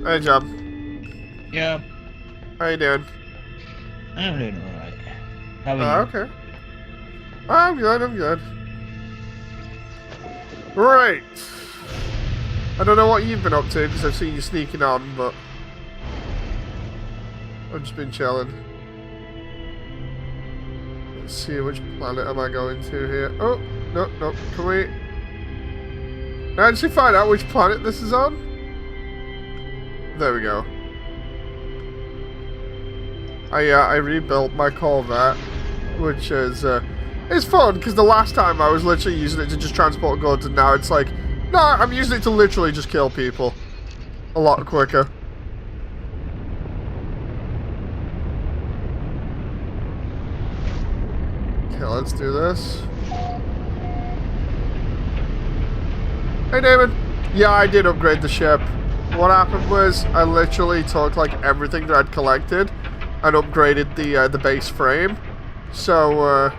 Hey, John. Yeah, How you doing? I'm doing alright. How are you? Okay. I'm good, I'm good. Right. I don't know what you've been up to, because I've seen you sneaking on, but... I've just been chilling. Let's see, which planet am I going to here? Oh, no, can we... Can I actually find out which planet this is on? There we go. I rebuilt my Corvette, which is, it's fun, because the last time I was literally using it to just transport goods, and now it's like, no, I'm using it to literally just kill people. A lot quicker. Okay, let's do this. Hey, David. Yeah, I did upgrade the ship. What happened was, I literally took, like, everything that I'd collected and upgraded the base frame. So,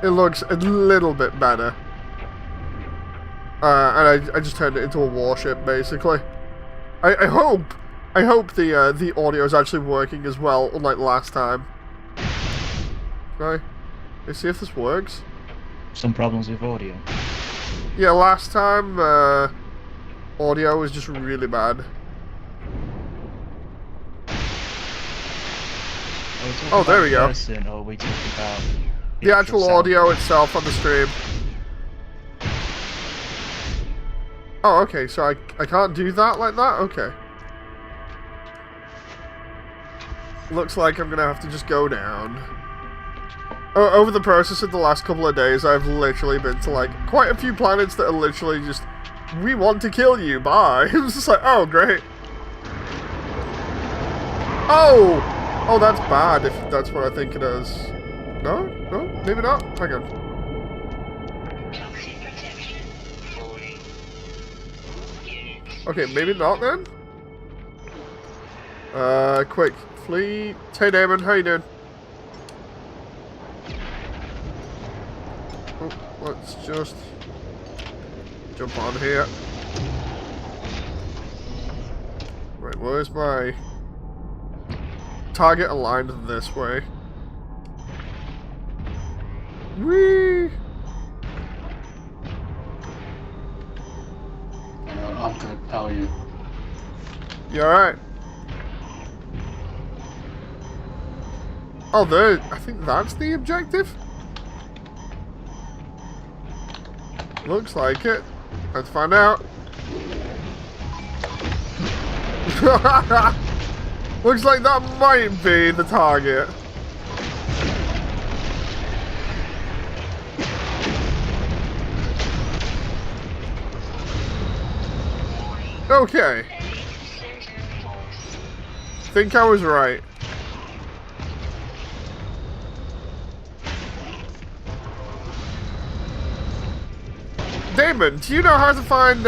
it looks a little bit better. And I just turned it into a warship, basically. I hope the audio is actually working as well, unlike last time. Okay, let's see if this works. Some problems with audio. Yeah, last time, audio was just really bad. Oh, there we go. Or are we talking about The actual audio itself on the stream. Oh, okay, so I can't do that like that? Okay. Looks like I'm gonna have to just go down. Over the process of the last couple of days, I've literally been to, like, quite a few planets that are literally just, we want to kill you, bye. It's just like, oh, great. Oh! Oh, that's bad, if that's what I think it is. No? No? Maybe not? Hang on. Okay, maybe not then? Quick. Fleet. Hey, Damon, how you doing? Oh, let's just jump on here. Right, where's my target aligned this way? Whee! I'm gonna tell you. You alright? Oh, there. I think that's the objective? Looks like it. Let's find out. Looks like that might be the target. Okay. Think I was right. Damon, do you know how to find,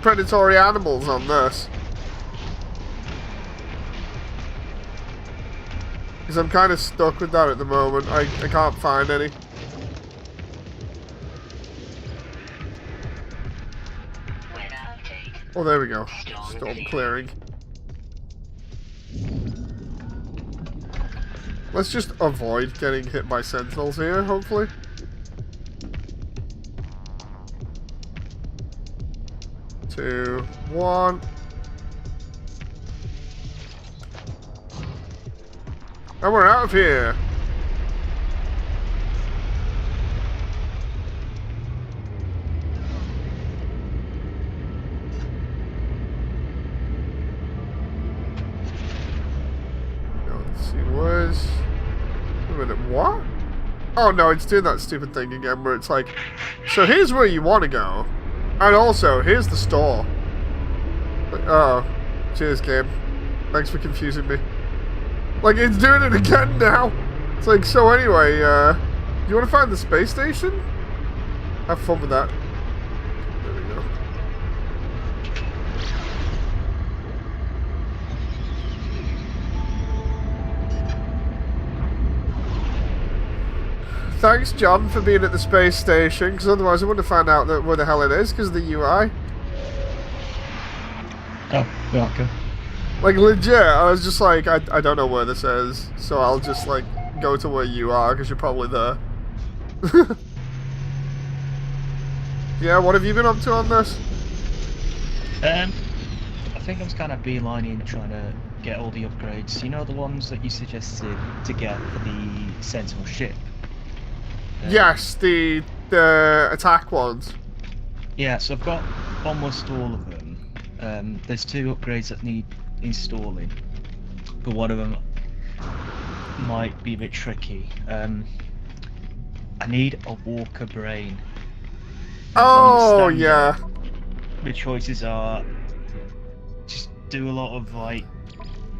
predatory animals on this? Because I'm kind of stuck with that at the moment. I can't find any. Oh, there we go. Storm clearing. Let's just avoid getting hit by sentinels here, hopefully. Two, one. And we're out of here. Let's see, where's... Wait a minute, what? Oh no, it's doing that stupid thing again where it's like, so here's where you want to go. And also, here's the store. Oh, cheers, game. Thanks for confusing me. Like, it's doing it again now. It's like, so anyway, do you want to find the space station? Have fun with that. There we go. Thanks, John, for being at the space station, because otherwise I wouldn't have found out that where the hell it is, because of the UI. Oh, well, okay. Like, legit, I was just like, I don't know where this is, so I'll just, like, go to where you are, because you're probably there. Yeah, what have you been up to on this? I think I was kind of beelining trying to get all the upgrades. You know the ones that you suggested to get for the Sentinel ship? Yes, the attack ones. Yeah, so I've got almost all of them. There's 2 upgrades that need installing, but one of them might be a bit tricky. I need a Walker brain. Oh, yeah. The choices are just do a lot of like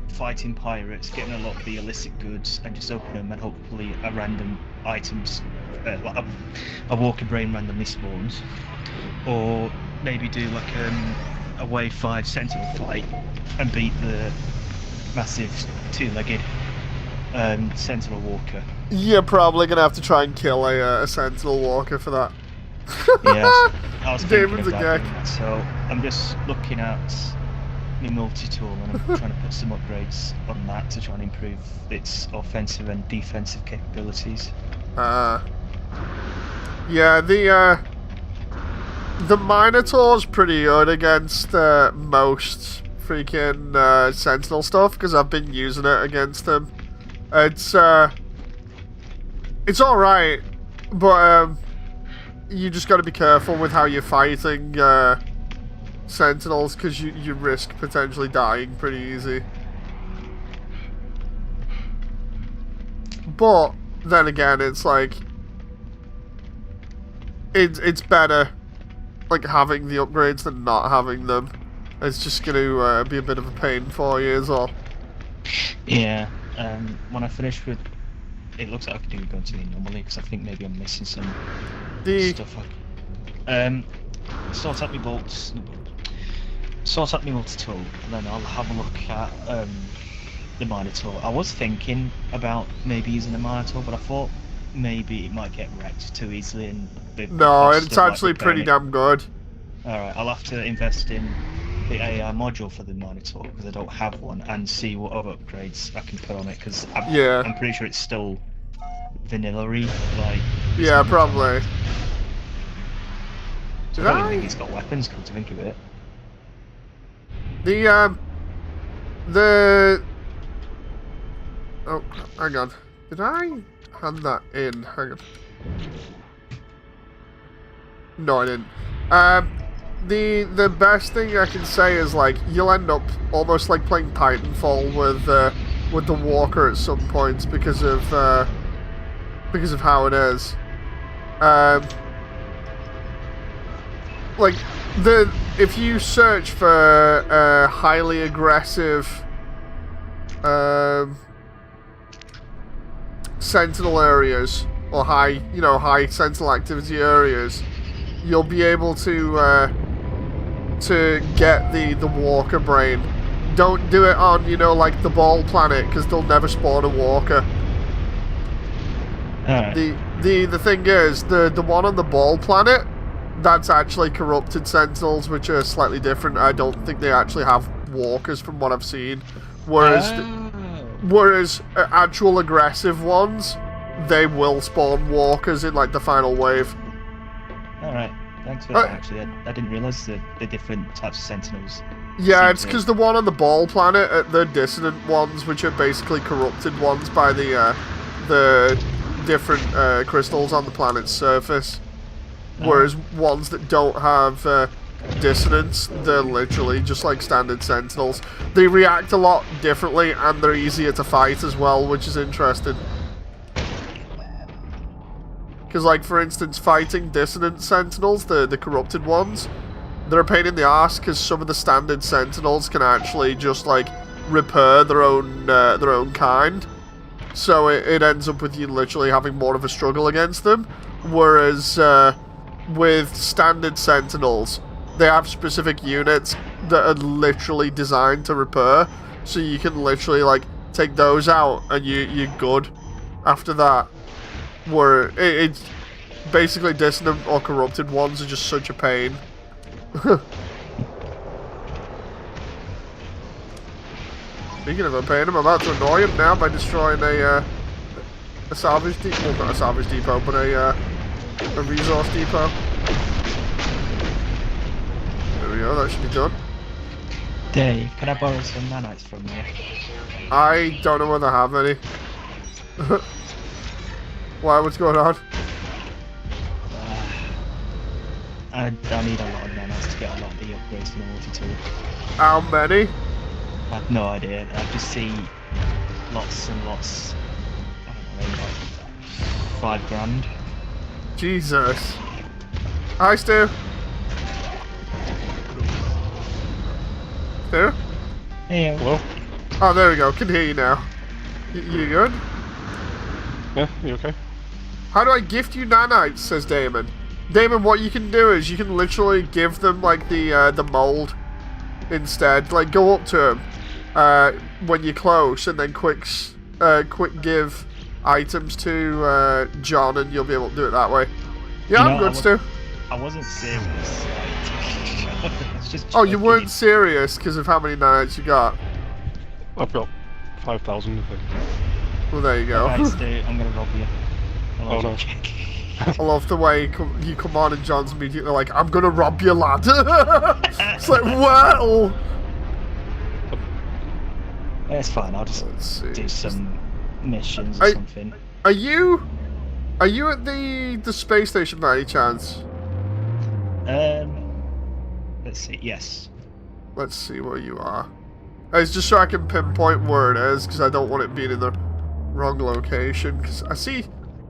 fighting pirates, getting a lot of the illicit goods, and just open them, and hopefully a random items, like a Walker brain randomly spawns, or maybe do like a wave 5 Sentinel fight and beat the massive 2-legged Sentinel Walker. You're probably gonna have to try and kill a Sentinel Walker for that. Yeah, I was thinking Damon's about a gag. doing that, so I'm just looking at my multi-tool and I'm trying to put some upgrades on that to try and improve its offensive and defensive capabilities. Yeah, the Minotaur's pretty good against most freaking Sentinel stuff, because I've been using it against them. It's alright, but you just got to be careful with how you're fighting Sentinels, because you risk potentially dying pretty easy. But then again, it's like it's better like having the upgrades than not having them. It's just going to be a bit of a pain for you as well. Yeah, when I finish with, it looks like I can do go to the anomaly, because I think maybe I'm missing some stuff. Sort out my bolts, sort out my multi-tool, and then I'll have a look at the Minotaur. I was thinking about maybe using the Minotaur, but I thought maybe it might get wrecked too easily. And no, it's actually pretty damn good. Alright, I'll have to invest in the AI module for the Minotaur, because I don't have one, and see what other upgrades I can put on it, because I'm pretty sure it's still vanilla-y, like... Yeah, probably. So I don't even think it's got weapons, come to think of it. Oh, hang on. Did I hand that in? Hang on. No, I didn't. The best thing I can say is, like, you'll end up almost like playing Titanfall with the Walker at some points because of how it is. Like, if you search for highly aggressive Sentinel areas, or high Sentinel activity areas, you'll be able to get the Walker brain. Don't do it on, like the Ball planet, because they'll never spawn a Walker. The thing is, the one on the Ball planet, that's actually corrupted Sentinels, which are slightly different. I don't think they actually have Walkers from what I've seen. Whereas actual aggressive ones, they will spawn Walkers in like the final wave. Alright, thanks for that actually. I didn't realise the different types of Sentinels. Yeah, it's because the one on the Ball planet, the dissonant ones, which are basically corrupted ones by the different crystals on the planet's surface. Whereas ones that don't have dissonance, they're literally just like standard Sentinels. They react a lot differently, and they're easier to fight as well, which is interesting. Because, like, for instance, fighting dissonant Sentinels, the corrupted ones, they're a pain in the ass, because some of the standard Sentinels can actually just, like, repair their own kind. So it ends up with you literally having more of a struggle against them. Whereas with standard Sentinels, they have specific units that are literally designed to repair. So you can literally, like, take those out and you're good after that. Where it's basically dissonant or corrupted ones are just such a pain. Speaking of obeying him, I'm about to annoy him now by destroying a salvage depot. Well, not a salvage depot, but a resource depot. There we go, that should be done. Dave, can I borrow some nanites from you? I don't know whether I have any. Why, what's going on? I need a lot of nanites to get a lot of the upgrades to the multi-tool. How many? I have no idea. I just see lots and lots. I don't know, maybe like $5,000. Jesus. Hi, Stu. Stu? Hey, Hello? Oh, there we go. Can hear you now. You good? Yeah, you okay? How do I gift you nanites? Says Damon. Damon, what you can do is you can literally give them like the mold instead. Like go up to them when you're close, and then quick give items to John, and you'll be able to do it that way. Yeah, I'm good, Stu. I wasn't serious. It's just Oh, you joking. weren't serious because of how many nanites you got. I've got 5,000, I think. Well, there you go. Right, Stu, I'm gonna rob you. Oh, no. I love the way you come on and John's immediately like, I'm gonna rob you, lad. It's like, well. It's fine. I'll just Let's see. do some missions or something. Are you at the space station by any chance? Let's see. Yes. Let's see where you are. It's just so I can pinpoint where it is, because I don't want it being in the wrong location. Because I see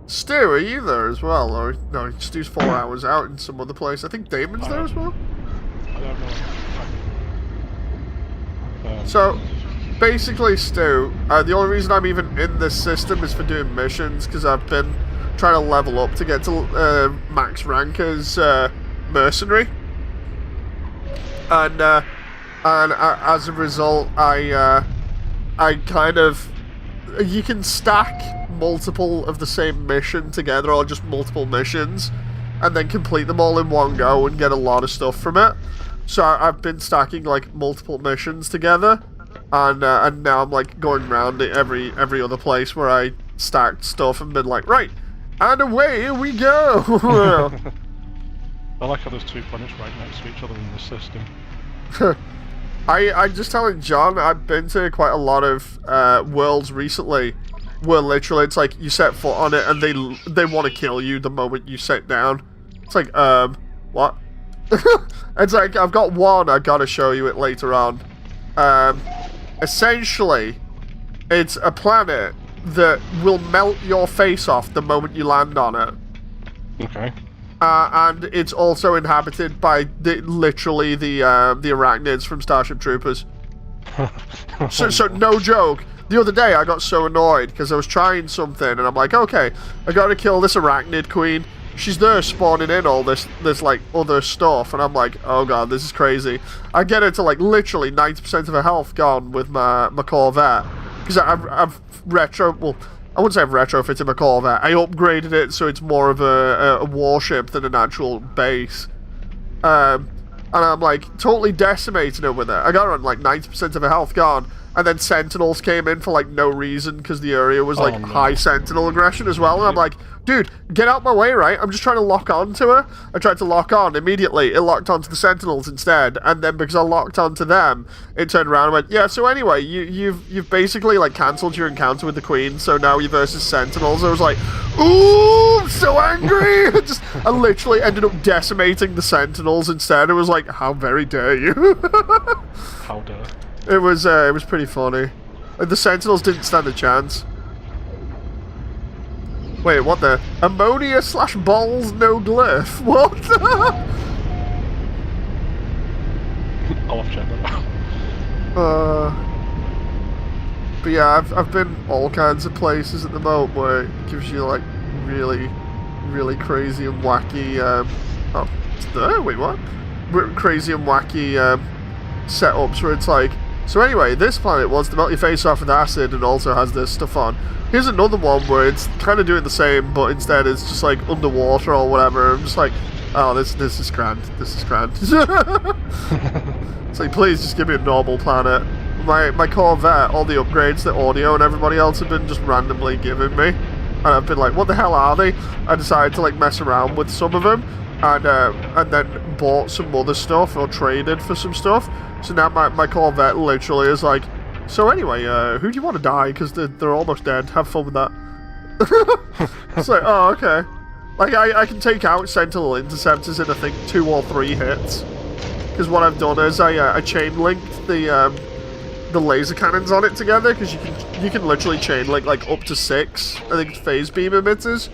Stu, are you there as well? Or no, Stu's 4 hours out in some other place. I think Damon's there as well. I don't know. So, basically, Stu, the only reason I'm even in this system is for doing missions, because I've been trying to level up to get to max rank as mercenary. And as a result, I kind of... You can stack multiple of the same mission together, or just multiple missions, and then complete them all in one go and get a lot of stuff from it. So I've been stacking like multiple missions together, and now I'm like going around it every other place where I stacked stuff and been like, right, and away we go. I like how there's 2 planets right next to each other in the system. I'm just telling John, I've been to quite a lot of worlds recently where literally it's like you set foot on it and they want to kill you the moment you sit down. It's like, what? It's like, I've got one, I gotta show you it later on. Essentially, it's a planet that will melt your face off the moment you land on it. Okay. And it's also inhabited by literally the arachnids from Starship Troopers. So no joke. The other day I got so annoyed because I was trying something and I'm like, okay, I gotta kill this arachnid queen. She's there spawning in all this like other stuff, and I'm like, oh god, this is crazy. I get it to like literally 90% of her health gone with my Corvette because I've I wouldn't say I've retrofitted my Corvette. I upgraded it so it's more of a warship than an actual base. And I'm like totally decimating her with it. I got her on like 90% of her health gone, and then Sentinels came in for like no reason because the area was like high Sentinel aggression as well. And I'm like, dude, get out my way, right? I'm just trying to lock on to her. I tried to lock on immediately. It locked onto the Sentinels instead, and then because I locked onto them, it turned around and went, yeah. So anyway, you've basically like cancelled your encounter with the Queen. So now you're versus Sentinels. I was like, ooh, I'm so angry. I literally ended up decimating the Sentinels instead. It was like, how very dare you? How dare. It was pretty funny. The Sentinels didn't stand a chance. Wait, what the? Ammonia / balls no glyph? What? I'll have to check that out. But yeah, I've been all kinds of places at the moment where it gives you like really, really crazy and wacky. Oh, it's there. Wait, what? Crazy and wacky setups where it's like. So anyway, this planet wants to melt your face off with acid and also has this stuff on. Here's another one where it's kind of doing the same, but instead it's just like underwater or whatever. I'm just like, oh, this is grand. This is grand. It's like, please just give me a normal planet. my Corvette, all the upgrades that Audio and everybody else have been just randomly giving me, and I've been like, what the hell are they? I decided to like mess around with some of them, and then bought some other stuff or traded for some stuff. So now my Corvette literally is like, so anyway, who do you want to die? Because they're almost dead. Have fun with that. It's like, oh, okay. Like, I can take out Sentinel Interceptors in, I think, 2 or 3 hits. Because what I've done is I chain linked the laser cannons on it together, because you can literally chain link like up to 6, I think it's phase beam emitters.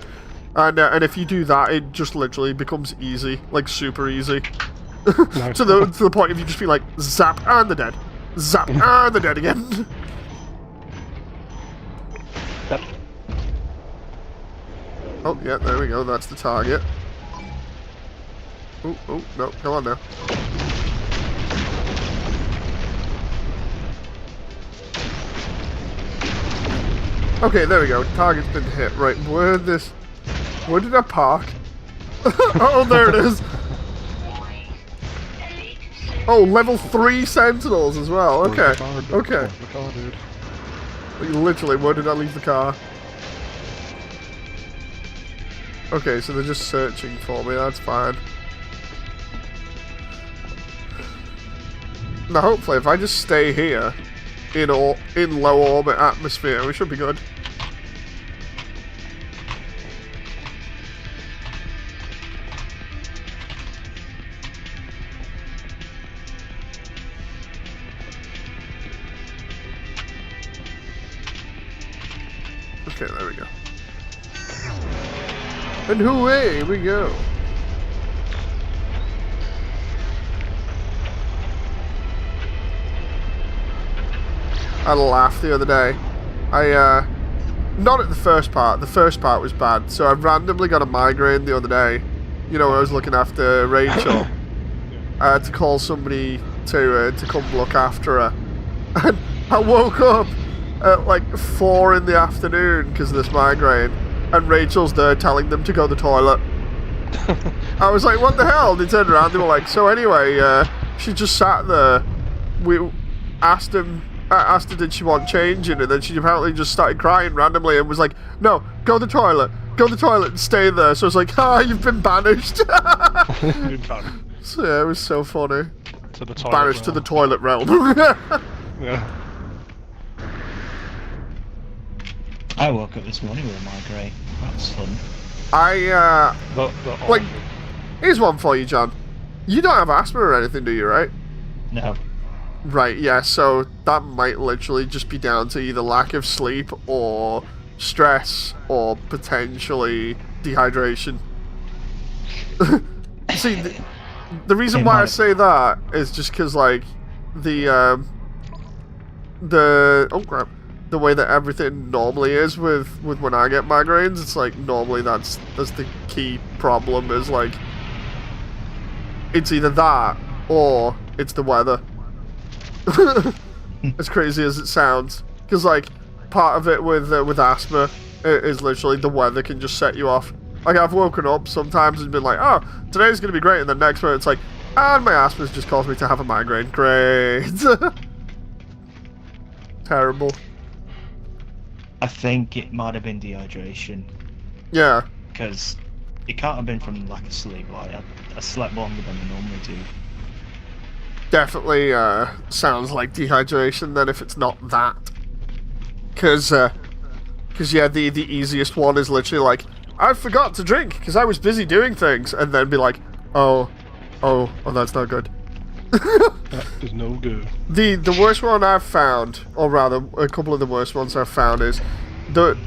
And if you do that, it just literally becomes easy, like super easy. Nice. to the point of you just be like, zap, and they're dead. Zap, and they're dead again. Yep. Oh, yeah, there we go, that's the target. Oh, no, come on now. Okay, there we go, target's been hit. Right, where did I park? Oh, there it is. Oh, level 3 Sentinels as well. Okay. Okay. The car, dude. Like, literally, where did I leave the car? Okay, so they're just searching for me. That's fine. Now, hopefully, if I just stay here in low orbit atmosphere, we should be good. Okay, there we go. And away we go. I laughed the other day. Not at the first part. The first part was bad. So I randomly got a migraine the other day. You know, I was looking after Rachel. I had to call somebody to come look after her. And I woke up at like 4 in the afternoon because of this migraine, and Rachel's there telling them to go to the toilet. I was like, what the hell? They turned around, they were like, so anyway, she just sat there. We asked her did she want changing, and then she apparently just started crying randomly and was like, no, go to the toilet and stay there. So I was like, you've been banished. So yeah, it was so funny. To the toilet Banished realm. to the toilet realm. Yeah. I woke up this morning with a migraine. That was fun. Like, here's one for you, John. You don't have asthma or anything, do you, right? No. Right, yeah, so that might literally just be down to either lack of sleep or stress or potentially dehydration. See, the reason why I say that is just because, like, oh crap, the way that everything normally is with when I get migraines, it's like normally that's the key problem is like it's either that or it's the weather. As crazy as it sounds, because like part of it with asthma is literally the weather can just set you off. Like I've woken up sometimes and been like, oh, today's gonna be great, and then next minute it's like, and my asthma's just caused me to have a migraine. Great. Terrible. I think it might have been dehydration. Yeah. Because it can't have been from lack of sleep. Like, I slept longer than I normally do. Definitely sounds like dehydration then if it's not that. Because yeah, the easiest one is literally like, I forgot to drink because I was busy doing things, and then be like, oh, that's not good. That is no good. The worst one I've found, or rather, a couple of the worst ones I've found is the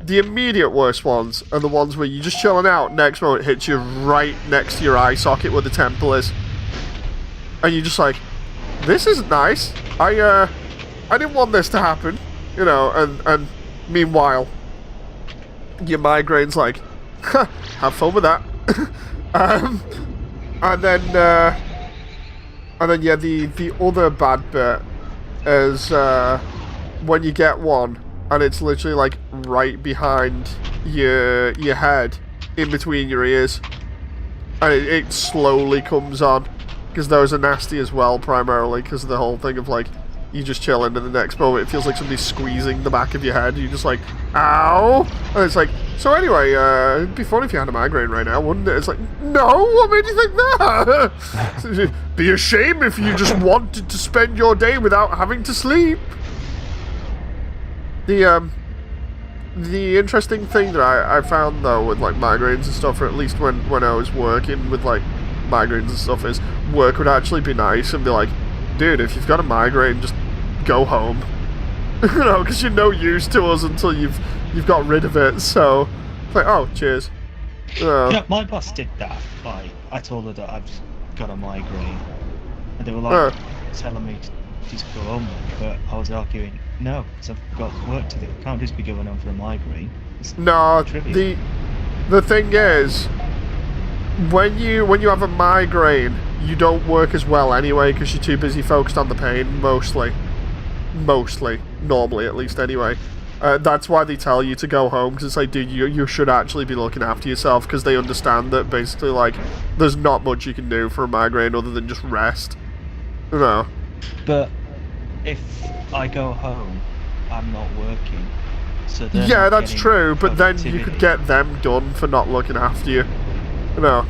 immediate worst ones are the ones where you're just chilling out, next moment it hits you right next to your eye socket where the temple is. And you're just like, this isn't nice. I didn't want this to happen, you know. And meanwhile, your migraine's like, have fun with that. And then yeah, the other bad bit is when you get one and it's literally like right behind your head, in between your ears, and it slowly comes on. Because those are nasty as well, primarily, because of the whole thing of, like, you just chilling, and the next moment it feels like somebody's squeezing the back of your head. You're just like, ow! And it's like, so anyway, it'd be fun if you had a migraine right now, wouldn't it? It's like, no, what made you think that? Be a shame if you just wanted to spend your day without having to sleep. The interesting thing that I found, though, with, like, migraines and stuff, or at least when I was working with, like, migraines and stuff, is work would actually be nice and be like, dude, if you've got a migraine, just go home. You know, because you're no use to us until you've got rid of it, so, it's like, oh, cheers. Yeah, my boss did that. Like, I told her that I've got a migraine, and they were like, telling me to just go home, but I was arguing, no, because I've got work to do. I can't just be going on for a migraine. No, trivial. the thing is, when you have a migraine, you don't work as well anyway because you're too busy focused on the pain, mostly, normally at least anyway. That's why they tell you to go home, because it's like, dude, you should actually be looking after yourself, because they understand that basically, like, there's not much you can do for a migraine other than just rest. You know. But if I go home, I'm not working. So yeah, that's true, but then you could get them done for not looking after you. You know.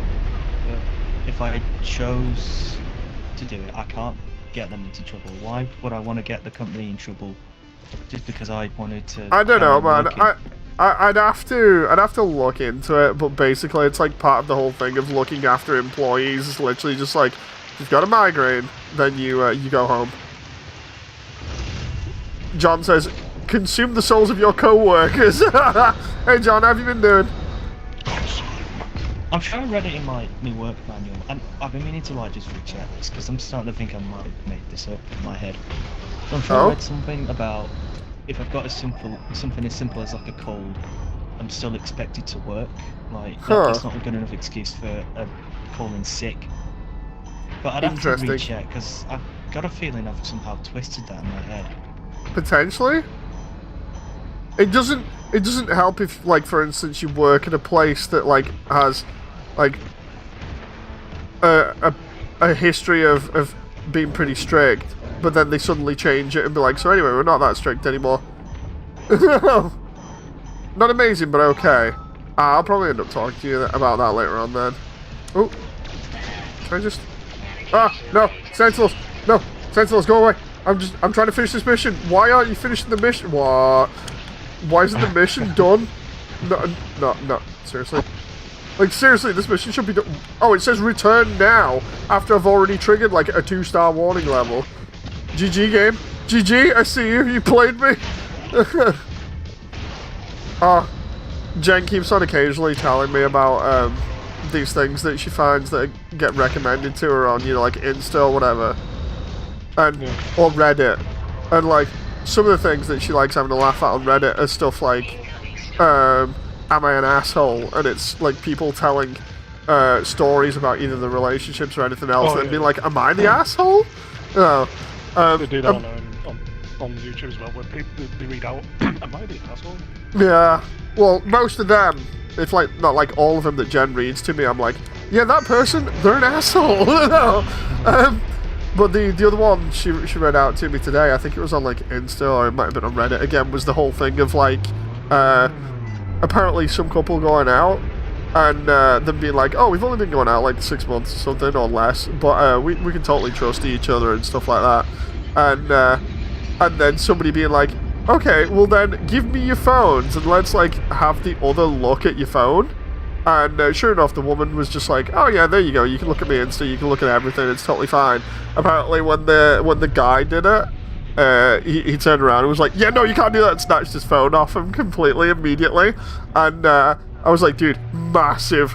But if I chose to do it, I can't get them into trouble. Why would I want to get the company in trouble just because I wanted to? I don't know, man. working? I'd have to look into it, but basically it's like part of the whole thing of looking after employees. It's literally just like, if you've got a migraine, then you go home. John says, consume the souls of your co-workers. Hey John, how have you been doing? I'm sure I read it in my work manual, and I've been meaning to like just recheck this because I'm starting to think I might have made this up in my head. So I'm sure I read something about if I've got something as simple as like a cold, I'm still expected to work. Like that's not a good enough excuse for calling sick. But I'd have to recheck because I've got a feeling I've somehow twisted that in my head. Potentially. It doesn't help if, like, for instance, you work at a place that, like, has, like, a history of being pretty strict, but then they suddenly change it and be like, so anyway, we're not that strict anymore. Not amazing, but okay. I'll probably end up talking to you about that later on then. Oh. Can I just... Ah, no! Sentinels! No! Sentinels, go away! I'm trying to finish this mission. Why aren't you finishing the mission? What? Why isn't the mission done? No. Seriously? Like, seriously, this mission should be done. Oh, it says return now after I've already triggered, like, a 2-star warning level. GG game. GG, I see you. You played me. Jen keeps on occasionally telling me about, these things that she finds that get recommended to her on, you know, like, Insta or whatever. And, or Reddit. And, like, some of the things that she likes having a laugh at on Reddit are stuff like, am I an asshole? And it's, like, people telling stories about either the relationships or anything else and being like, am I the asshole? No. They do that on YouTube as well, where people they read out, am I the asshole? Yeah. Well, most of them, if, like, not like all of them that Jen reads to me, I'm like, yeah, that person, they're an asshole. No. But the other one she read out to me today, I think it was on, like, Insta, or it might have been on Reddit, again, was the whole thing of, like, apparently some couple going out, and them being like, oh, we've only been going out, like, 6 months or something, or less, but we can totally trust each other and stuff like that. And then somebody being like, okay, well then, give me your phones, and let's, like, have the other look at your phone. And sure enough, the woman was just like, oh yeah, there you go, you can look at me Insta, you can look at everything, it's totally fine. Apparently when the guy did it, he turned around and was like, yeah, no, you can't do that, and snatched his phone off him completely, immediately. And I was like, dude, massive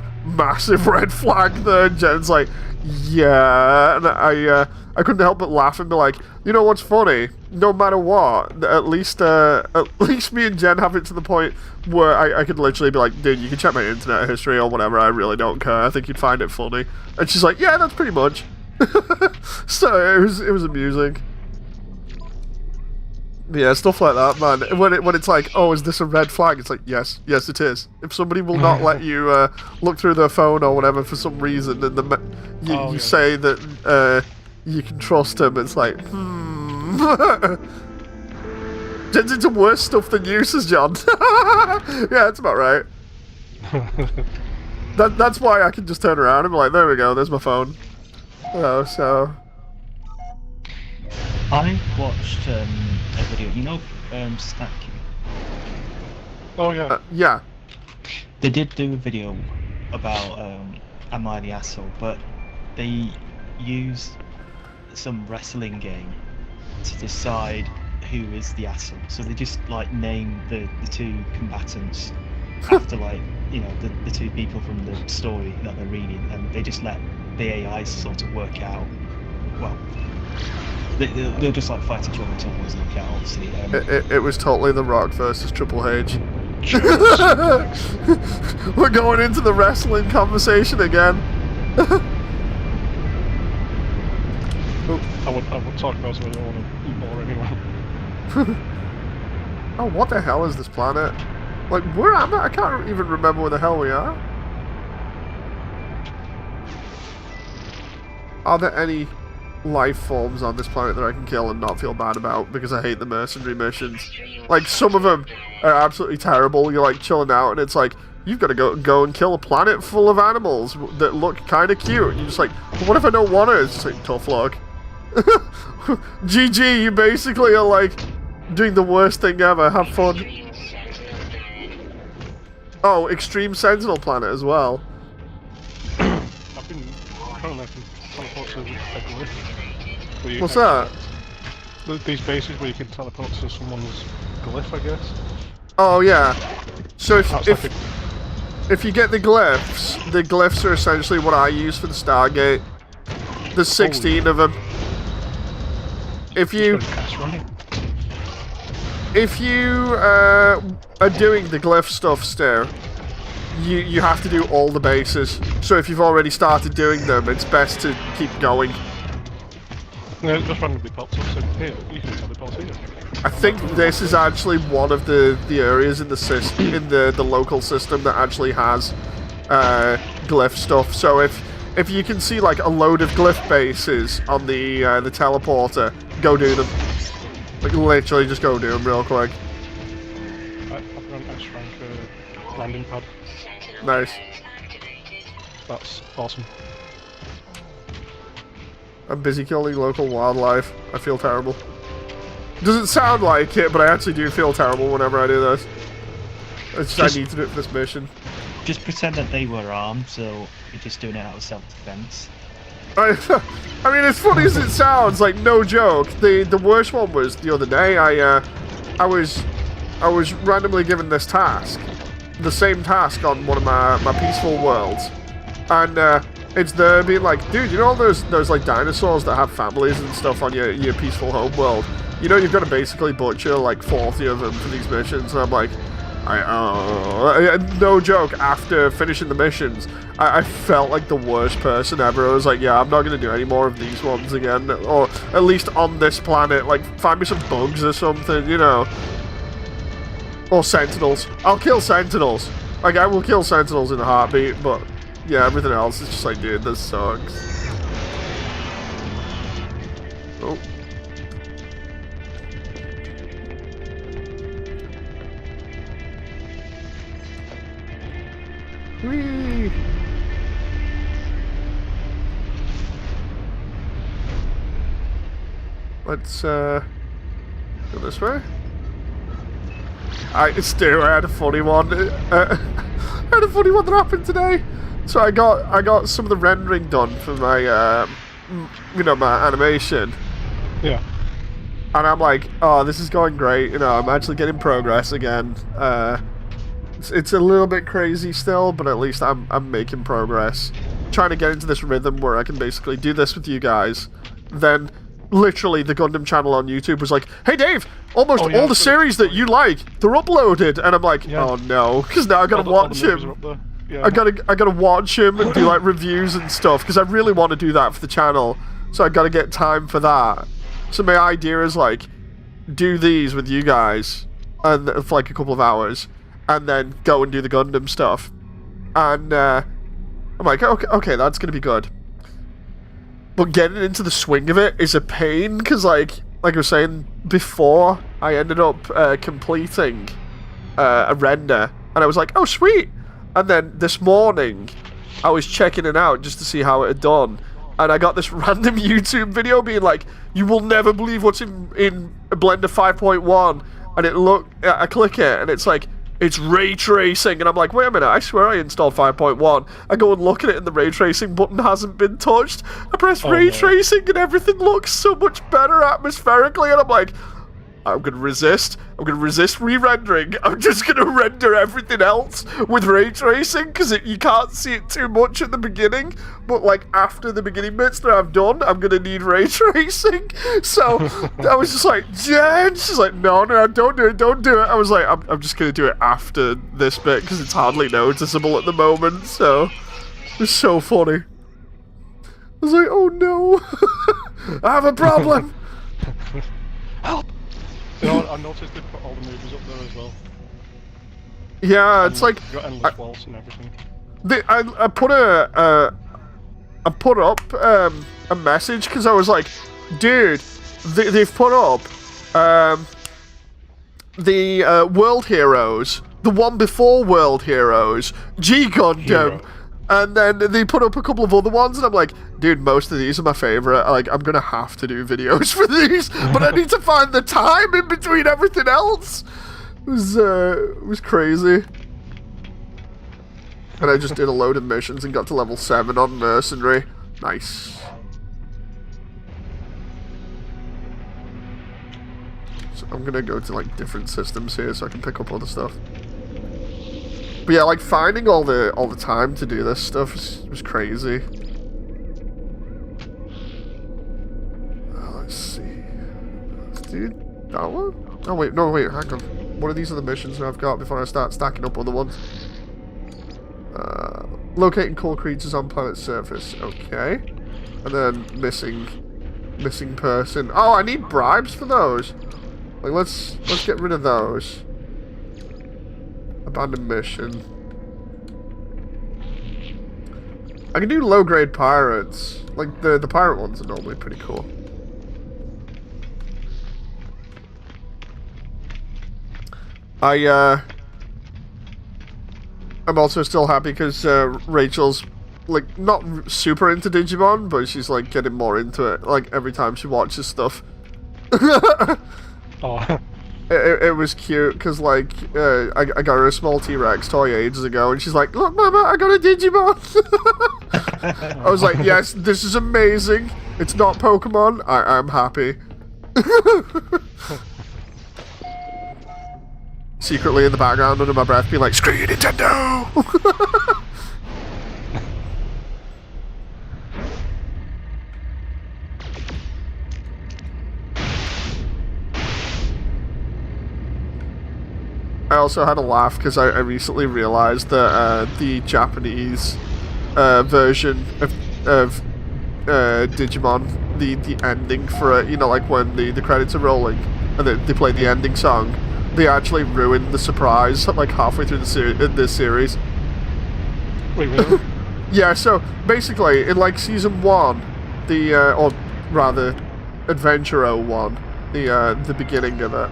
red flag there. And Jen's like, yeah, and I couldn't help but laugh and be like, you know what's funny? No matter what, at least me and Jen have it to the point where I could literally be like, dude, you can check my internet history or whatever, I really don't care, I think you'd find it funny. And she's like, yeah, that's pretty much. So it was amusing. Yeah, stuff like that, man. When it's like, oh, is this a red flag? It's like, yes, it is. If somebody will not let you look through their phone or whatever for some reason, and you say that you can trust them, it's like, Turns into worse stuff than you, says John. Yeah, that's about right. That's why I can just turn around and be like, there we go, there's my phone. Oh, so... I watched a video, you know, Snack. Oh yeah. Yeah. They did do a video about Am I the Asshole, but they used some wrestling game to decide who is the asshole. So they just like name the two combatants after like, you know, the two people from the story that they're reading, and they just let the AI sort of work out. Well, they'll just like fight each other until one's knocked out, obviously. It was totally The Rock versus Triple H. We're going into the wrestling conversation again. I won't talk about it, I don't want to bore anyone. Oh, what the hell is this planet? Like, where am I? I can't even remember where the hell we are. Are there any life forms on this planet that I can kill and not feel bad about? Because I hate the mercenary missions. Like, some of them are absolutely terrible. You're like chilling out and it's like, you've got to go and kill a planet full of animals that look kind of cute. And you're just like, well, what if I don't want it? It's just like, tough luck. GG, you basically are like doing the worst thing ever. Have fun. Oh, Extreme Sentinel Planet as well. I've been trying to teleport to a glyph. What's that? These bases where you can teleport to someone's glyph, I guess. Oh yeah. So That's like if you get the glyphs are essentially what I use for the Stargate. There's 16 of them. If you are doing the glyph stuff still, you have to do all the bases. So if you've already started doing them, it's best to keep going. Yeah, it just randomly pops up, so here, you can teleport here. I think this is actually one of the areas in the local system that actually has glyph stuff. So if you can see like a load of glyph bases on the teleporter, go do them. Like literally just go do them real quick. I've got an S-rank landing pad. Nice. That's awesome. I'm busy killing local wildlife. I feel terrible. Doesn't sound like it, but I actually do feel terrible whenever I do this. I need to do it for this mission. Just pretend that they were armed, so you're just doing it out of self-defense. I mean, as funny as it sounds, like no joke. The worst one was the other day. I was randomly given this task, the same task on one of my peaceful worlds, and it's there being like, dude, you know those like dinosaurs that have families and stuff on your peaceful home world. You know you've got to basically butcher like 40 of them for these missions, and I'm like, no joke, after finishing the missions, I felt like the worst person ever. I was like, yeah, I'm not going to do any more of these ones again, or at least on this planet. Like, find me some bugs or something, you know. Or sentinels. I'll kill sentinels. Like, I will kill sentinels in a heartbeat, but yeah, everything else is just like, dude, this sucks. Oh. Whee! Let's go this way. I had a funny one. I had a funny one that happened today. So I got some of the rendering done for my my animation. Yeah. And I'm like, oh, this is going great. You know, I'm actually getting progress again. It's a little bit crazy still, but at least I'm making progress. Trying to get into this rhythm where I can basically do this with you guys. Then, literally, the Gundam channel on YouTube was like, hey Dave, almost all the series that you like, they're uploaded. And I'm like, oh no, because now I gotta watch him. Yeah. I gotta watch him and do like reviews and stuff, because I really want to do that for the channel. So I gotta get time for that. So my idea is like, do these with you guys, and for like a couple of hours, and then go and do the Gundam stuff. And I'm like, okay, that's gonna be good. But getting into the swing of it is a pain, because like, like I was saying before, I ended up completing a render, and I was like, oh sweet. And then this morning, I was checking it out just to see how it had done, and I got this random YouTube video being like, you will never believe what's in Blender 5.1, and I click it, and it's like, it's ray tracing, and I'm like, wait a minute, I swear I installed 5.1. I go and look at it, and the ray tracing button hasn't been touched. I press ray tracing, and everything looks so much better atmospherically, and I'm like, I'm gonna resist re-rendering. I'm just gonna render everything else with ray tracing, because you can't see it too much at the beginning, but like after the beginning bits that I've done, I'm gonna need ray tracing. So I was just like, Jen, she's like, no, don't do it. I was like, I'm just gonna do it after this bit, because it's hardly noticeable at the moment. So it was so funny. I was like, oh no, I have a problem. Help! You know, I noticed they put all the movies up there as well. Yeah, it's like you got endless walls and everything. I put up a message because I was like, dude, they've put up the World Heroes, the one before World Heroes, G Gundam. And then they put up a couple of other ones, and I'm like, dude, most of these are my favorite. Like, I'm gonna have to do videos for these, but I need to find the time in between everything else. It was crazy. And I just did a load of missions and got to level 7 on Mercenary. Nice. So I'm gonna go to like different systems here so I can pick up other stuff. But yeah, like finding all the time to do this stuff was crazy. Let's see. Let's do that one. Oh wait, no wait, hang on. What are these other missions that I've got before I start stacking up other ones? Locating cool creatures on planet's surface. Okay. And then missing person. Oh, I need bribes for those. Like let's get rid of those. Abandoned mission. I can do low-grade pirates. Like, the pirate ones are normally pretty cool. I'm also still happy because Rachel's, like, not super into Digimon, but she's, like, getting more into it, like, every time she watches stuff. Oh. It was cute because like I got her a small T-Rex toy ages ago, and she's like, "Look, Mama, I got a Digimon." I was like, "Yes, this is amazing. It's not Pokemon. I'm happy." Secretly in the background, under my breath, being like, "Screw you, Nintendo!" I also had a laugh because I recently realized that the Japanese version of Digimon, the ending for it, you know, like when the credits are rolling and they play the ending song, they actually ruined the surprise like halfway through this series. Wait, really? Yeah, so basically in like season 1, or rather Adventure 01, the beginning of it,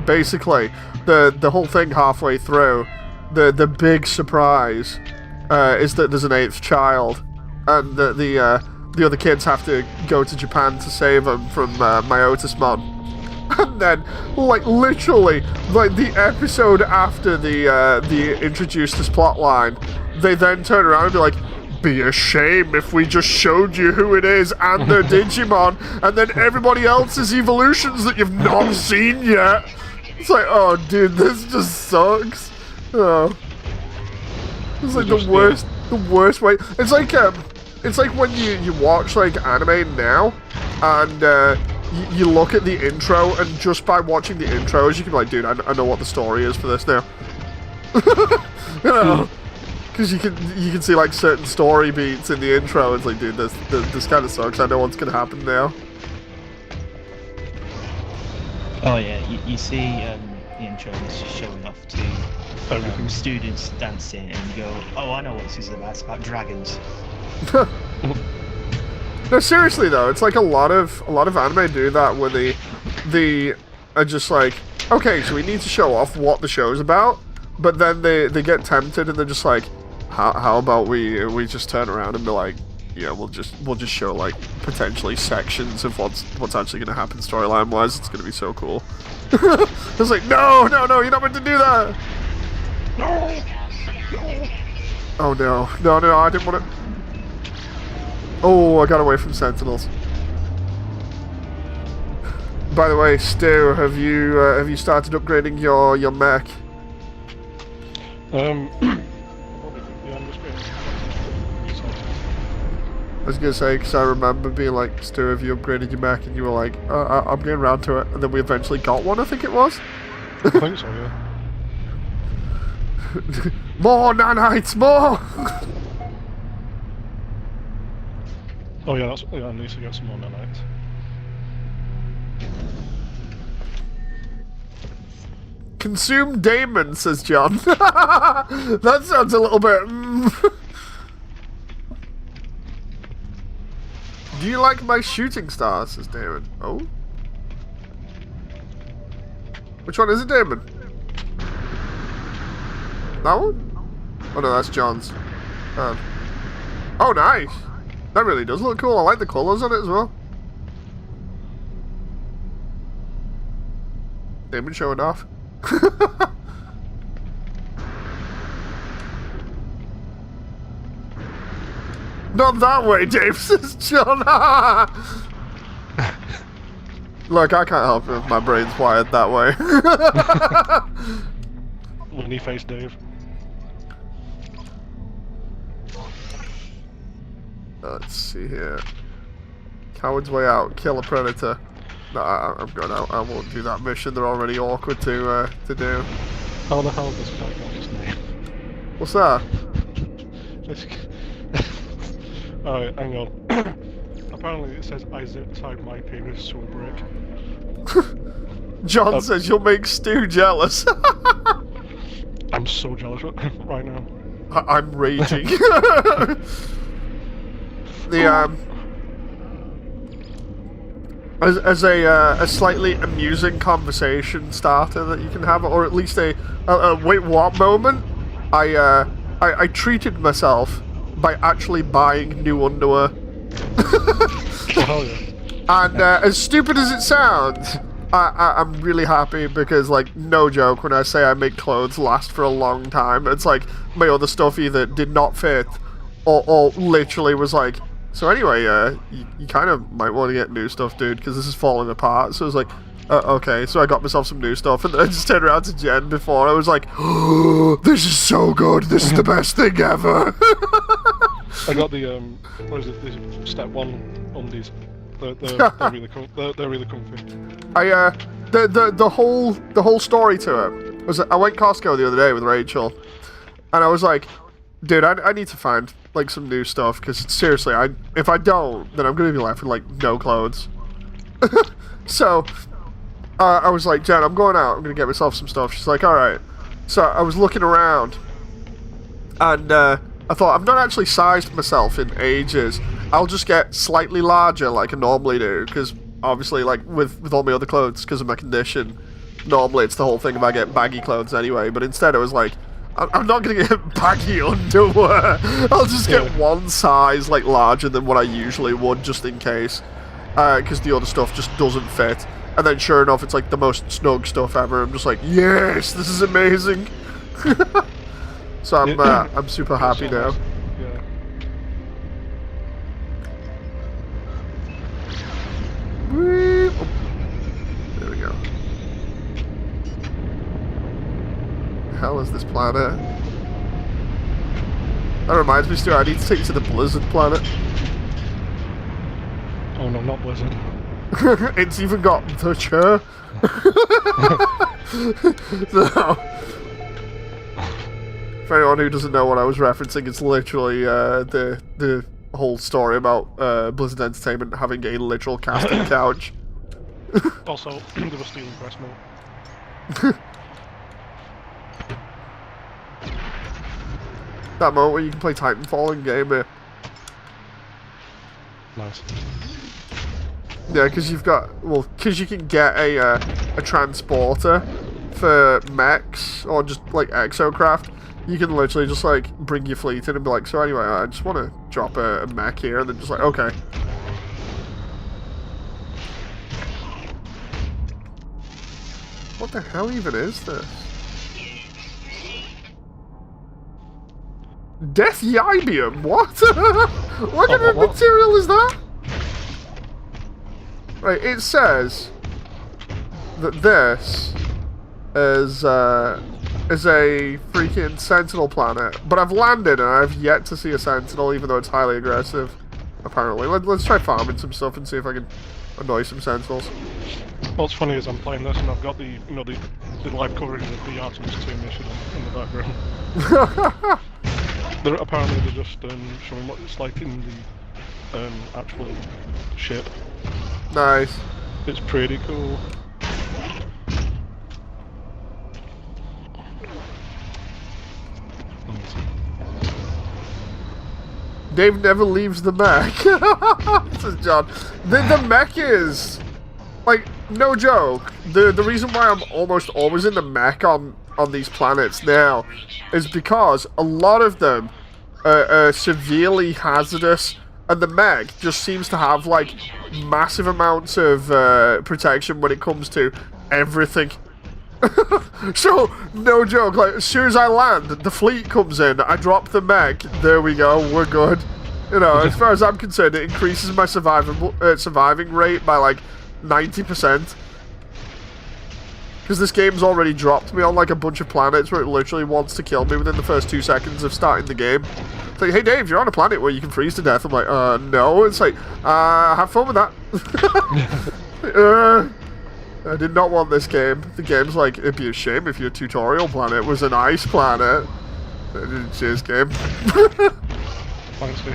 basically the whole thing halfway through, the big surprise is that there's an 8th child, and the other kids have to go to Japan to save him from Myotismon. And then, like, literally, like, the episode after the introduced this plotline, they then turn around and be like, be a shame if we just showed you who it is and their Digimon, and then everybody else's evolutions that you've not seen yet. It's like, oh, dude, this just sucks. Oh. It's like the worst way. It's like when you watch, like, anime now, and, you look at the intro, and just by watching the intros, you can be like, dude, I know what the story is for this now. You know? Because you can see, like, certain story beats in the intro. It's like, dude, this kind of sucks. I know what's going to happen now. Oh yeah, you see the intro is just showing off to students dancing, and you go, oh, I know what this is about. It's about dragons. No, seriously though, it's like a lot of anime do that where they are just like, okay, so we need to show off what the show's about, but then they get tempted and they're just like, how about we just turn around and be like, yeah, we'll just show like potentially sections of what's actually gonna happen storyline wise. It's gonna be so cool. It's like, no, you're not meant to do that. No! Oh no, I didn't want to. Oh, I got away from Sentinels. By the way, Stu, have you started upgrading your mech? Yeah, I'm just getting... I was gonna say, because I remember being like, Stu, have you upgraded your mech? And you were like, I'm getting around to it. And then we eventually got one, I think it was. I think so, yeah. More nanites, more! Oh yeah, I need to get some more nanites. Consume Damon, says John. That sounds a little bit... Do you like my shooting star, says Damon. Oh? Which one is it, Damon? That one? Oh no, that's John's. Oh, nice! That really does look cool. I like the colours on it as well. Damon showing off. Not that way, Dave, says John. Look, I can't help it if my brain's wired that way. Loony face Dave. Let's see here. Coward's way out. Kill a predator. No, I'm going out. I won't do that mission. They're already awkward to do. How the hell does this guy got his name? What's that? Alright, hang on. Apparently it says I zip-tied my penis to a brick. John says you'll make Stu jealous. I'm so jealous right now. I'm raging. As a slightly amusing conversation starter that you can have, or at least a wait what moment, I treated myself by actually buying new underwear. Oh hell yeah. And as stupid as it sounds, I'm really happy because, like, no joke, when I say I make clothes last for a long time, it's like my other stuff either did not fit or literally was like, so anyway, you kind of might want to get new stuff, dude, because this is falling apart. So I was like, okay, so I got myself some new stuff, and then I just turned around to Jen before, and I was like, oh, this is so good, this is the best thing ever. I got the, what is it, these step 1 undies. They're really comfy. The whole story to it was that I went Costco the other day with Rachel, and I was like, dude, I need to find like some new stuff, because seriously, if I don't, then I'm gonna be left with like no clothes. So I was like, Jen, I'm going out, I'm gonna get myself some stuff. She's like, alright. So I was looking around, and I thought, I've not actually sized myself in ages. I'll just get slightly larger like I normally do, because obviously, like, with all my other clothes, because of my condition, normally it's the whole thing if I get baggy clothes anyway, but instead I was like, I'm not going to get baggy underwear. I'll just get one size, like, larger than what I usually would, just in case, because the other stuff just doesn't fit. And then sure enough, it's like the most snug stuff ever. I'm just like, yes, this is amazing. So I'm super happy now. Yeah. Oh, there we go. The hell is this planet? That reminds me, Stu, I need to take you to the Blizzard planet. Oh no, not Blizzard. It's even got the chair. So, for anyone who doesn't know what I was referencing, it's literally the whole story about Blizzard Entertainment having a literal casting couch. Also, they were stealing breast milk. That moment where you can play Titanfall in game here. Nice. Yeah, because you've got because you can get a transporter for mechs or just like exocraft. You can literally just like bring your fleet in and be like, so anyway, I just want to drop a mech here, and then just like, okay. What the hell even is this? Death Yibium? What? What kind of material is that? Right, it says that this is a freaking sentinel planet, but I've landed and I've yet to see a sentinel, even though it's highly aggressive. Apparently, let's try farming some stuff and see if I can annoy some sentinels. What's funny is I'm playing this and I've got the live coverage of the Artemis 2 mission in the background. Apparently they're just showing what it's like in the actual ship. Nice. It's pretty cool. Dave never leaves the mech. This is John. The mech is, like, no joke. The reason why I'm almost always in the mech on these planets now is because a lot of them are severely hazardous, and the mech just seems to have, like, massive amounts of protection when it comes to everything. So, no joke, like, as soon as I land, the fleet comes in, I drop the mech, there we go, we're good. You know, as far as I'm concerned, it increases my surviving rate by, like, 90%. Because this game's already dropped me on, like, a bunch of planets where it literally wants to kill me within the first 2 seconds of starting the game. It's like, hey Dave, you're on a planet where you can freeze to death. I'm like, no. It's like, have fun with that. I did not want this game. The game's like, it'd be a shame if your tutorial planet was an ice planet. Cheers, game. Thanks, dude.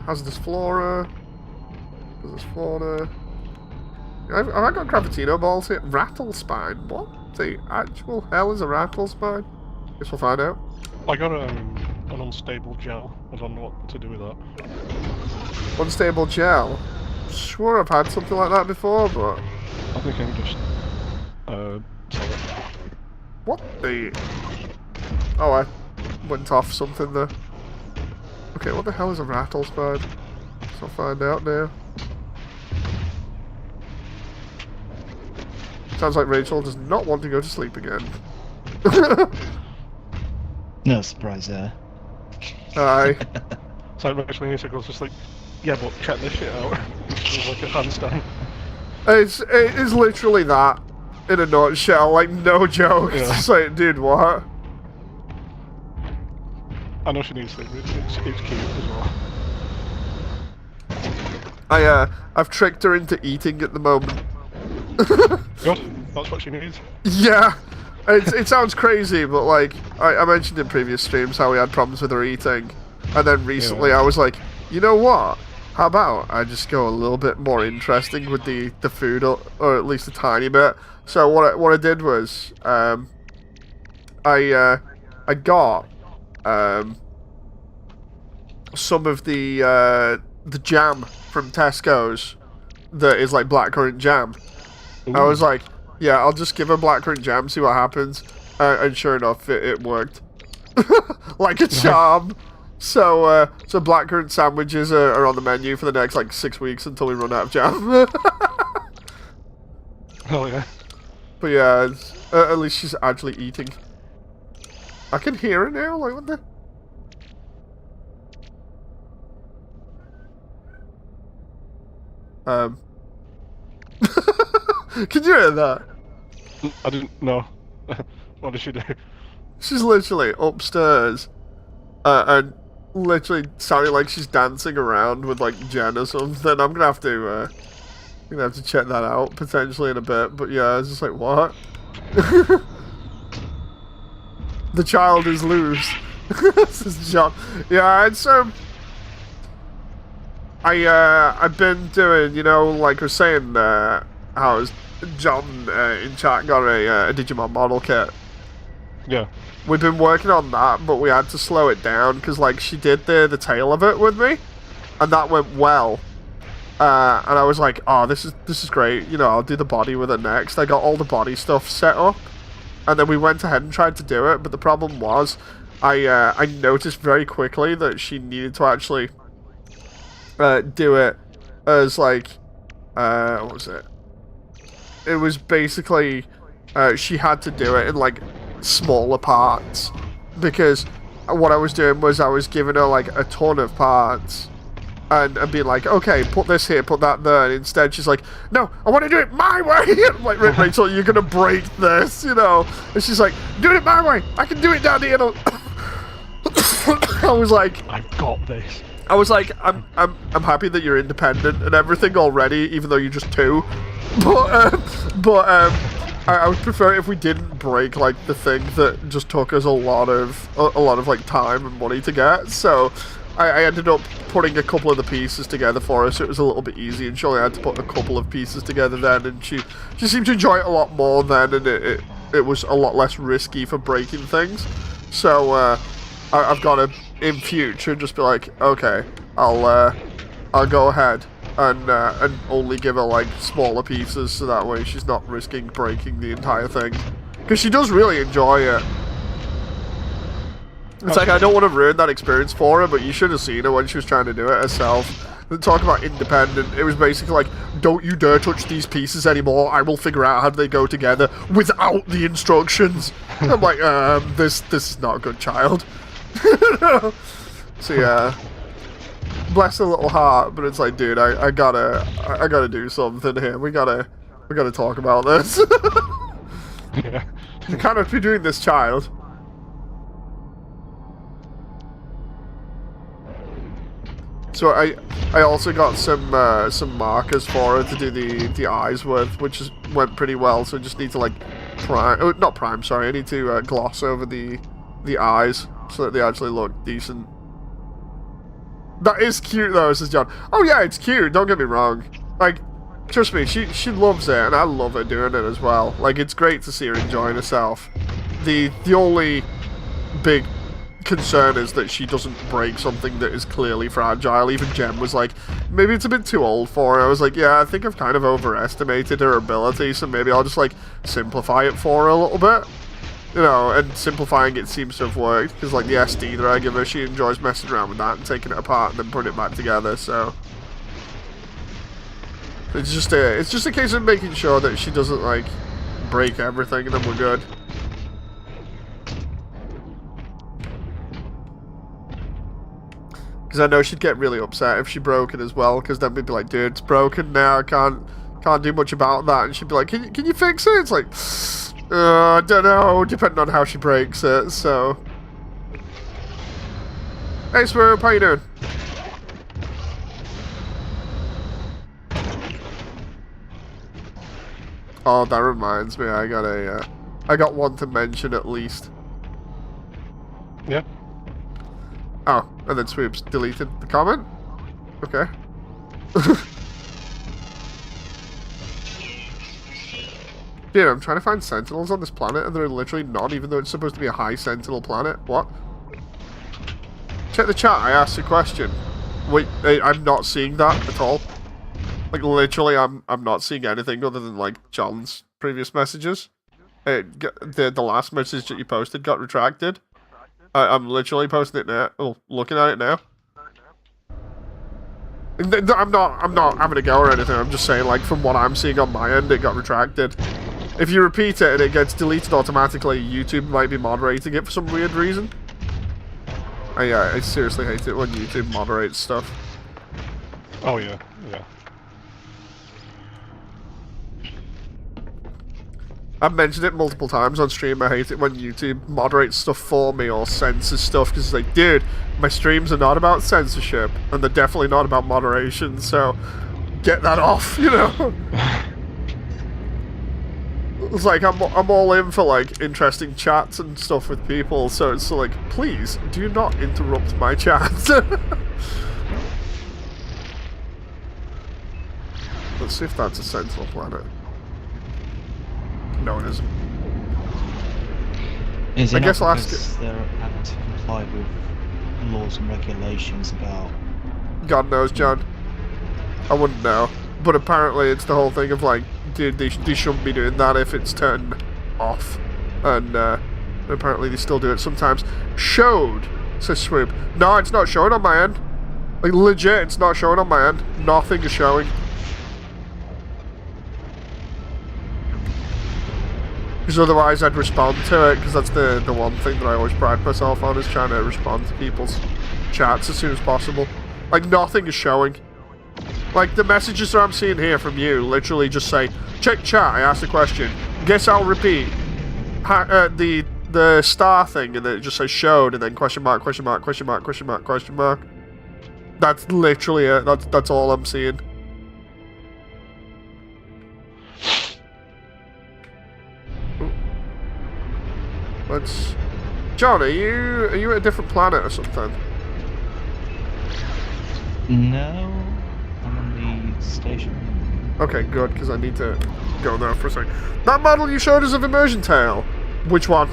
Hazardous flora. Hazardous fauna. Have I got Gravitino balls here? Rattle spine? What the actual hell is a rattle spine? Guess we'll find out. I got an unstable gel. I don't know what to do with that. Unstable gel? Sure, I've had something like that before, but I think I'm just sell it. what the? Oh, I went off something there. Okay, what the hell is a rattle spine? So I'll find out now. Sounds like Rachel does not want to go to sleep again. No surprise there. Aye. So actually needs to go to sleep. Yeah, but check this shit out. It's like a handstand. It is literally that in a nutshell, like no joke. Yeah. It's like, dude, what? I know she needs sleep, but it's cute as well. I've tricked her into eating at the moment. Good, that's what she needs. Yeah, it sounds crazy, but like I mentioned in previous streams how we had problems with her eating, and then recently I was like, you know what? How about I just go a little bit more interesting with the food, or at least a tiny bit. So what I did was I got some of the jam from Tesco's that is like blackcurrant jam. Ooh. I was like, yeah, I'll just give her blackcurrant jam, see what happens. And sure enough, it worked. Like a charm. So blackcurrant sandwiches are on the menu for the next, like, 6 weeks until we run out of jam. Oh, yeah. But yeah, at least she's actually eating. I can hear her now, like, what the... Can you hear that? I didn't know. What did she do? She's literally upstairs, and literally sounding like she's dancing around with like Jen or something. I'm gonna have to check that out potentially in a bit. But yeah, I was just like, what? The child is loose. This is John. Yeah, it's I've been doing, you know, like I was saying, how John in chat got a Digimon model kit. Yeah. We've been working on that, but we had to slow it down because, like, she did the tail of it with me, and that went well. And I was like, oh, this is great. You know, I'll do the body with it next. I got all the body stuff set up, and then we went ahead and tried to do it. But the problem was, I noticed very quickly that she needed to actually do it as like, what was it? It was basically she had to do it in like smaller parts, because what I was doing was I was giving her like a ton of parts and being like, okay, put this here, put that there, and instead she's like, no, I want to do it my way. I'm like, Rachel, you're gonna break this, you know? And she's like, do it my way, I can do it down here. I was like, I've got this. I was like, I'm happy that you're independent and everything already, even though you're just 2. But I would prefer it if we didn't break like the thing that just took us a lot of like time and money to get. So I ended up putting a couple of the pieces together for her, so it was a little bit easy. And she only had to put a couple of pieces together then, and she seemed to enjoy it a lot more then, and it was a lot less risky for breaking things. So I've got to, in future, just be like, okay, I'll go ahead and only give her like smaller pieces, so that way she's not risking breaking the entire thing, because she does really enjoy it. It's like, I don't want to ruin that experience for her, but you should have seen her when she was trying to do it herself. Talk about independent. It was basically like, don't you dare touch these pieces anymore. I will figure out how they go together without the instructions. I'm like, this is not a good child. So yeah, bless her little heart, but it's like, dude, I gotta do something here. We gotta talk about this. Yeah. You cannot be doing this, child. So I also got some markers for her to do the eyes with, which went pretty well. So I just need to like not prime, sorry. I need to gloss over the eyes so that they actually look decent. That is cute though, says John. Oh yeah, it's cute. Don't get me wrong. Like, trust me, she loves it, and I love her doing it as well. Like, it's great to see her enjoying herself. The only big concern is that she doesn't break something that is clearly fragile. Even Jem was like, maybe it's a bit too old for her. I was like, yeah, I think I've kind of overestimated her ability, so maybe I'll just like simplify it for her a little bit. You know, and simplifying it seems to have worked, because like the SD that I give her, she enjoys messing around with that and taking it apart and then putting it back together, so it's just a case of making sure that she doesn't like break everything, and then we're good. Because I know she'd get really upset if she broke it as well, because then we'd be like, dude, it's broken now, I can't do much about that, and she'd be like, can you fix it? It's like, I don't know, depending on how she breaks it, so. Hey Swoop, how you doing? Oh, that reminds me, I got one to mention at least. Yeah. Oh, and then Swoop's deleted the comment? Okay. Dude, I'm trying to find sentinels on this planet, and there are literally none, even though it's supposed to be a high sentinel planet. What? Check the chat, I asked a question. Wait, I'm not seeing that at all. Like, literally, I'm not seeing anything other than, like, John's previous messages. The last message that you posted got retracted. I'm literally posting it now. Oh, looking at it now. I'm not having a go or anything. I'm just saying, like, from what I'm seeing on my end, it got retracted. If you repeat it and it gets deleted automatically, YouTube might be moderating it for some weird reason. I seriously hate it when YouTube moderates stuff. Oh yeah, yeah. I've mentioned it multiple times on stream. I hate it when YouTube moderates stuff for me or censors stuff, because it's like, dude, my streams are not about censorship, and they're definitely not about moderation, so get that off, you know? It's like, I'm all in for, like, interesting chats and stuff with people, so it's like, please, do not interrupt my chat. Let's see if that's a sentinel planet. No, it isn't. Is it I guess not I'll ask because they're having to comply with laws and regulations about... God knows, John. I wouldn't know. But apparently it's the whole thing of like, dude, they shouldn't be doing that if it's turned off. And apparently they still do it sometimes. Showed, says Swoop. No, it's not showing on my end. Like, legit, it's not showing on my end. Nothing is showing. Because otherwise I'd respond to it, because that's the one thing that I always pride myself on, is trying to respond to people's chats as soon as possible. Like, nothing is showing. Like, the messages that I'm seeing here from you literally just say, check chat, I asked a question. Guess I'll repeat. The star thing, and then it just says showed, and then question mark, question mark, question mark, question mark, question mark. That's literally it. That's all I'm seeing. Let's... John, are you at a different planet or something? No, I'm on the station. Okay, good, because I need to go there for a second. That model you showed us of Immersion Tail. Which one?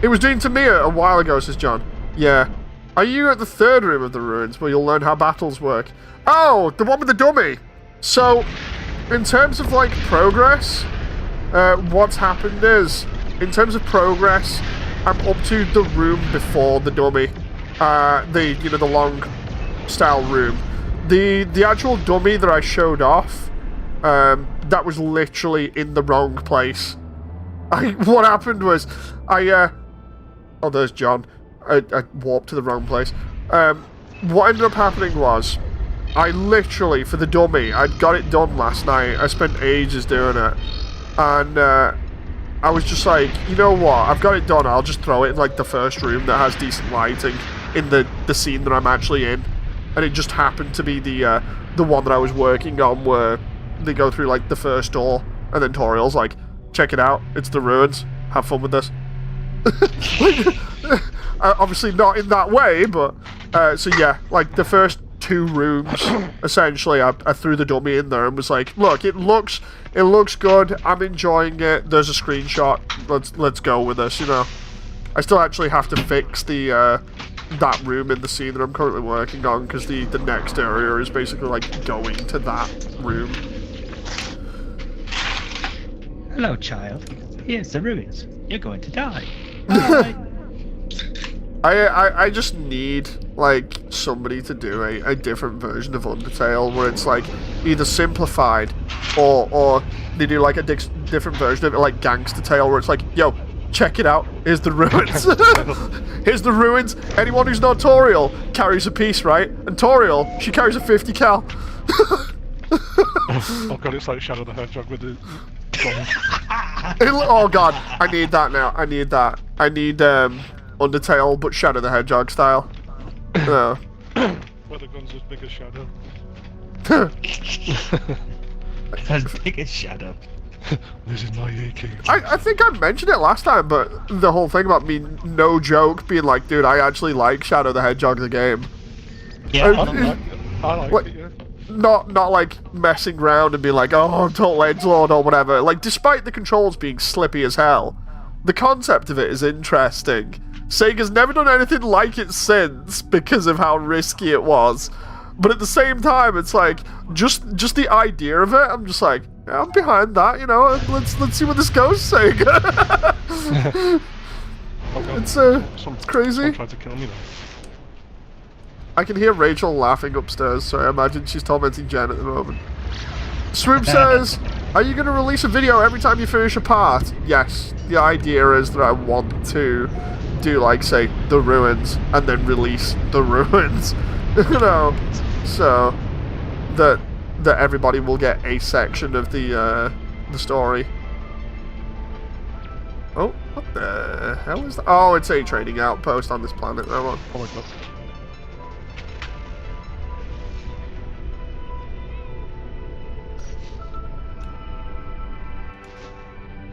It was doing to me a while ago, says John. Yeah. Are you at the third room of the ruins where you'll learn how battles work? Oh, the one with the dummy! So, in terms of, like, progress, what's happened is, in terms of progress, I'm up to the room before the dummy. The long style room. The actual dummy that I showed off, that was literally in the wrong place. What happened was, oh, there's John. I warped to the wrong place. What ended up happening was, I literally, for the dummy, I'd got it done last night. I spent ages doing it. And, I was just like, you know what, I've got it done, I'll just throw it in, like, the first room that has decent lighting in the scene that I'm actually in. And it just happened to be the one that I was working on, where they go through, like, the first door, and then Toriel's like, check it out, it's the ruins, have fun with this. Obviously not in that way, but, so yeah, like, the first 2 rooms, essentially, I threw the dummy in there and was like, look, it looks good, I'm enjoying it, there's a screenshot, let's go with this, you know. I still actually have to fix the, that room in the scene that I'm currently working on, because the next area is basically, like, going to that room. Hello, child. Here's the ruins. You're going to die. Bye. I just need, like, somebody to do a different version of Undertale where it's, like, either simplified or they do, like, a different version of it, like Gangster Tale, where it's like, yo, check it out, here's the ruins. Here's the ruins. Anyone who's not Toriel carries a piece, right? And Toriel, she carries a 50 cal. Oh god, it's like Shadow the Hedgehog with the... Oh god, I need that now. I need that. I need, Undertale, but Shadow the Hedgehog style. No. Where the gun's as big as Shadow. As big as Shadow. This is my AK. I think I mentioned it last time, but the whole thing about me, no joke, being like, dude, I actually like Shadow the Hedgehog the game. Yeah, I like it, yeah. Not like messing around and being like, oh, Total Edgelord or whatever. Like, despite the controls being slippy as hell, the concept of it is interesting. Sega's never done anything like it since because of how risky it was. But at the same time, it's like, just the idea of it, I'm just like, yeah, I'm behind that, you know, let's see where this goes, Sega. It's crazy. Someone tried to kill me though. I can hear Rachel laughing upstairs, so I imagine she's tormenting Jen at the moment. Swoop says, are you going to release a video every time you finish a part? Yes. The idea is that I want to do, like, say, the ruins, and then release the ruins. You know, so that everybody will get a section of the story. Oh, what the hell is that? Oh, it's a trading outpost on this planet. That one. Oh my god.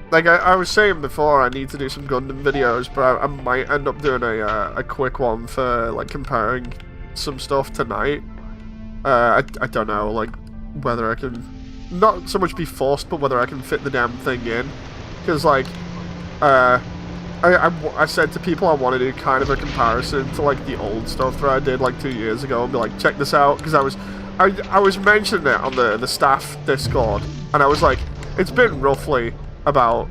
Like I was saying before, I need to do some Gundam videos, but I might end up doing a quick one for, like, comparing some stuff tonight. I don't know, like, whether I can not so much be forced, but whether I can fit the damn thing in. Because, like, I said to people I want to do kind of a comparison to, like, the old stuff that I did, like, 2 years ago, and be like, check this out, because I was mentioning it on the staff Discord, and I was like, it's been roughly about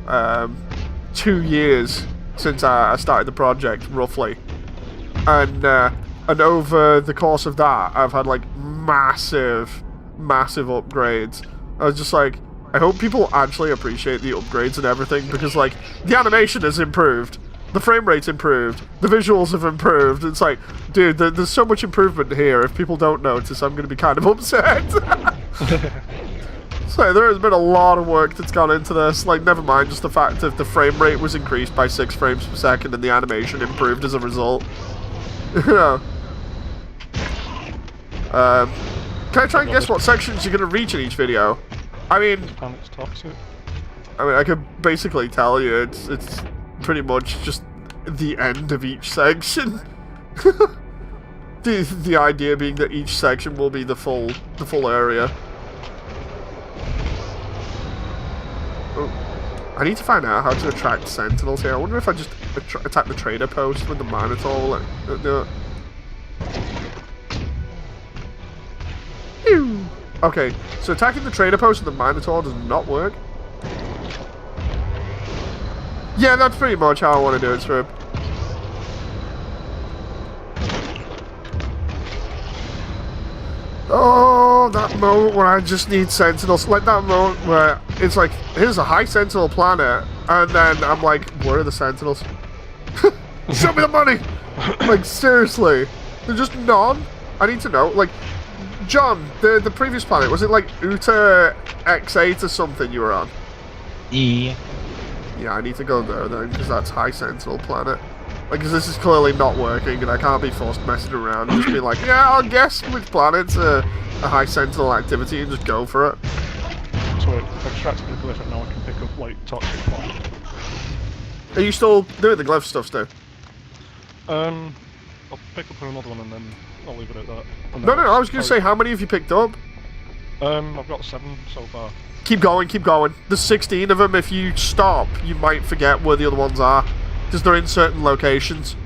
2 years since I started the project, roughly, and over the course of that, I've had, like, massive upgrades. I was just like, I hope people actually appreciate the upgrades and everything, because, like, the animation has improved, the frame rate's improved, the visuals have improved. It's like, dude, there's so much improvement here. If people don't notice, I'm going to be kind of upset. So there has been a lot of work that's gone into this. Like, never mind just the fact that the frame rate was increased by 6 frames per second and the animation improved as a result. You know. Can I try and guess what sections you're going to reach in each video? I mean, I could basically tell you it's pretty much just the end of each section. the idea being that each section will be the full area. Oh, I need to find out how to attract sentinels here. I wonder if I just attack the trader post with the Minotaur. Do it. Okay, so attacking the trader post with the Minotaur does not work. Yeah, that's pretty much how I want to do it, Strip. Oh, that moment where I just need sentinels. Like that moment where it's like, here's a high sentinel planet, and then I'm like, where are the sentinels? Show me the money! Like, seriously. There's just none? I need to know. Like, John, the previous planet, was it like Uta X8 or something you were on? Yeah. Yeah, I need to go there then, because that's high sentinel planet. Like, because this is clearly not working, and I can't be forced messing around and just be like, yeah, I'll guess which planet's a high sentinel activity and just go for it. So extracting the glyph and now I can pick up, like, toxic plant. Are you still doing the glyph stuff, Stu? I'll pick up another one and then I'll leave it at that. No, I was going to say, how many have you picked up? I've got 7 so far. Keep going, keep going. There's 16 of them. If you stop, you might forget where the other ones are, because they're in certain locations.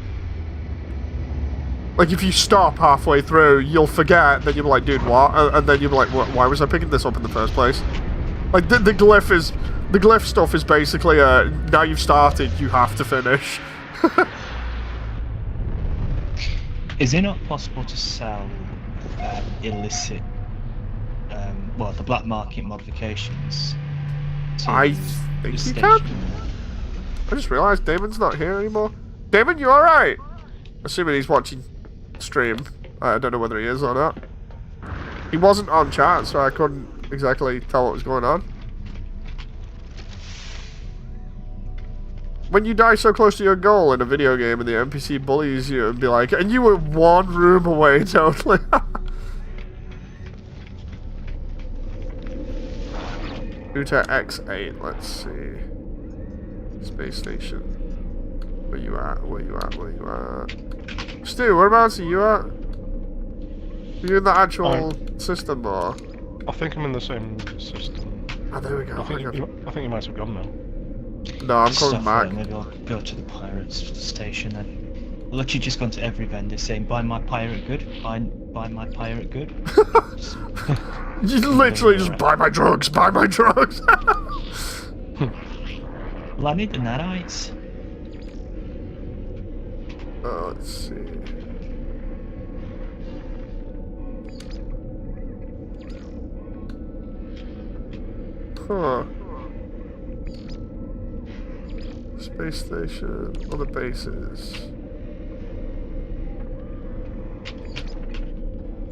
Like, if you stop halfway through, you'll forget, then you'll be like, dude, what? And then you'll be like, why was I picking this up in the first place? Like, the glyph stuff is basically, now you've started, you have to finish. Is it not possible to sell illicit, well, the black market modifications? I think you can. I just realised Damon's not here anymore. Damon, you alright? Assuming he's watching stream. I don't know whether he is or not. He wasn't on chat, so I couldn't exactly tell what was going on. When you die so close to your goal in a video game and the NPC bullies you and be like, and you were 1 room away totally. Uta X8, let's see. Space station. Where you at? Stu, whereabouts are you at? Are you in the actual system or? I think I'm in the same system. Oh, there we go. I think you might have gone now. No, I'm coming back. Maybe I'll go to the pirates station then. I'll let you just go to every vendor saying, buy my pirate good, buy my pirate good. You literally just buy my drugs, buy my drugs. Well, I need the nanites. Let's see. Huh. Space station, other bases.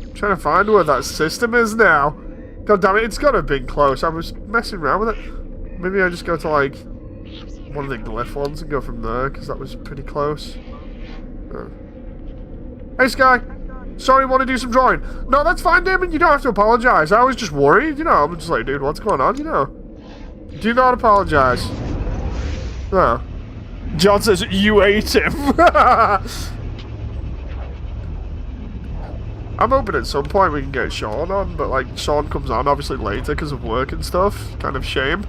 I'm trying to find where that system is now. God damn it, it's gotta have been close. I was messing around with it. Maybe I just go to like one of the glyph ones and go from there, because that was pretty close. Oh. Hey Sky! Sorry, want to do some drawing? No, that's fine, Damon. You don't have to apologize. I was just worried. You know, I'm just like, dude, what's going on? You know. Do not apologize. No. John says, you ate him. I'm hoping at some point we can get Sean on, but like Sean comes on obviously later because of work and stuff. Kind of shame.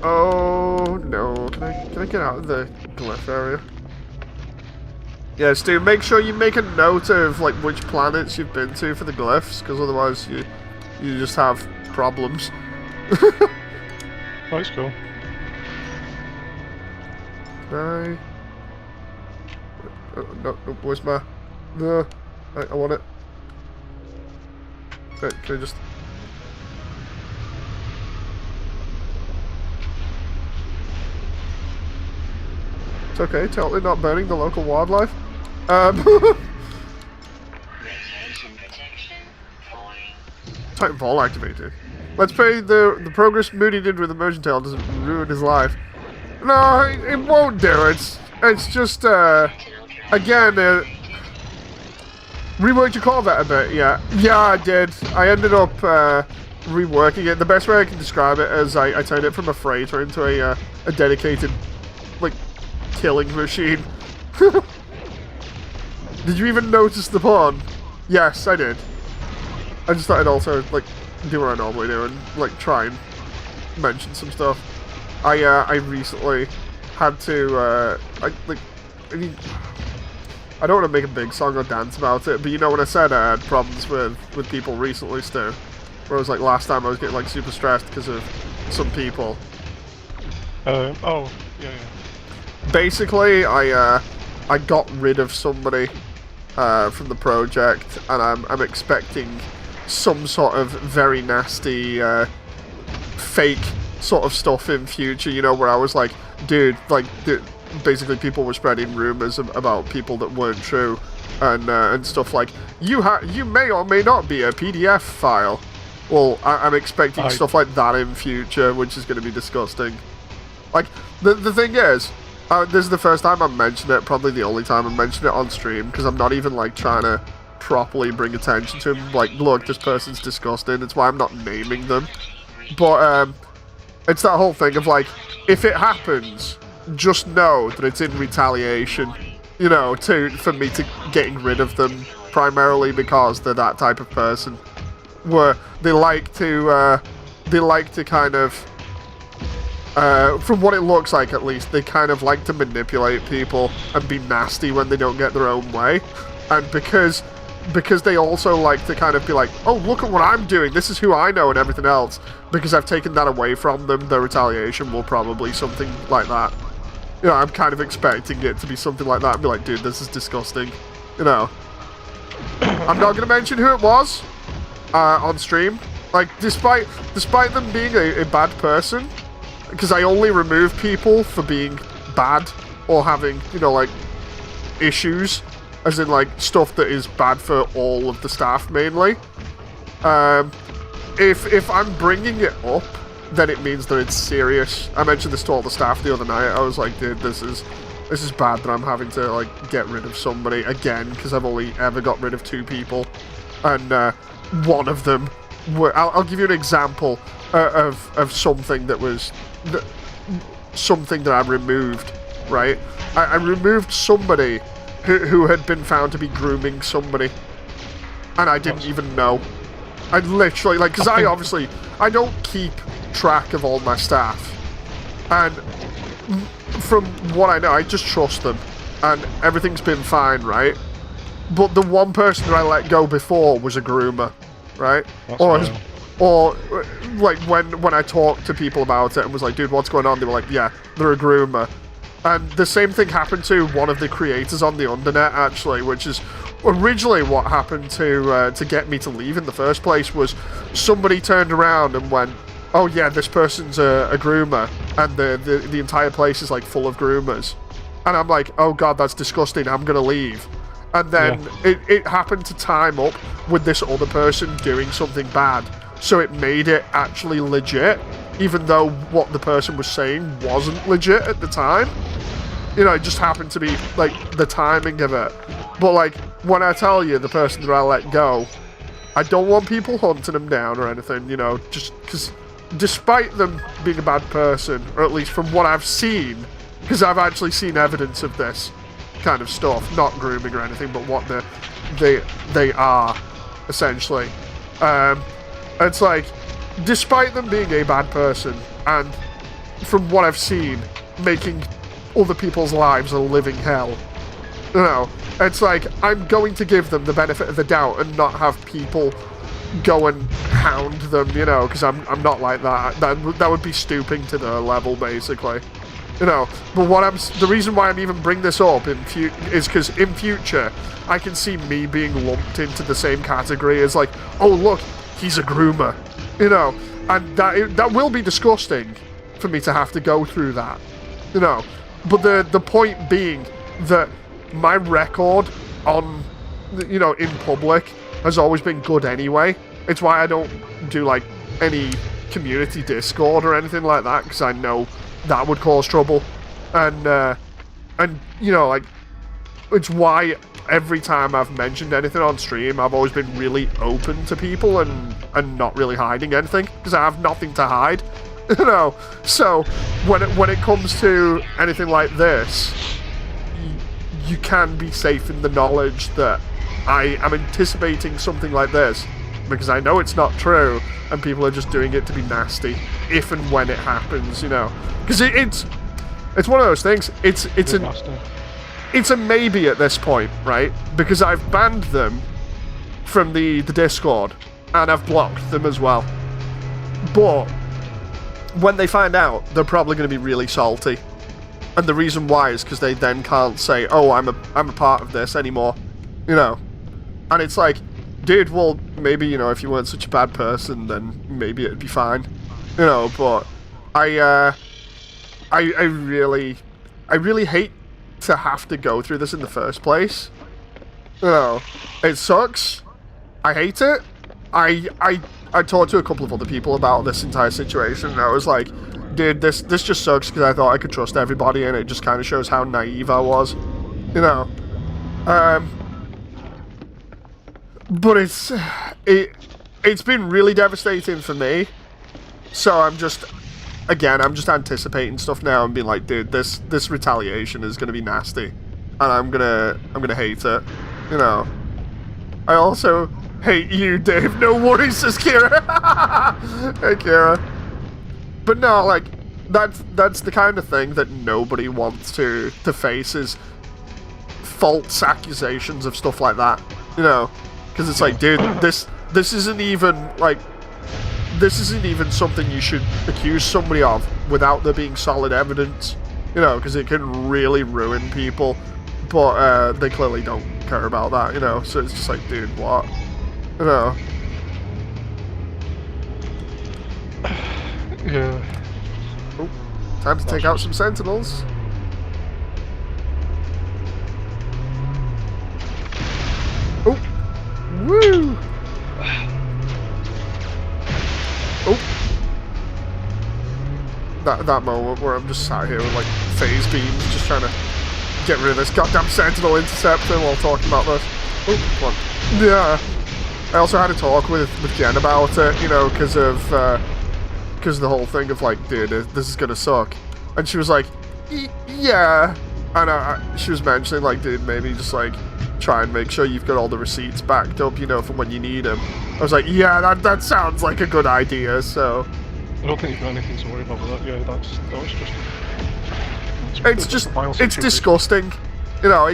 Oh no! Can I get out of the glyph area? Yeah, Stu, make sure you make a note of like which planets you've been to for the glyphs, because otherwise you just have problems. Oh, it's cool. No, where's my... No, I want it. Okay, can I just... It's okay, totally not burning the local wildlife. Titanfall activated. Let's pray the progress Moody did with Immersion Tail doesn't ruin his life. No, it won't do. It's just, again, reworked your Corvette a bit, yeah. Yeah, I did. I ended up reworking it. The best way I can describe it is I turned it from a freighter into a dedicated, like, killing machine. Did you even notice the pun? Yes, I did. I just thought I'd also, like, do what I normally do and, like, try and mention some stuff. I recently had to, I mean, I don't want to make a big song or dance about it, but you know when I said I had problems with people recently, Stu? Where it was like last time I was getting, like, super stressed because of some people. Oh, yeah. Basically, I got rid of somebody from the project, and I'm expecting some sort of very nasty fake sort of stuff in future, you know, where I was like, dude, like, basically people were spreading rumors about people that weren't true, and stuff like, you may or may not be a PDF file. Well, I'm expecting stuff like that in future, which is going to be disgusting. Like, the thing is, this is the first time I'm mentioning it, probably the only time I'm mentioning it on stream, because I'm not even, like, trying to properly bring attention to him. Like, look, this person's disgusting. It's why I'm not naming them. But, it's that whole thing of, like, if it happens, just know that it's in retaliation, you know, for me to getting rid of them, primarily because they're that type of person, where they like to kind of, from what it looks like at least, they kind of like to manipulate people and be nasty when they don't get their own way. And because they also like to kind of be like, oh, look at what I'm doing, this is who I know and everything else, because I've taken that away from them, their retaliation will probably something like that. You know, I'm kind of expecting it to be something like that and be like, dude, this is disgusting. You know. I'm not going to mention who it was on stream. Like, despite them being a bad person, because I only remove people for being bad or having, you know, like, issues, as in, like, stuff that is bad for all of the staff, mainly. If I'm bringing it up, then it means that it's serious. I mentioned this to all the staff the other night. I was like, dude, this is bad that I'm having to, like, get rid of somebody again, because I've only ever got rid of 2 people. And one of them, I'll give you an example of something that was... something that I removed, right? I removed somebody who had been found to be grooming somebody, and I didn't even know. I literally, like, because I don't keep track of all my staff, and from what I know, I just trust them, and everything's been fine, right? But the one person that I let go before was a groomer, right? Or like when I talked to people about it and was like, dude, what's going on? They were like, yeah, they're a groomer. And the same thing happened to one of the creators on the Undernet, actually, which is originally what happened to get me to leave in the first place. Was somebody turned around and went, oh yeah, this person's a groomer, and the entire place is like full of groomers. And I'm like, oh god, that's disgusting, I'm gonna leave. And then it happened to time up with this other person doing something bad. So it made it actually legit, even though what the person was saying wasn't legit at the time. You know, it just happened to be, like, the timing of it. But, like, when I tell you the person that I let go, I don't want people hunting them down or anything, you know, just because despite them being a bad person, or at least from what I've seen, because I've actually seen evidence of this, kind of stuff, not grooming or anything, but what they are, essentially. It's like, despite them being a bad person, and from what I've seen, making other people's lives a living hell, you know, it's like, I'm going to give them the benefit of the doubt and not have people go and hound them, you know, because I'm not like that. That would be stooping to their level, basically. You know, but the reason why I'm even bringing this up is because in future, I can see me being lumped into the same category as like, oh look, he's a groomer, you know, and that will be disgusting for me to have to go through that, you know. But the point being that my record on, you know, in public has always been good anyway. It's why I don't do like any community Discord or anything like that, because I know that would cause trouble, and you know, like, it's why every time I've mentioned anything on stream, I've always been really open to people and not really hiding anything, because I have nothing to hide, you know. So when it comes to anything like this, you can be safe in the knowledge that I am anticipating something like this, because I know it's not true, and people are just doing it to be nasty, if and when it happens, you know. Because it's one of those things. It's a maybe at this point, right? Because I've banned them from the Discord, and I've blocked them as well. But when they find out, they're probably going to be really salty, and the reason why is because they then can't say, "Oh, I'm a part of this anymore," you know. And it's like, dude, well, maybe, you know, if you weren't such a bad person, then maybe it'd be fine, you know. But I really hate to have to go through this in the first place. You know, it sucks. I hate it. I talked to a couple of other people about this entire situation, and I was like, dude, this just sucks, because I thought I could trust everybody, and it just kind of shows how naive I was, you know. But it's been really devastating for me. So I'm just anticipating stuff now and being like, dude, this retaliation is gonna be nasty, and I'm gonna hate it, you know. I also hate you, Dave. No worries, says Kira. Hey, Kira. But no, like, that's the kind of thing that nobody wants to face, is false accusations of stuff like that, you know. Because it's like, dude, this isn't even something you should accuse somebody of without there being solid evidence, you know, because it can really ruin people. But they clearly don't care about that, you know. So it's just like, dude, what, you know? Yeah. Oh, time to take out some sentinels. Oh. Woo! Oh. That moment where I'm just sat here with like phase beams, just trying to get rid of this goddamn sentinel interceptor while talking about this. Oh, come on. Yeah. I also had a talk with Jen about it, you know, because of the whole thing of like, dude, this is gonna suck. And she was like, yeah. And she was mentioning like, dude, maybe just like try and make sure you've got all the receipts backed up, you know, for when you need them. I was like, yeah, that sounds like a good idea, so... I don't think you've got anything to worry about with that. Yeah, it's disgusting. You know,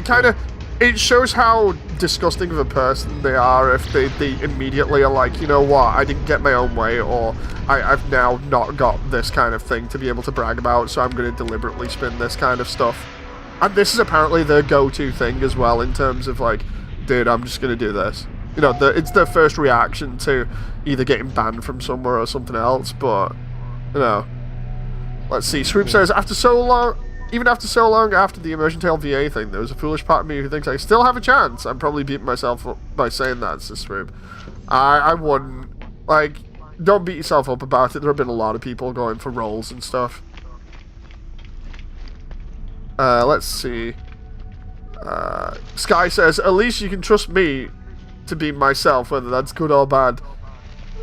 it shows how disgusting of a person they are if they immediately are like, you know what, I didn't get my own way, or I've now not got this kind of thing to be able to brag about, so I'm going to deliberately spin this kind of stuff. And this is apparently their go-to thing as well, in terms of like, dude, I'm just going to do this. You know, it's their first reaction to either getting banned from somewhere or something else, but, you know. Let's see, Swoop says, after so long after the Immersion Tail VA thing, there was a foolish part of me who thinks I still have a chance. I'm probably beating myself up by saying that, says Swoop. I wouldn't. Like, don't beat yourself up about it. There have been a lot of people going for roles and stuff. Let's see. Sky says, at least you can trust me to be myself, whether that's good or bad.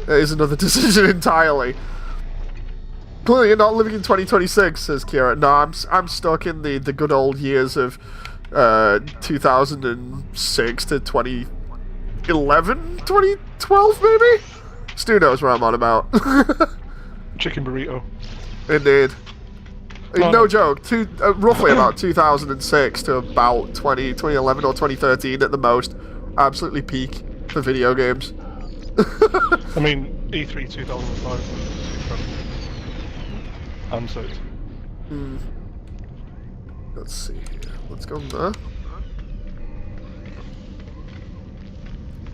It is another decision entirely. Clearly you're not living in 2026, says Kira. No, I'm stuck in the good old years of 2006 to 2011, 2012 maybe? Stu knows what I'm on about. Chicken burrito. Indeed. No, No no. joke, roughly about 2006 to about 2011 or 2013 at the most. Absolutely peak for video games. I mean, E3 2005 was incredible. And 6. Let's see here. Let's go there.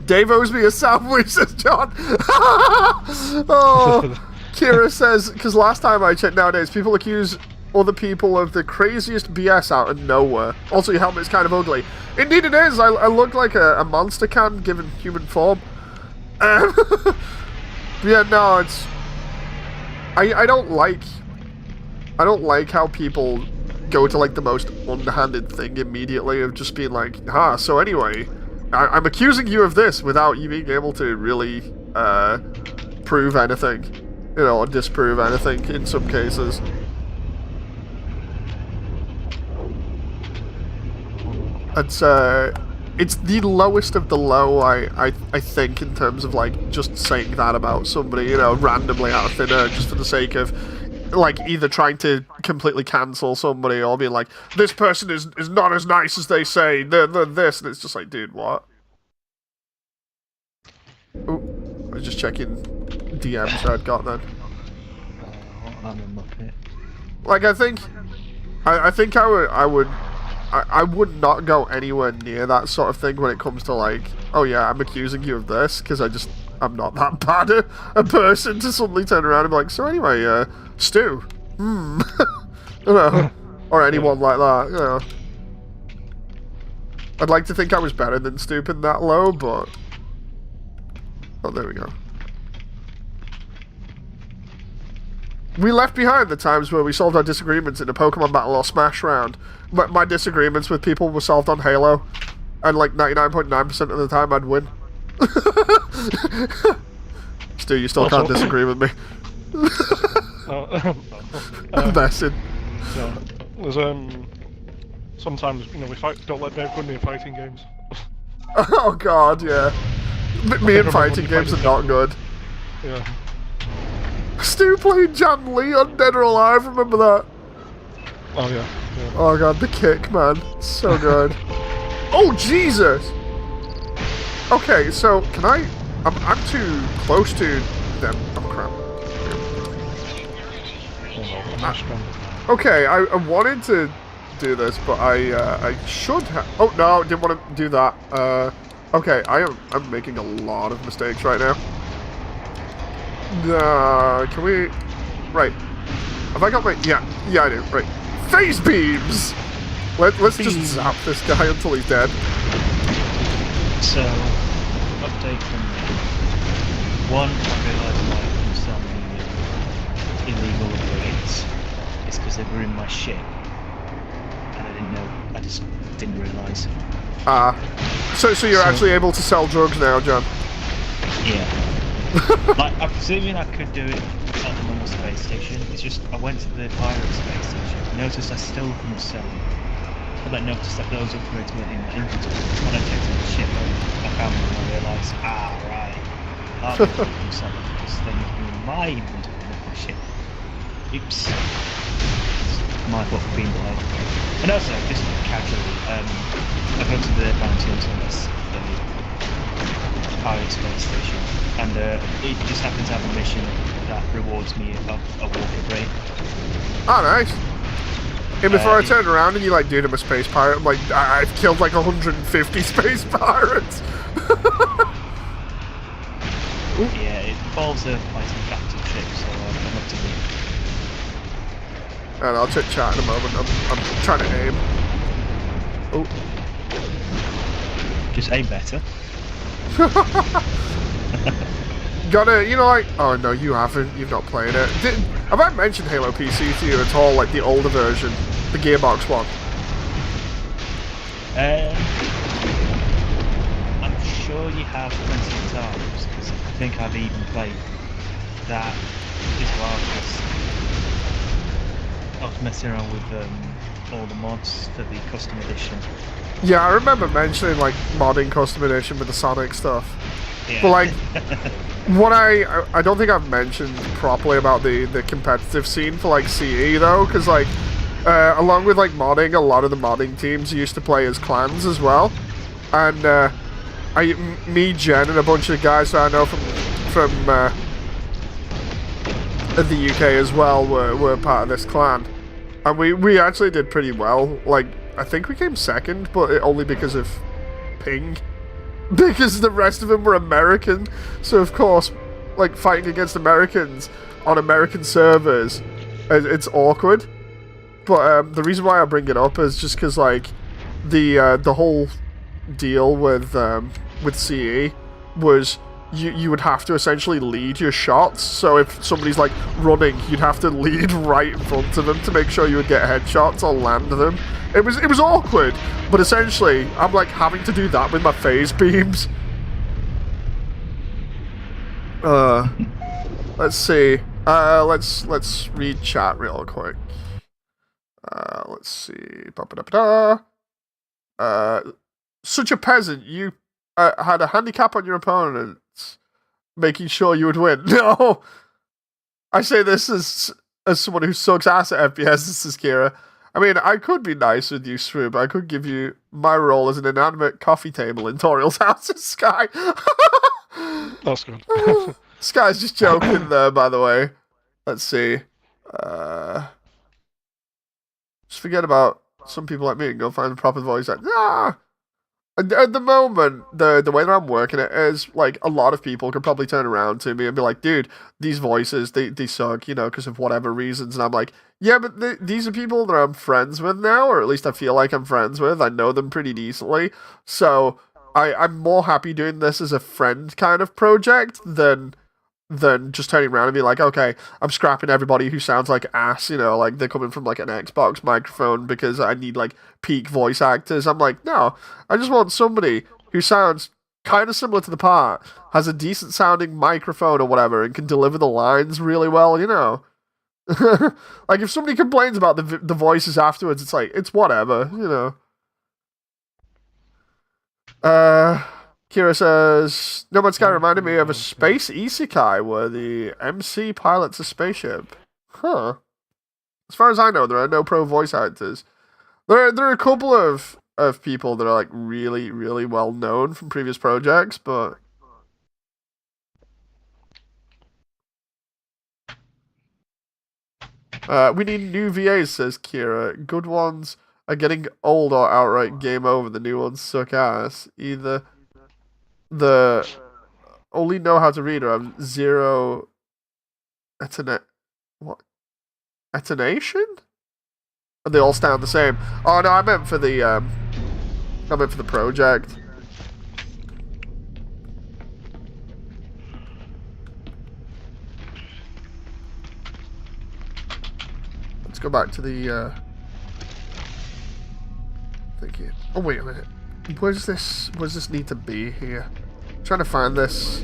Dave owes me a sandwich, says John. Oh, Kira says, because last time I checked, nowadays people accuse other people of the craziest BS out of nowhere. Also, your helmet's kind of ugly. Indeed it is. I look like a monster can given human form. Yeah, no, it's... I don't like how people go to like the most underhanded thing immediately of just being like, so anyway, I'm accusing you of this without you being able to really prove anything, or disprove anything in some cases. It's the lowest of the low, I think, in terms of like just saying that about somebody, randomly out of thin air, just for the sake of like either trying to completely cancel somebody or being like, this person is not as nice as they say, they're this, and it's just like, dude, what? Ooh, I was just checking DMs I'd got then. I'm a muppet. Like, I think I would not go anywhere near that sort of thing when it comes to like, oh yeah, I'm accusing you of this, because I'm not that bad a person to suddenly turn around and be like, so anyway, Stu, or anyone like that, I'd like to think I was better than stooping that low, but... Oh, there we go. We left behind the times where we solved our disagreements in a Pokemon battle or Smash round. But my disagreements with people were solved on Halo. And like 99.9% of the time I'd win. Stu, you still can't disagree with me. I'm messing. Yeah, there's sometimes we don't let Dave win me in fighting games. Oh god, yeah. Me and fighting games are not good. Yeah. Stu played Jan Lee on Dead or Alive, remember that? Oh yeah. Oh god, the kick, man. So good. Oh, Jesus! Okay, so, can I... I'm too close to them. Oh, crap. Okay, I wanted to do this, but I should have... Oh, no, didn't want to do that. Okay, I'm making a lot of mistakes right now. Can we... Right. Have I got my... Yeah, I do. Right. Phase beams! Let's just zap this guy until he's dead. So, update from me. One, I realised why I'm selling illegal upgrades. It's because they were in my ship. And I just didn't realise. So you're actually able to sell drugs now, John? Yeah. Like, I'm presuming I could do it on the normal space station. It's just, I went to the pirate space station, noticed I still couldn't sell them. But I noticed that those upgrades weren't in my inventory. When I checked in the ship, I found them and I realised, right, I can't sell them because they need to be in my inventory, not my ship. Oops. It's my book being played. And also, just casually, I go to the bounty hunter list, the pirate space station, and it just happens to have a mission that rewards me of a walker break. Oh, nice. And before I turned around and you like, dude, I'm a space pirate, I'm like, I've killed like 150 space pirates. Yeah, it involves quite some capital trip, so I'm up to me. And I'll chit chat in a moment. I'm trying to aim. Oh. Just aim better. Gotta, like... Oh, no, you haven't. You've not played it. Have I mentioned Halo PC to you at all? Like, the older version? The Gearbox one? I'm sure you have plenty of times, because I think I've even played that as well, because I was messing around with all the mods for the custom edition. Yeah, I remember mentioning like modding custom edition with the Sonic stuff. Yeah. But like, what I don't think I've mentioned properly about the competitive scene for like CE though, because like, along with like modding, a lot of the modding teams used to play as clans as well, and me, Jen, and a bunch of guys that I know from the UK as well were part of this clan, and we actually did pretty well. Like, I think we came second, but only because of ping. Because the rest of them were American, so of course, like, fighting against Americans on American servers, it's awkward. But the reason why I bring it up is just because, like, the whole deal with CE was you would have to essentially lead your shots. So if somebody's like running, you'd have to lead right in front of them to make sure you would get headshots or land them. It was awkward, but essentially I'm like having to do that with my phase beams. Let's see. Let's read chat real quick. Let's see. Such a peasant. You had a handicap on your opponent, making sure you would win. No! I say this as someone who sucks ass at FPS, this is Kira. I mean, I could be nice with you, Swoop. I could give you my role as an inanimate coffee table in Toriel's house in Sky. That's good. Sky's just joking there, by the way. Let's see. Just forget about some people like me and go find the proper voice actor. Ah! At the moment, the way that I'm working it is, like, a lot of people could probably turn around to me and be like, dude, these voices, they suck, you know, because of whatever reasons. And I'm like, yeah, but these are people that I'm friends with now, or at least I feel like I'm friends with. I know them pretty decently. So I'm more happy doing this as a friend kind of project than just turning around and be like, okay, I'm scrapping everybody who sounds like ass, you know, like they're coming from like an Xbox microphone because I need like peak voice actors. I'm like, no, I just want somebody who sounds kind of similar to the part, has a decent sounding microphone or whatever, and can deliver the lines really well, you know. Like if somebody complains about the voices afterwards, it's like, it's whatever, you know. Kira says, No Man's Sky reminded me of a space isekai where the MC pilots a spaceship. Huh. As far as I know, there are no pro voice actors. There are a couple of people that are like really, really well known from previous projects, but we need new VAs, says Kira. Good ones are getting old or outright game over. The new ones suck ass. Either the only know how to read or have zero attenuation? And they all sound the same. Oh no, I meant for the project. Let's go back to the thinking. Oh wait a minute. Where's this need to be here? I'm trying to find this.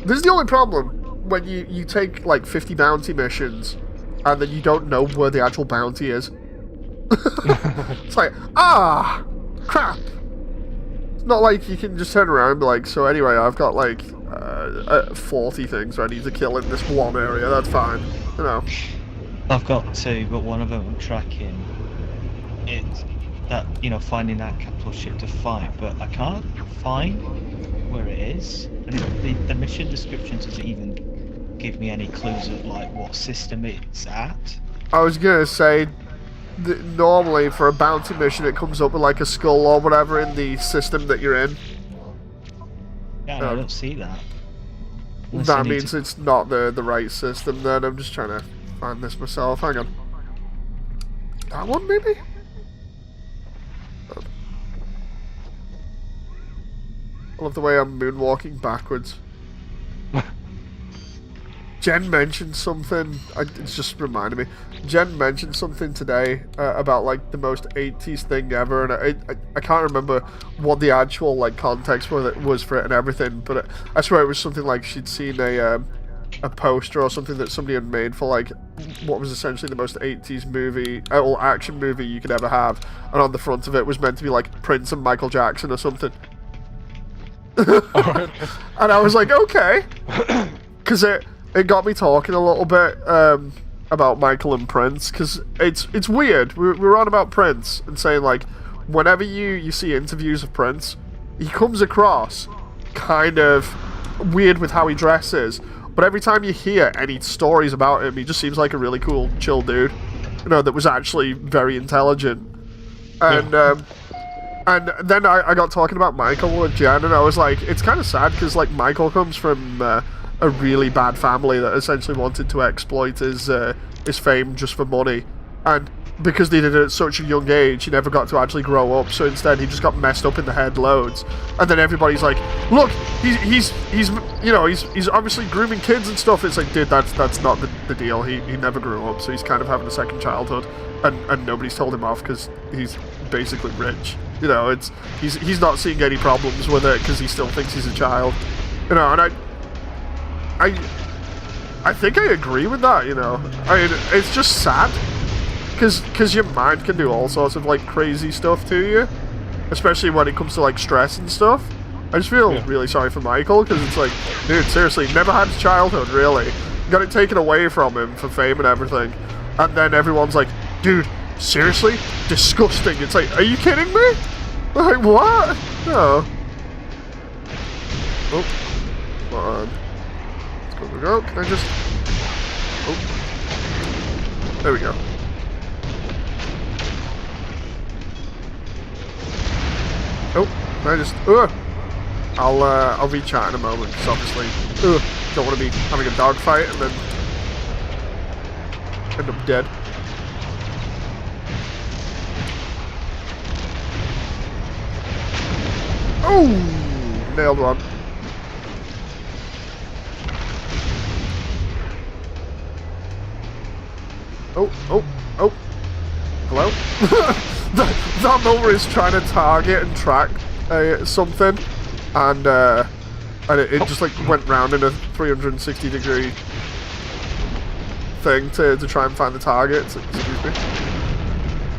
This is the only problem when you take like 50 bounty missions and then you don't know where the actual bounty is. It's like, crap. It's not like you can just turn around and be like, so anyway, I've got like 40 things I need to kill in this one area. That's fine, you know. I've got two, but one of them I'm tracking. It's that, you know, finding that capital ship to fight, but I can't find where it is. And the mission description doesn't even give me any clues of like what system it's at. I was gonna say, normally for a bounty mission it comes up with like a skull or whatever in the system that you're in. Yeah, no, I don't see that. That means it's not the right system then. I'm just trying to find this myself. Hang on. That one maybe? I love the way I'm moonwalking backwards. Jen mentioned something, it's just reminded me. Jen mentioned something today about like the most 80s thing ever, and I can't remember what the actual like context was for it and everything, but I swear it was something like she'd seen a a poster or something that somebody had made for like what was essentially the most 80s movie or action movie you could ever have, and on the front of it was meant to be like Prince and Michael Jackson or something. Alright. And I was like, okay, because it got me talking a little bit about Michael and Prince, because it's weird. We were on about Prince and saying like, whenever you see interviews of Prince, he comes across kind of weird with how he dresses, but every time you hear any stories about him, he just seems like a really cool, chill dude, you know, that was actually very intelligent. And and then I got talking about Michael with Jen, and I was like, it's kind of sad because like Michael comes from a really bad family that essentially wanted to exploit his fame just for money, and because they did it at such a young age, he never got to actually grow up, so instead he just got messed up in the head loads. And then everybody's like, look, he's you know, he's obviously grooming kids and stuff. It's like, dude, that's not the deal. He never grew up, so he's kind of having a second childhood, and nobody's told him off because he's basically rich. You know, he's not seeing any problems with it because he still thinks he's a child. You know, and I think I agree with that, you know. I mean, it's just sad. Because your mind can do all sorts of, like, crazy stuff to you. Especially when it comes to, like, stress and stuff. I just feel really sorry for Michael, because it's like, dude, seriously, never had a childhood, really. Got it taken away from him for fame and everything. And then everyone's like, dude, seriously? Disgusting. It's like, are you kidding me? Like, what? No. Oh. Come on. Let's go. Can I just... Oh. There we go. Oh, can I just... I'll re-chat in a moment, because obviously... don't want to be having a dogfight and then... end up dead. Oh! Nailed one. Oh. Hello? that moment where he's trying to target and track something, and it just like went round in a 360 degree thing to try and find the target. Excuse me.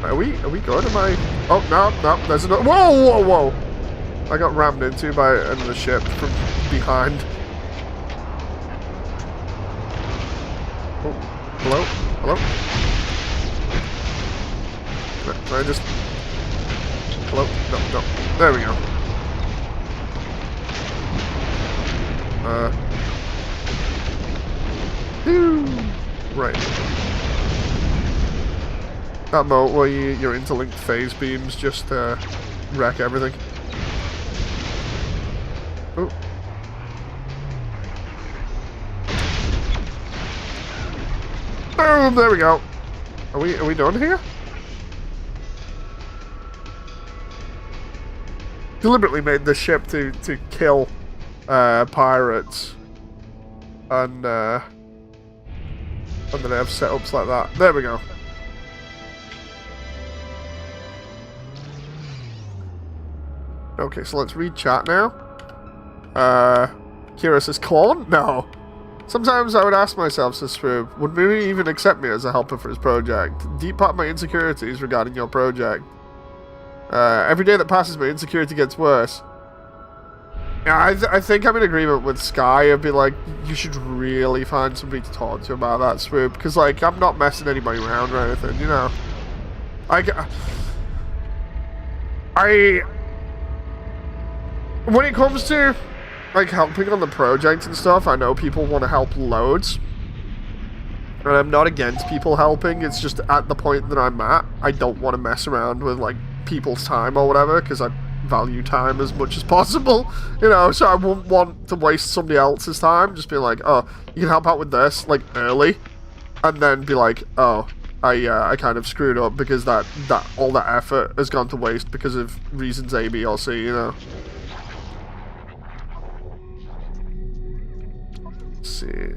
Are we good? Am I? Oh no, there's another. Whoa! I got rammed into by another ship from behind. Oh, hello. Can I just... Hello? No. There we go. Right. That mode where your interlinked phase beams just wreck everything. Oh. Boom! There we go. Are we done here? Deliberately made this ship to kill pirates, and then they have setups like that. There we go. Okay, so let's read chat now. Kira says, clone? No. Sometimes I would ask myself, says Swoop, would Mimi even accept me as a helper for his project? Deep part of my insecurities regarding your project. Every day that passes, my insecurity gets worse. Yeah, I think I'm in agreement with Sky. I'd be like, you should really find somebody to talk to about that, Swoop, because like I'm not messing anybody around or anything, you know. When it comes to like helping on the project and stuff, I know people want to help loads, and I'm not against people helping. It's just at the point that I'm at, I don't want to mess around with like people's time or whatever, because I value time as much as possible, you know, so I wouldn't want to waste somebody else's time just being like, oh, you can help out with this like early, and then be like, oh, I kind of screwed up because that all that effort has gone to waste because of reasons A, B, or C, you know. Let's see,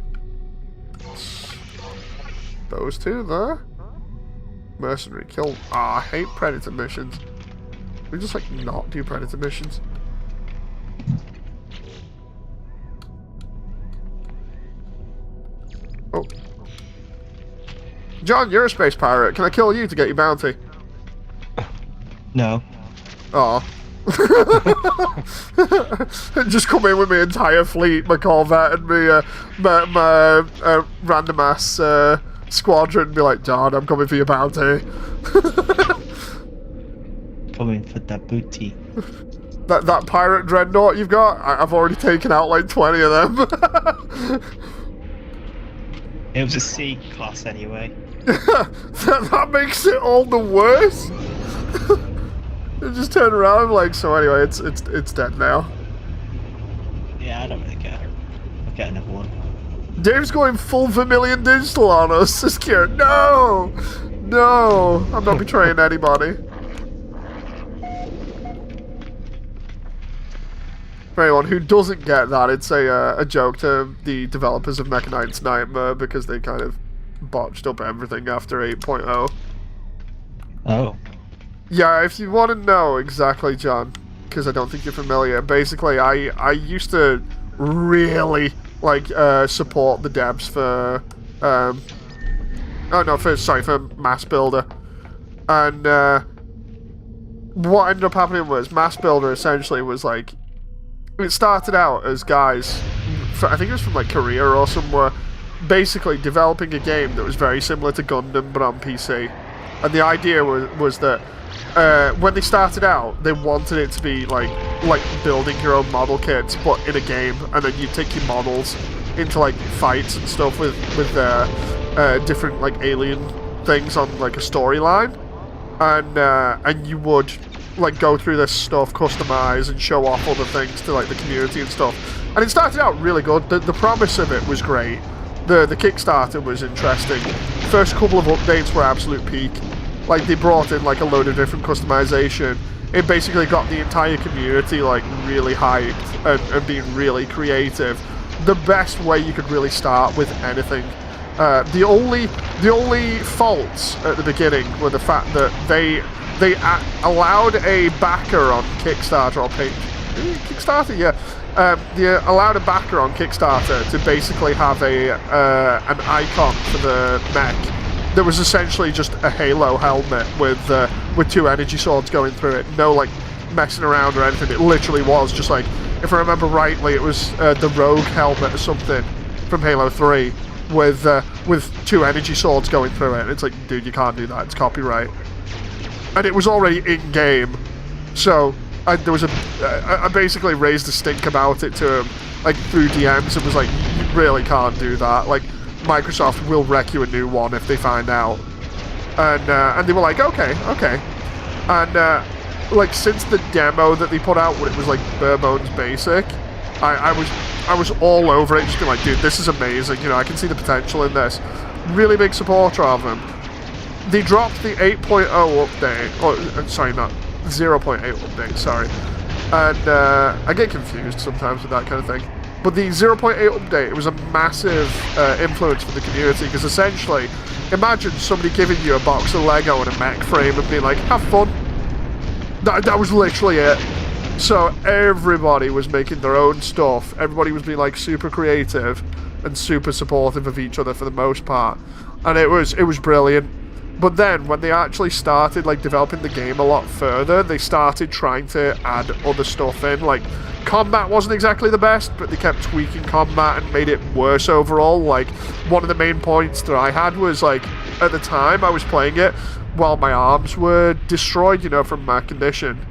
those two there. Mercenary kill. I hate predator missions. We just like not do predator missions. John, you're a space pirate. Can I kill you to get your bounty? No. Oh. Just come in with my entire fleet, my Corvette and my random ass squadron, and be like, John, I'm coming for your bounty. Coming for the booty. That pirate dreadnought you've got, I've already taken out like 20 of them. It was a C class anyway. that makes it all the worse. They just turn around like, so anyway, it's dead now. Yeah, I don't really care. I'll get another one. Dave's going full Vermilion Digital on us. This kid, no, I'm not betraying anybody. For anyone who doesn't get that, it's a joke to the developers of Mech Knight's Nightmare because they kind of botched up everything after 8.0. Oh. Yeah, if you want to know exactly, John, because I don't think you're familiar, basically I used to really like support the devs for for Mass Builder, and what ended up happening was Mass Builder essentially was like, it started out as guys, I think it was from like Korea or somewhere, basically developing a game that was very similar to Gundam but on PC. And the idea was that when they started out, they wanted it to be like building your own model kits but in a game, and then you take your models into like fights and stuff with different like alien things on like a storyline, and you would like go through this stuff, customize and show off other things to like the community and stuff. And it started out really good. The promise of it was great. The Kickstarter was interesting. First couple of updates were absolute peak. Like they brought in like a load of different customization. It basically got the entire community like really hyped and being really creative. The best way you could really start with anything. The only faults at the beginning were the fact that they allowed a backer on Kickstarter or Kickstarter, yeah. They allowed a backer on Kickstarter to basically have an icon for the mech that was essentially just a Halo helmet with 2 energy swords going through it. No like messing around or anything. It literally was just like, if I remember rightly, it was the Rogue helmet or something from Halo 3 with 2 energy swords going through it. It's like, dude, you can't do that. It's copyright. And it was already in-game, so I basically raised a stink about it to him, like, through DMs, and was like, you really can't do that, like, Microsoft will wreck you a new one if they find out. And they were like, okay. And, like, since the demo that they put out, when it was, like, bare bones basic, I was all over it, just being like, dude, this is amazing, you know, I can see the potential in this. Really big supporter of them. They dropped the 8.0 update, or sorry, not 0.8 update, sorry. And I get confused sometimes with that kind of thing. But the 0.8 update, it was a massive influence for the community, because essentially, imagine somebody giving you a box of Lego and a mech frame and being like, have fun. That was literally it. So everybody was making their own stuff. Everybody was being like super creative and super supportive of each other for the most part. And it was brilliant. But then, when they actually started like developing the game a lot further, they started trying to add other stuff in. Like, combat wasn't exactly the best, but they kept tweaking combat and made it worse overall. Like, one of the main points that I had was, like, at the time I was playing it while my arms were destroyed, you know, from my condition.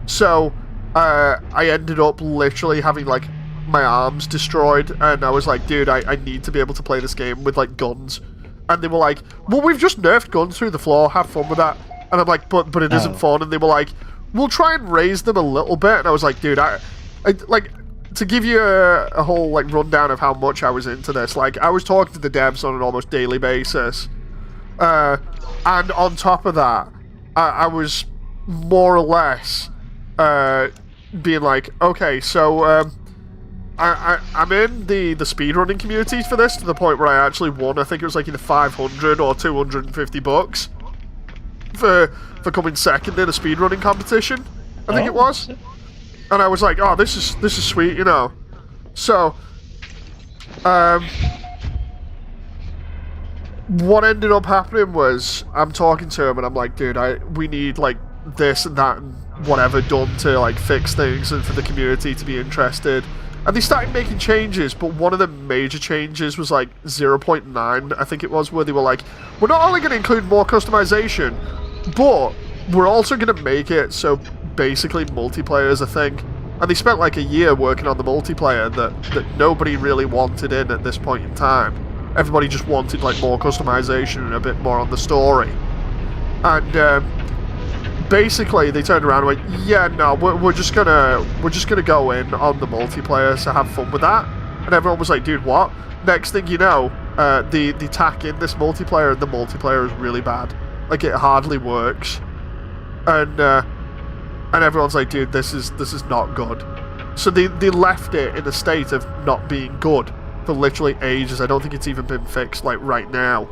So, I ended up literally having, like, my arms destroyed, and I was like, dude, I need to be able to play this game with, like, guns. And they were like, well, we've just nerfed guns through the floor, have fun with that. And I'm like, but it isn't fun. And they were like, we'll try and raise them a little bit. And I was like, dude, I like, to give you a whole, like, rundown of how much I was into this, like, I was talking to the devs on an almost daily basis. And on top of that, I was more or less being like, okay, so I'm in the speedrunning community for this, to the point where I actually won. I think it was like either 500 or 250 bucks for coming second in a speedrunning competition. I think it was. And I was like, oh, this is sweet, you know. So, what ended up happening was I'm talking to him and I'm like, dude, we need like this and that and whatever done to like fix things and for the community to be interested. And they started making changes, but one of the major changes was like 0.9, I think it was, where they were like, we're not only going to include more customization, but we're also going to make it so basically multiplayer is a thing. And they spent like a year working on the multiplayer that nobody really wanted in at this point in time. Everybody just wanted like more customization and a bit more on the story. And basically they turned around and went, yeah, no, we're just gonna go in on the multiplayer, so have fun with that. And everyone was like, dude, what? Next thing you know, they tack in this multiplayer, and the multiplayer is really bad. Like, it hardly works. And everyone's like, dude, this is not good. So they left it in a state of not being good for literally ages. I don't think it's even been fixed like right now.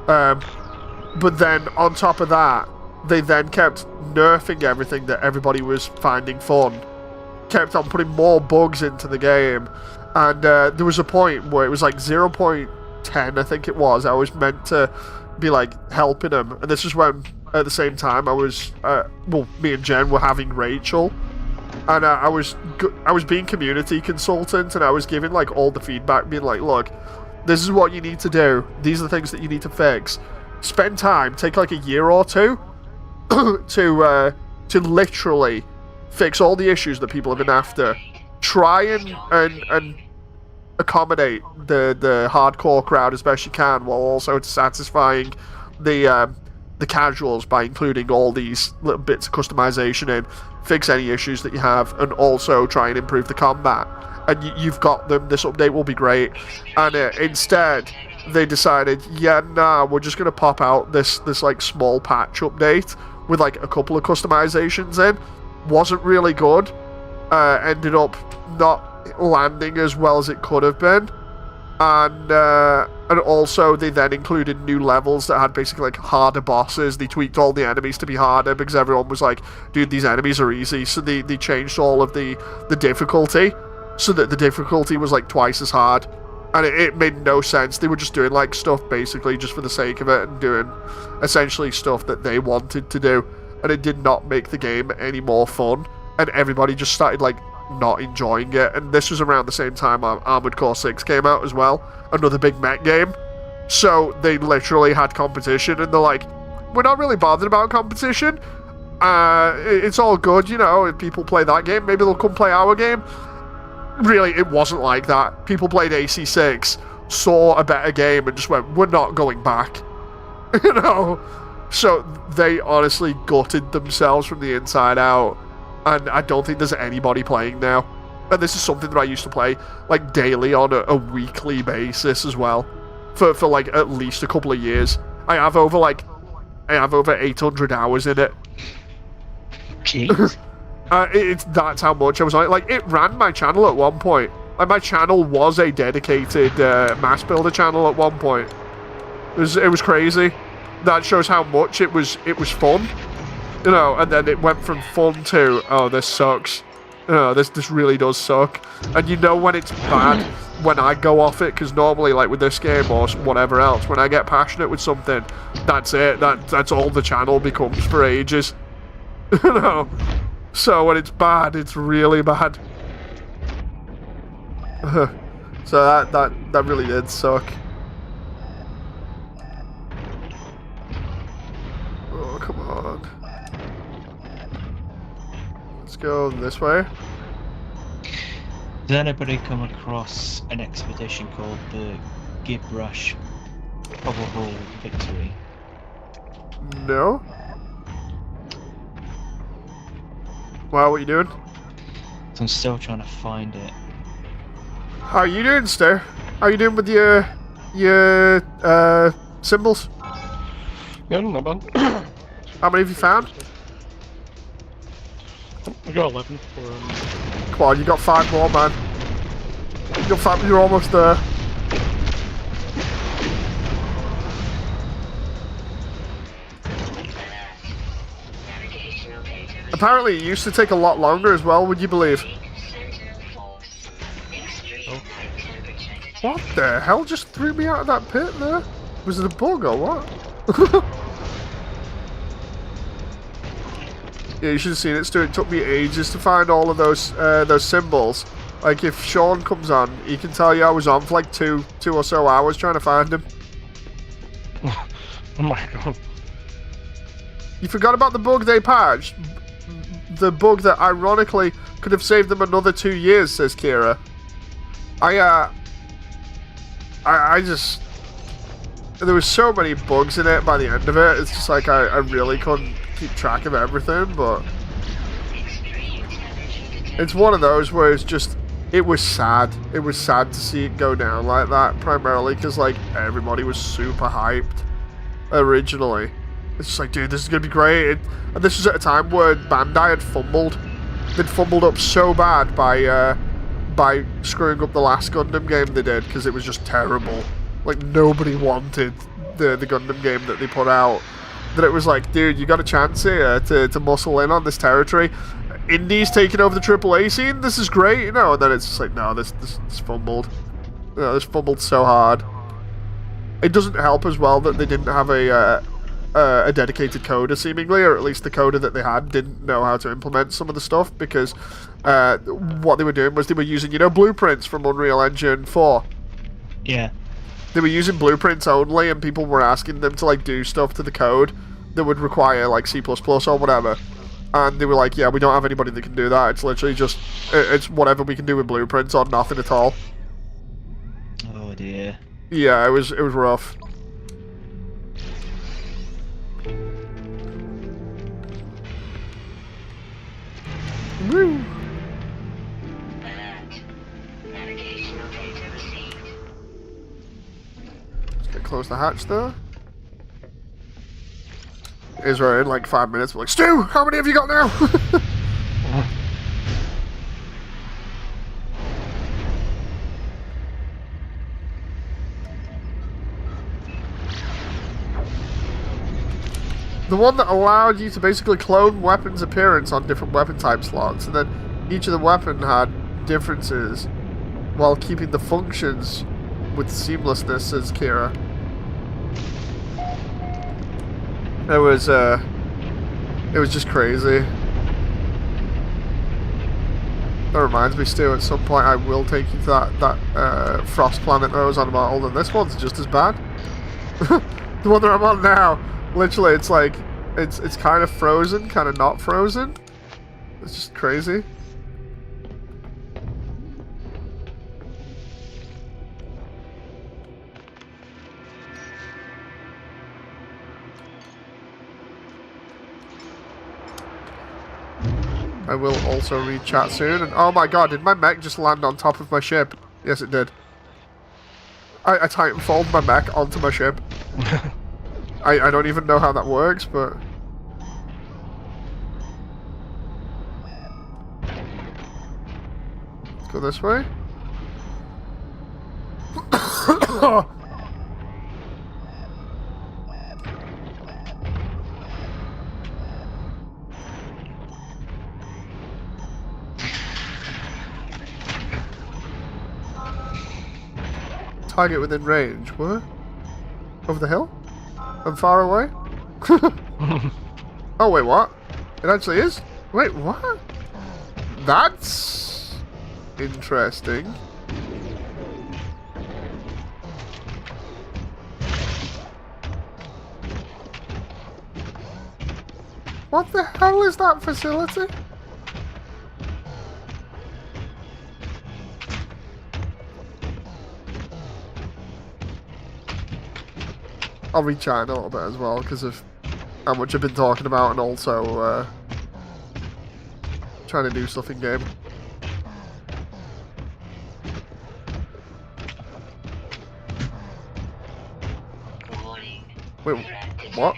But then on top of that, they then kept nerfing everything that everybody was finding fun. Kept on putting more bugs into the game. And there was a point where it was like 0.10, I think it was. I was meant to be like helping them. And this is when, at the same time, I was, me and Jen were having Rachel. And I was being community consultant, and I was giving like all the feedback, being like, look, this is what you need to do. These are the things that you need to fix. Spend time, take like a year or two to literally fix all the issues that people have been after. Try and accommodate the hardcore crowd as best you can, while also satisfying the casuals by including all these little bits of customization in. Fix any issues that you have, and also try and improve the combat. And you've got them. This update will be great. And instead, they decided, yeah, nah, we're just gonna pop out this like small patch update with like a couple of customizations in. Wasn't really good. Ended up not landing as well as it could have been. And also they then included new levels that had basically like harder bosses. They tweaked all the enemies to be harder because everyone was like, dude, these enemies are easy. So they changed all of the difficulty so that the difficulty was like twice as hard. And it made no sense. They were just doing like stuff basically just for the sake of it, and doing essentially stuff that they wanted to do. And it did not make the game any more fun. And everybody just started like not enjoying it. And this was around the same time Armored Core 6 came out as well, another big mech game. So they literally had competition, and they're like, we're not really bothered about competition. It's all good, you know, if people play that game, maybe they'll come play our game. Really, it wasn't like that. People played AC6, saw a better game, and just went, we're not going back. You know? So they honestly gutted themselves from the inside out. And I don't think there's anybody playing now. And this is something that I used to play like daily on a weekly basis as well. For like at least a couple of years. I have over 800 hours in it. Jeez. That's how much I was on it. Like, it ran my channel at one point. Like, my channel was a dedicated mass builder channel at one point. It was crazy. That shows how much it was fun. You know, and then it went from fun to, oh, this sucks. You know, this really does suck. And you know when it's bad when I go off it, because normally, like with this game or whatever else, when I get passionate with something, that's it. That's all the channel becomes for ages. You know? So when it's bad, it's really bad. So that really did suck. Oh, come on. Let's go this way. Did anybody come across an expedition called the Gibrush Overhaul Victory? No. Wow, what are you doing? So I'm still trying to find it. How are you doing, Stu? How are you doing with your symbols? Yeah, not bad. How many have you found? I got 11 for Come on, you got 5 more, man. You got 5, you're almost there. Apparently, it used to take a lot longer as well, would you believe? Oh. What the hell just threw me out of that pit there? Was it a bug or what? Yeah, you should have seen it, Stu. It took me ages to find all of those symbols. Like, if Sean comes on, he can tell you I was on for like two or so hours trying to find him. Oh my god. You forgot about the bug they patched? The bug that ironically could have saved them another 2 years, says Kira. I just... There was so many bugs in it by the end of it, it's just like I really couldn't keep track of everything, but... It's one of those where it's just... It was sad. It was sad to see it go down like that, primarily because, like, everybody was super hyped originally. It's just like, dude, this is going to be great. And this was at a time where Bandai had fumbled. They'd fumbled up so bad by screwing up the last Gundam game they did, because it was just terrible. Like, nobody wanted the Gundam game that they put out. That it was like, dude, you got a chance here to muscle in on this territory. Indies taking over the AAA scene, this is great, you know, and then it's just like, no, this fumbled. You know, this fumbled so hard. It doesn't help as well that they didn't have a dedicated coder, seemingly, or at least the coder that they had didn't know how to implement some of the stuff, because what they were doing was they were using, you know, blueprints from Unreal Engine 4. Yeah. They were using blueprints only, and people were asking them to, like, do stuff to the code that would require, like, C++ or whatever. And they were like, yeah, we don't have anybody that can do that. It's literally just, it's whatever we can do with blueprints or nothing at all. Oh dear. Yeah, it was rough. Woo! Just gonna close the hatch there. Israel in like 5 minutes. We're like, Stu, how many have you got now? The one that allowed you to basically clone weapons' appearance on different weapon type slots, and then each of the weapon had differences while keeping the functions with seamlessness, says Kira. It was just crazy. That reminds me, Stu, at some point I will take you to that Frost planet that I was on about, although this one's just as bad. The one that I'm on now, literally, it's like, it's kind of frozen, kind of not frozen. It's just crazy. I will also read chat soon, and oh my god, did my mech just land on top of my ship? Yes, it did. I Titanfalled my mech onto my ship. I don't even know how that works, but... Let's go this way. Target within range. What? Over the hill? I'm far away? Oh, wait, what? It actually is? Wait, what? That's... interesting. What the hell is that facility? I'll read chat in a little bit as well, because of how much I've been talking about, and also trying to do stuff in game. Wait, what?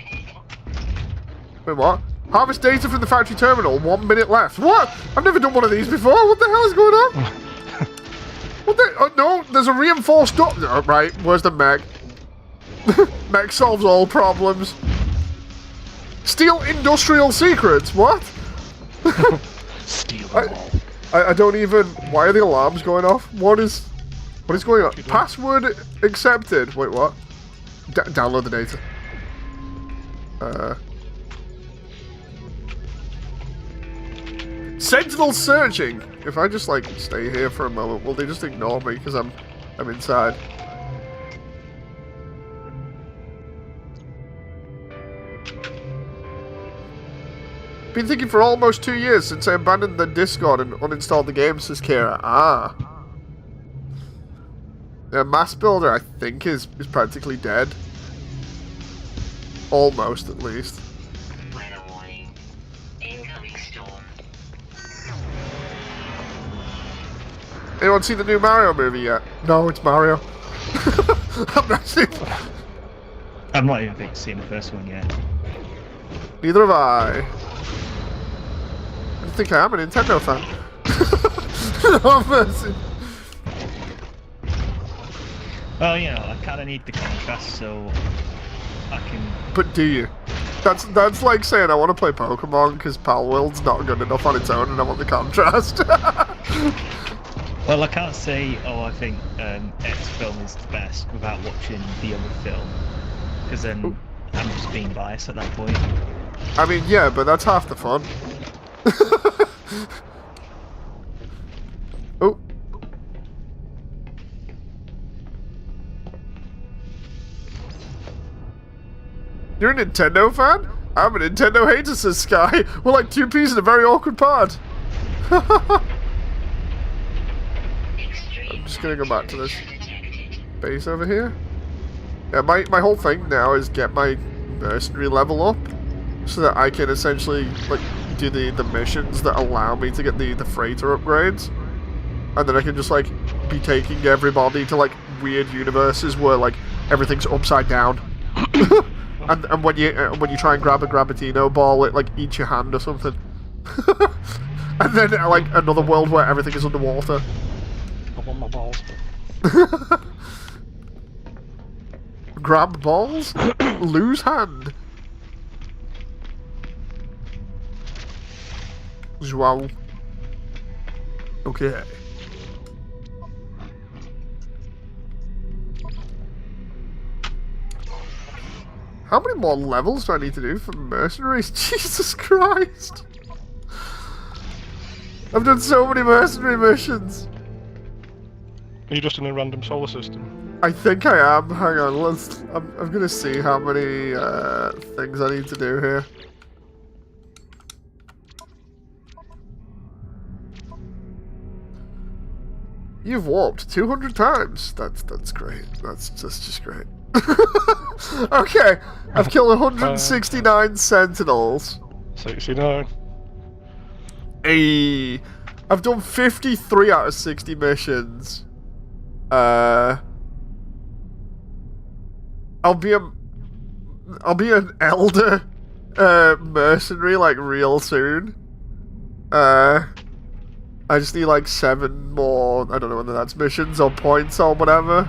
Wait, what? Harvest data from the factory terminal, 1 minute left. What? I've never done one of these before. What the hell is going on? What the? Oh, no, there's a reinforced door. Oh, right, where's the mech? Mech solves all problems. Steal industrial secrets. What? Steal them all. I don't even. Why are the alarms going off? What is going on? Password accepted. Wait, what? Download the data. Sentinel searching! If I just, like, stay here for a moment, will they just ignore me because I'm inside? Been thinking for almost 2 years since I abandoned the Discord and uninstalled the game, says Kira. Ah. The mass builder, I think, is practically dead. Almost, at least. Anyone seen the new Mario movie yet? No, it's Mario. I've not seen it. I've not even seen the first one yet. Neither have I. I think I am a Nintendo fan. No mercy. Well, you know, I kind of need the contrast, so I can. But do you? That's like saying I want to play Pokemon because Pal World's not good enough on its own, and I want the contrast. Well, I can't say, oh, I think X film is the best without watching the other film, because then I'm just being biased at that point. I mean, yeah, but that's half the fun. Oh. You're a Nintendo fan? I'm a Nintendo hater, says Sky. We're like two peas in a very awkward pod. I'm just gonna go back to this base over here. Yeah, my whole thing now is get my mercenary level up so that I can essentially like do the missions that allow me to get the freighter upgrades. And then I can just like be taking everybody to like weird universes where like everything's upside down. and when you try and grab a Grabatino ball, it like eats your hand or something. And then like another world where everything is underwater. I want my balls. Grab balls? Lose hand. Wow. Okay. How many more levels do I need to do for mercenaries? Jesus Christ! I've done so many mercenary missions. Are you just in a random solar system? I think I am. Hang on, I'm gonna see how many things I need to do here. You've warped 200 times. That's great. That's just great. Okay, I've killed 169 sentinels. 69. Hey, I've done 53 out of 60 missions. I'll be an elder mercenary like real soon. I just need like 7 more. I don't know whether that's missions or points or whatever.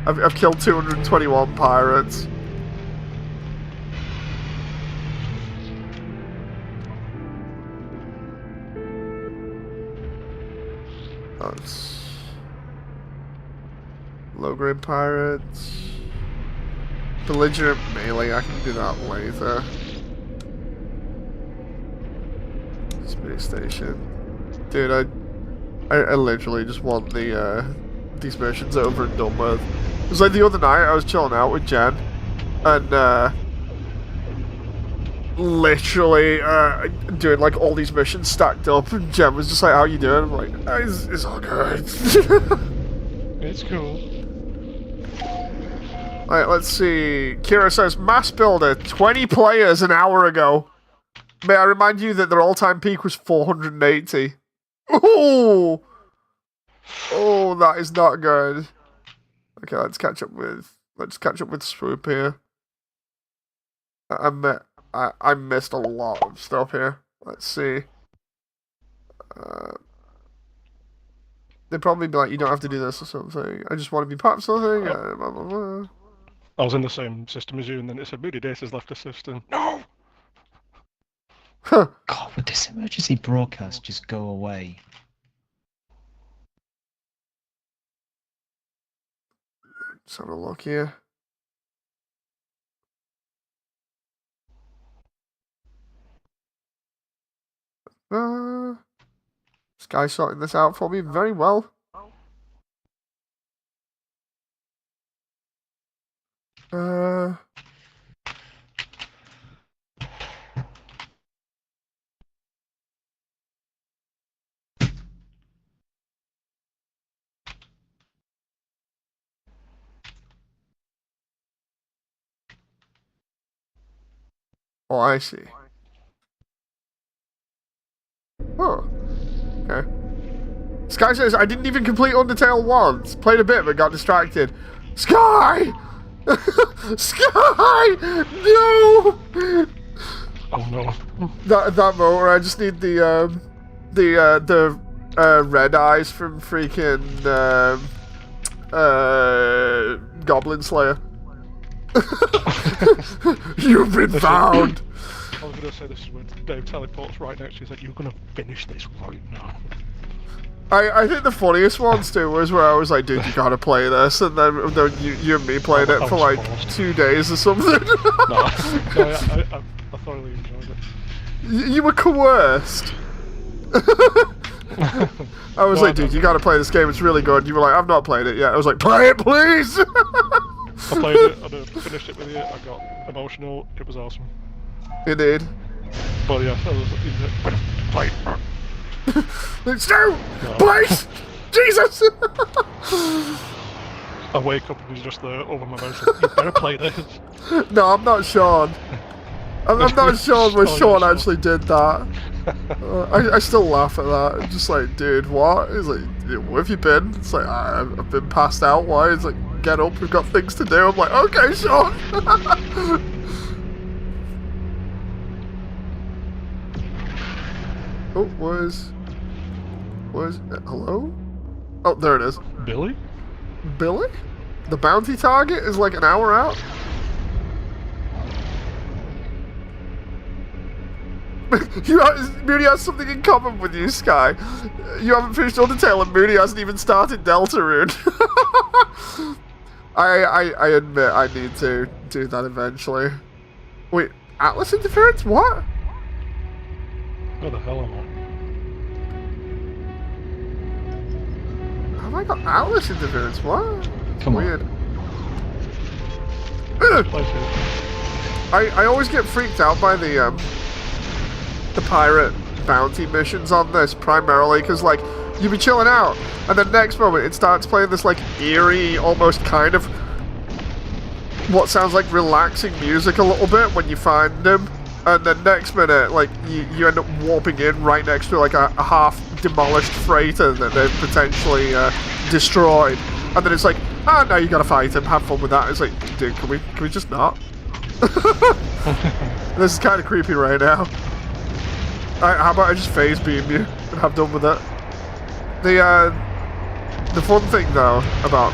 I've killed 221 pirates. That's low-grade pirates. Belligerent melee, I can do that later. Space station. Dude, I literally just want these missions over and done with. It was like the other night, I was chilling out with Jen, and literally doing like all these missions stacked up, and Jen was just like, "How you doing?" I'm like, "It's all good." It's cool. Alright, let's see. Kira says, mass builder, 20 players an hour ago. May I remind you that their all-time peak was 480. Oh! Oh, that is not good. Okay, let's catch up with Swoop here. I missed a lot of stuff here. Let's see. They'd probably be like, you don't have to do this or something. I just want to be part of something. Blah, blah, blah. I was in the same system as you, and then it said Moody Dace has left the system. No! Huh. God, would this emergency broadcast just go away? Let's have a look here. This guy's sorting this out for me very well. Oh, I see. Oh, okay. Sky says, I didn't even complete Undertale once. Played a bit, but got distracted. Sky! Sky! No! Oh no. That moment where I just need the red eyes from freaking Goblin Slayer. You've been found. I was gonna say this is when Dave teleports right next to you. He's like, "You're gonna finish this right now." I think the funniest ones too was where I was like, dude, you gotta play this, and then you and me played it for like 2 days or something. No, I thoroughly enjoyed it. You were coerced. I was like, dude, you gotta play this game, it's really good. You were like, I've not played it yet. I was like, play it, please! I played it, I finished it with you, I got emotional, it was awesome. Indeed. But yeah, I was like, play. Let's do! Please! Jesus! I wake up and he's just there over my mouth. You better play this. No, I'm not Sean. I'm not Sean where Sean actually did that. I still laugh at that. I'm just like, dude, what? He's like, where have you been? It's like, I've been passed out. Why? He's like, get up, we've got things to do. I'm like, okay, Sean. Oh, was hello? Oh, there it is. Billy? Billy? The bounty target is like an hour out? Moody has something in common with you, Sky. You haven't finished Undertale and Moody hasn't even started Deltarune. I admit I need to do that eventually. Wait, Atlas interference? What? Where the hell am I? Have I got Atlas interference? What? Come on. Weird. I always get freaked out by the pirate bounty missions on this, primarily because like you be chilling out and the next moment it starts playing this like eerie, almost kind of what sounds like relaxing music a little bit when you find him, and then next minute like you end up warping in right next to like a half demolished freighter that they've potentially destroyed, and then it's like, now you gotta fight him, have fun with that. It's like, dude, can we just not? This is kind of creepy right now. How about I just phase beam you and have done with it? The fun thing though about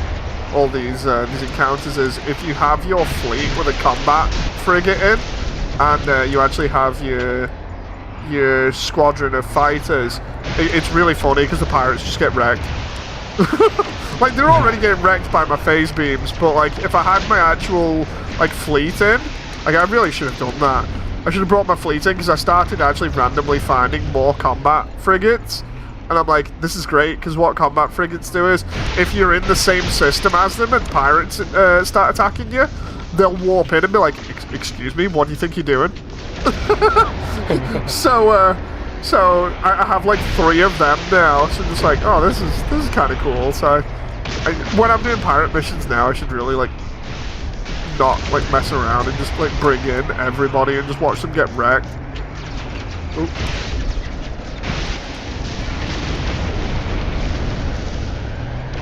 all these encounters is if you have your fleet with a combat frigate in, and you actually have your squadron of fighters, it's really funny because the pirates just get wrecked. Like they're already getting wrecked by my phase beams, but like if I had my actual like fleet in, like I really should have done that. I should have brought my fleet in because I started actually randomly finding more combat frigates. And I'm like, this is great, because what combat frigates do is, if you're in the same system as them and pirates start attacking you, they'll warp in and be like, excuse me, what do you think you're doing? So I have like 3 of them now, so I'm just like, oh, this is kind of cool. So when I'm doing pirate missions now, I should really like not like mess around and just like bring in everybody and just watch them get wrecked. Oop.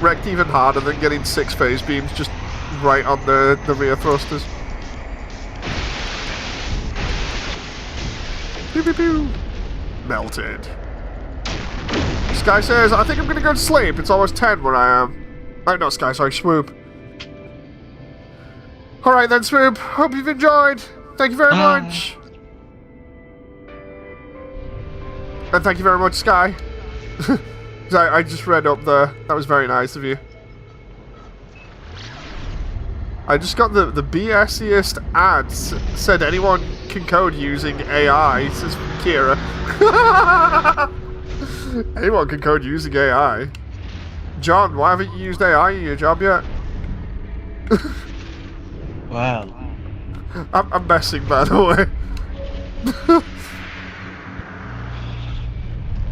Wrecked even harder than getting 6 phase beams just right on the rear thrusters. Pew pew pew. Melted. Sky says, I think I'm gonna go to sleep. It's almost 10 where I am. Oh, not Sky, sorry, Swoop. Alright then, Swoop. Hope you've enjoyed. Thank you very much. And thank you very much, Sky. I just read up there. That was very nice of you. I just got the BSiest ads. Said anyone can code using AI, says Kira. Anyone can code using AI. John, why haven't you used AI in your job yet? Well, I'm messing, by the way.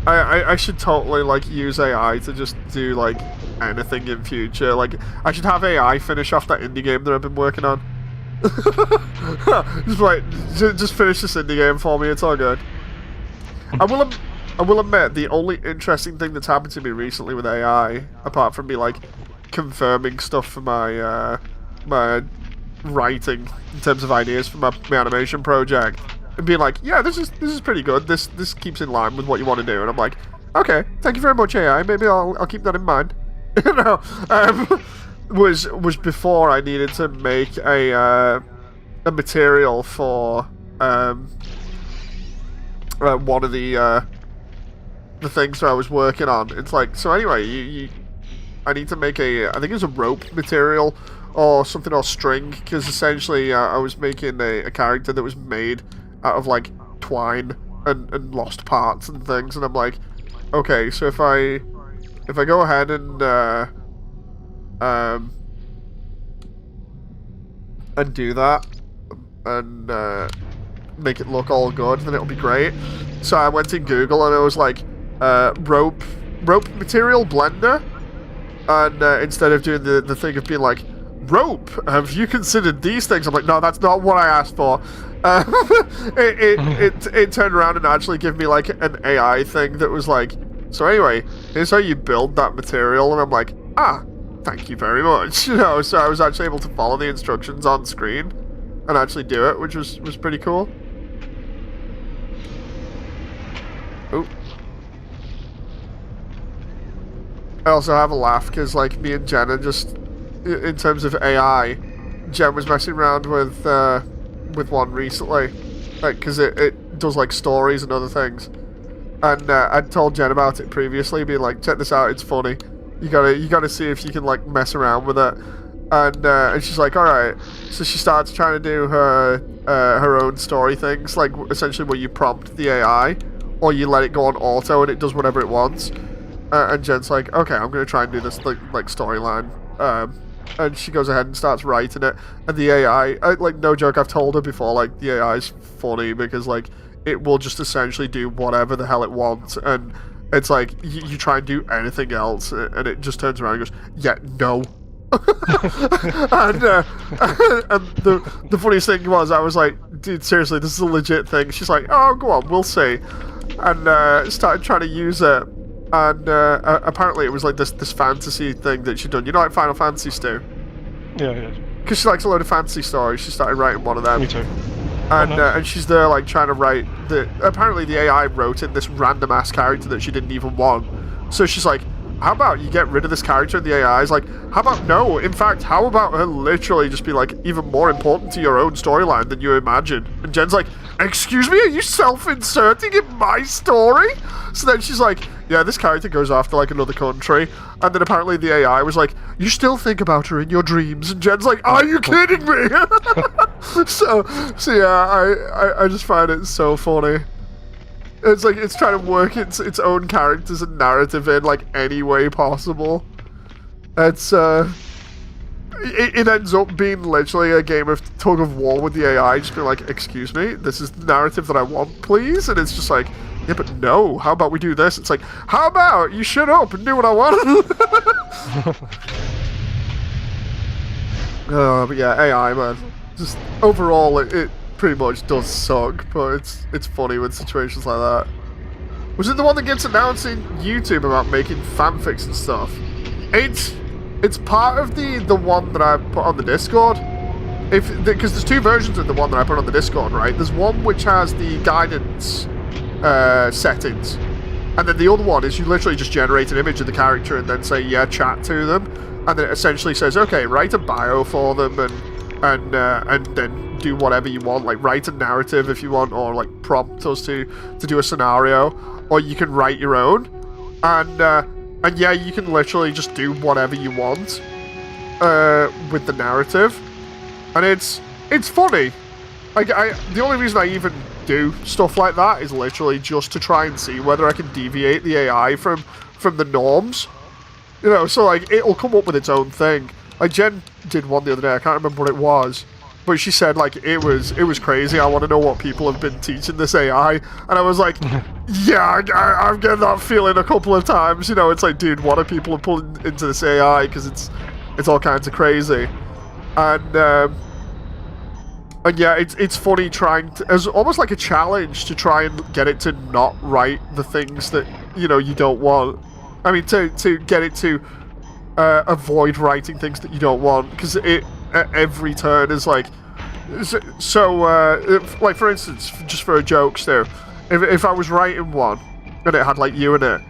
I should totally like use AI to just do like anything in future. Like I should have AI finish off that indie game that I've been working on. just finish this indie game for me. It's all good. I will admit the only interesting thing that's happened to me recently with AI, apart from me like confirming stuff for my my writing in terms of ideas for my animation project. And being like, yeah, this is pretty good. This keeps in line with what you want to do. And I'm like, okay, thank you very much, AI. Maybe I'll keep that in mind. You know, was before I needed to make a material for one of the things that I was working on. It's like, so anyway, I need to make I think it's a rope material or something, or string, because essentially I was making a character that was made out of like twine and lost parts and things, and I'm like, okay, so if I go ahead and do that and make it look all good, then it'll be great. So I went to Google and I was like, rope material blender, and instead of doing the thing of being like, rope, have you considered these things? I'm like, no, that's not what I asked for. It turned around and actually gave me like an AI thing that was like, so anyway, here's how you build that material, and I'm like, thank you very much. You know, so I was actually able to follow the instructions on screen and actually do it, which was pretty cool. Oh. I also have a laugh because like me and Jenna just, in terms of AI, Jen was messing around with one recently, like, because it does like stories and other things, and I'd told Jen about it previously, being like, check this out, it's funny, you gotta see if you can like mess around with it, and she's like, all right. So she starts trying to do her own story things, like essentially where you prompt the AI or you let it go on auto and it does whatever it wants, and Jen's like, okay, I'm gonna try and do this like storyline. And she goes ahead and starts writing it, and the AI, like, no joke, I've told her before, like, the AI is funny because, like, it will just essentially do whatever the hell it wants, and it's like, you try and do anything else, and it just turns around and goes, yeah, no. And the funniest thing was, I was like, dude, seriously, this is a legit thing. She's like, oh, go on, we'll see. And started trying to use it. And apparently it was like this fantasy thing that she'd done. You know, like Final Fantasy, Stu? Yeah. Because she likes a load of fantasy stories. She started writing one of them. Me too. And she's there like trying to write apparently the AI wrote in this random ass character that she didn't even want. So she's like, how about you get rid of this character? And the AI is like, how about no? In fact, how about her literally just be like even more important to your own storyline than you imagine? And Jen's like, excuse me, are you self-inserting in my story? So then she's like, yeah, this character goes off to like another country. And then apparently the AI was like, you still think about her in your dreams? And Jen's like, are you kidding me? so yeah, I just find it so funny. It's like it's trying to work its own characters and narrative in like any way possible. It's it ends up being literally a game of tug of war with the AI, just being like, excuse me, this is the narrative that I want, please? And it's just like, yeah, but no, how about we do this? It's like, how about you shut up and do what I want? But yeah, AI, man. Just overall, it pretty much does suck, but it's funny with situations like that. Was it the one that gets announced in YouTube about making fanfics and stuff? It's part of the one that I put on the Discord. Because there's two versions of the one that I put on the Discord, right? There's one which has the guidance settings, and then the other one is you literally just generate an image of the character and then say, yeah, chat to them, and then it essentially says, okay, write a bio for them and then do whatever you want, like write a narrative if you want, or like prompt us to do a scenario, or you can write your own, and yeah, you can literally just do whatever you want with the narrative. And it's funny. The only reason I even do stuff like that is literally just to try and see whether I can deviate the AI from the norms. You know, so like it'll come up with its own thing. Like Jen did one the other day. I can't remember what it was, but she said like it was crazy. I want to know what people have been teaching this AI, and I was like, yeah, I'm getting that feeling a couple of times. You know, it's like, dude, what are people pulling into this AI? Because it's all kinds of crazy, and yeah, it's funny trying to, as almost like a challenge to try and get it to not write the things that you know you don't want. I mean, to get it to avoid writing things that you don't want, because it at every turn is like, like for instance, just for a joke, Stu, if I was writing one and it had like you in it,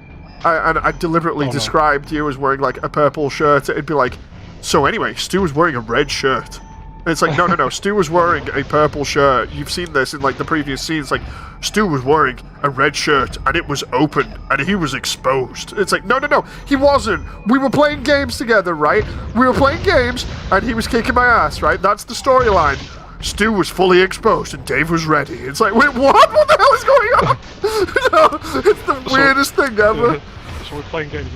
and I deliberately described you as wearing like a purple shirt, it'd be like, so anyway, Stu was wearing a red shirt. And it's like, no, Stu was wearing a purple shirt. You've seen this in like the previous scenes. Like, Stu was wearing a red shirt and it was open and he was exposed. It's like, no, he wasn't. We were playing games together, right? We were playing games and he was kicking my ass, right? That's the storyline. Stu was fully exposed and Dave was ready. It's like, wait, what? What the hell is going on? No, it's the weirdest thing ever. So we're playing games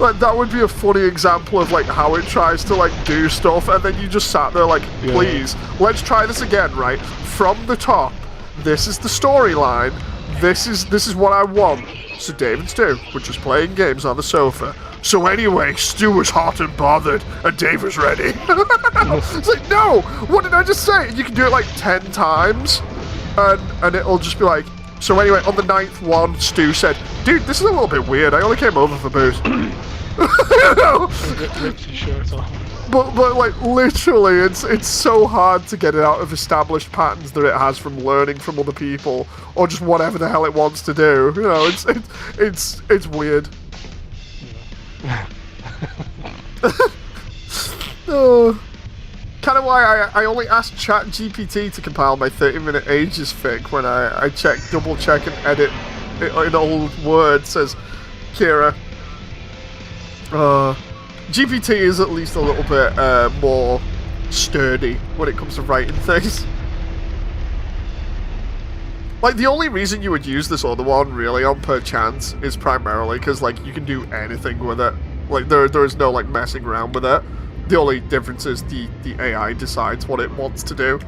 Like, that would be a funny example of like how it tries to like do stuff, and then you just sat there like, please, let's try this again, right? From the top, this is the storyline, this is what I want. So Dave and Stu were just playing games on the sofa. So anyway, Stu was hot and bothered, and Dave was ready. It's like, no, what did I just say? And you can do it like 10 times, and it'll just be like, so anyway, on the 9th one, Stu said, dude, this is a little bit weird, I only came over for booze. You know? Rips his shirt off. But like literally, it's so hard to get it out of established patterns that it has from learning from other people or just whatever the hell it wants to do. You know, it's weird. Yeah. Oh. Kind of why I only asked ChatGPT to compile my 30-minute Ages fic when I double check and edit it in old Word. Says Kira. GPT is at least a little bit more sturdy when it comes to writing things. Like, the only reason you would use this other one, really, on per chance, is primarily because, like, you can do anything with it. Like, there is no, like, messing around with it. The only difference is the AI decides what it wants to do.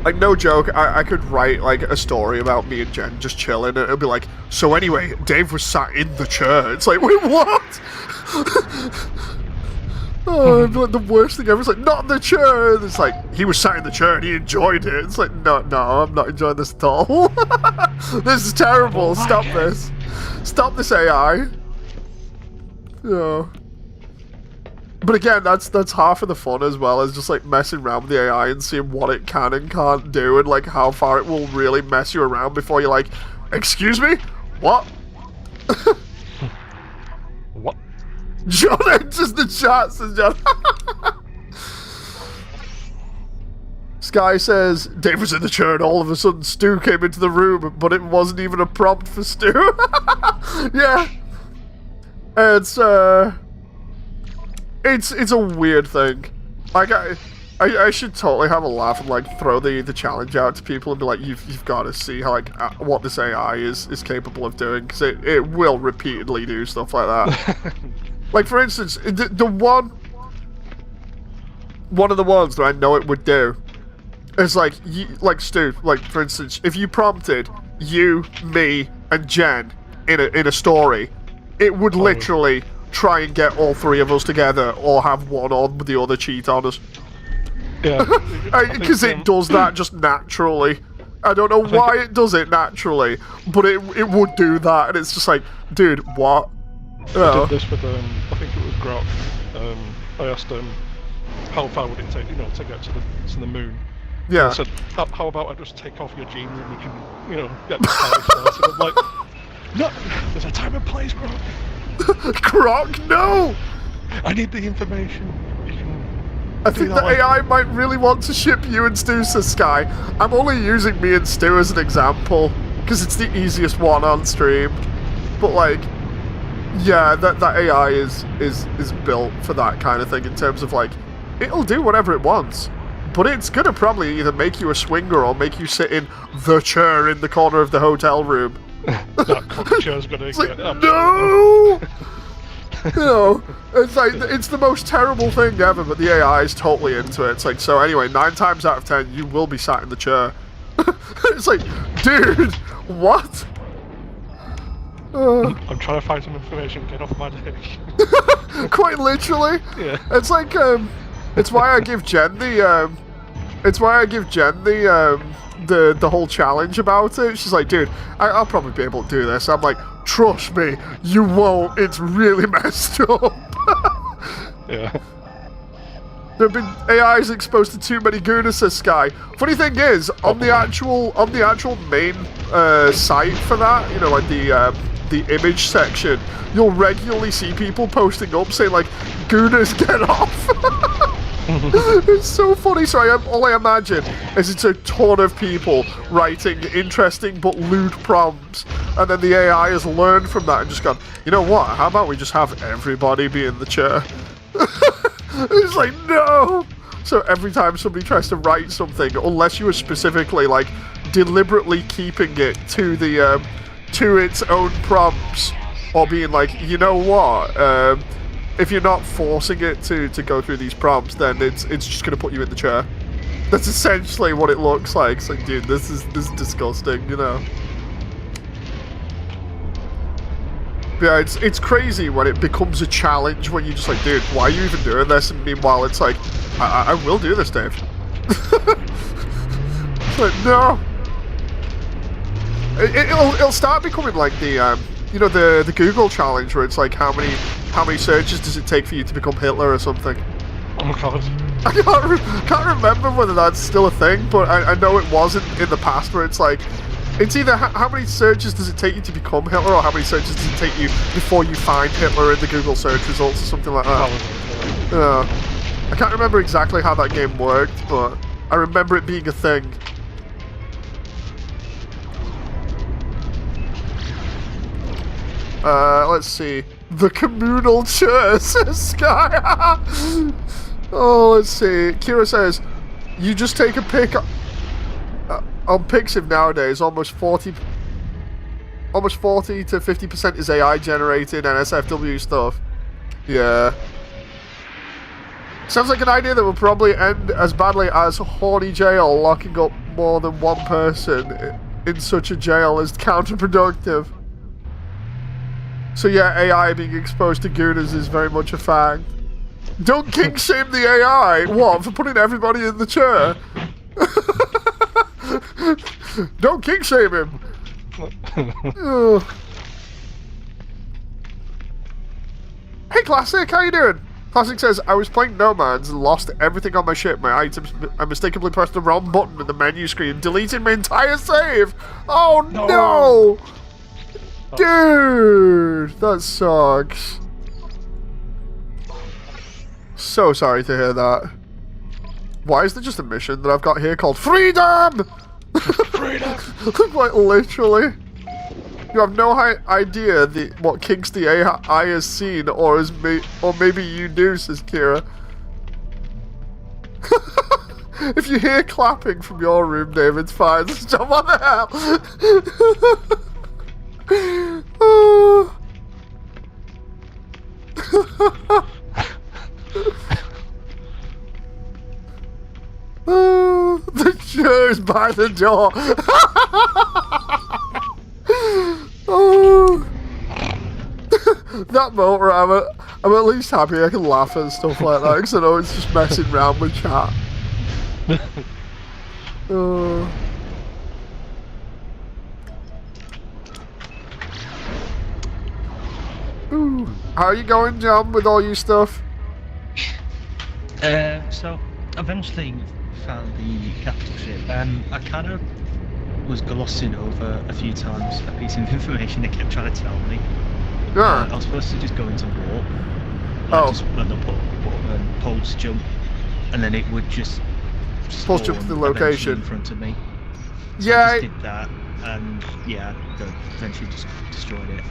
Like, no joke, I could write, like, a story about me and Jen just chilling, and it'll be like, so anyway, Dave was sat in the chair. It's like, wait, what? Oh, it'd be like the worst thing ever. It's like, not in the chair. It's like, he was sat in the chair and he enjoyed it. It's like, no, I'm not enjoying this at all. This is terrible. Stop this. Stop this AI. Yeah. But again, that's half of the fun as well, as just like messing around with the AI and seeing what it can and can't do, and like how far it will really mess you around before you're like, excuse me? What? What? John enters the chat, says John. Sky says, Dave was in the chair and all of a sudden Stu came into the room, but it wasn't even a prompt for Stu. Yeah. It's a weird thing. Like, I should totally have a laugh and like throw the challenge out to people and be like, you've got to see how like what this AI is capable of doing, because it will repeatedly do stuff like that. Like, for instance, the one of the ones that I know it would do is like, Stu, like for instance, if you prompted you, me, and Jen in a story, it would literally try and get all three of us together, or have one on with the other cheat on us. Yeah. Because it does that just naturally. I don't know why it does it naturally, but it would do that, and it's just like, dude, what? I did this with, I think it was Grok. I asked him, how far would it take, to get to the moon? Yeah. I said, how about I just take off your jeans and we can, get the party started. I'm like, no, there's a time and place, Grok. Grok, no! I need the information. I think the AI might really want to ship you and Stu, says Sky. I'm only using me and Stu as an example, because it's the easiest one on stream. But like, Yeah, that AI is built for that kind of thing in terms of like, it'll do whatever it wants, but it's gonna probably either make you a swinger or make you sit in the chair in the corner of the hotel room. That chair's gonna It's get like, no! You know, it's like, it's the most terrible thing ever, but the AI is totally into it. It's like, so anyway, 9 times out of 10, you will be sat in the chair. It's like, dude, what? I'm trying to find some information, get off my dick. Quite literally. Yeah. It's like, it's why I give Jen the the whole challenge about it. She's like, dude, I'll probably be able to do this. I'm like, trust me, you won't. It's really messed up. Yeah. There have been AIs exposed to too many gooners, says Sky. Funny thing is, on the actual main site for that, you know, like the image section, you'll regularly see people posting up saying like, "Gooners, get off." It's so funny. So all I imagine is it's a ton of people writing interesting but lewd prompts, and then the AI has learned from that and just gone, you know what? How about we just have everybody be in the chair? It's like, no. So every time somebody tries to write something, unless you are specifically like deliberately keeping it to the to its own prompts, or being like, you know what? If you're not forcing it to go through these prompts, then it's just gonna put you in the chair. That's essentially what it looks like. It's like, dude, this is disgusting, you know. But yeah, it's crazy when it becomes a challenge, when you're just like, dude, why are you even doing this? And meanwhile, it's like, I will do this, Dave. It's like, no. It'll start becoming like the you know, the Google challenge, where it's like, how many searches does it take for you to become Hitler or something? Oh my god. I can't remember whether that's still a thing, but I know it wasn't in the past, where it's like, it's either how many searches does it take you to become Hitler, or how many searches does it take you before you find Hitler in the Google search results, or something like that. I can't remember exactly how that game worked, but I remember it being a thing. Let's see. The communal chair, says Sky. Oh, let's see. Kira says, you just take a pic on Pixiv nowadays. Almost 40 to 50% is AI generated NSFW stuff. Yeah. Sounds like an idea that will probably end as badly as horny jail. Locking up more than one person in such a jail is counterproductive. So yeah, AI being exposed to gooners is very much a fact. Don't kink shame the AI. What, for putting everybody in the chair? Don't kink shame him. Hey Classic, how you doing? Classic says, I was playing Nomads and lost everything on my ship. My items, I mistakenly pressed the wrong button in the menu screen, deleting my entire save. Oh no! Dude, that sucks. So sorry to hear that. Why is there just a mission that I've got here called Freedom? Freedom! Like, literally. You have no idea what kinks the AI has seen, or maybe you do, says Kira. If you hear clapping from your room, Dave, it's fine. Stop, what the hell? The chair's by the door. Oh. That motor, I'm at least happy I can laugh at stuff like that, because I know it's just messing around with chat. Ooh. How are you going, John, with all your stuff? So eventually found the capital ship. I kind of was glossing over a few times a piece of information they kept trying to tell me. Yeah. I was supposed to just go into warp. Oh. Just run the pulse jump, and then it would just Pulse jump to the location in front of me. So yeah. I just did that, and yeah, eventually just destroyed it.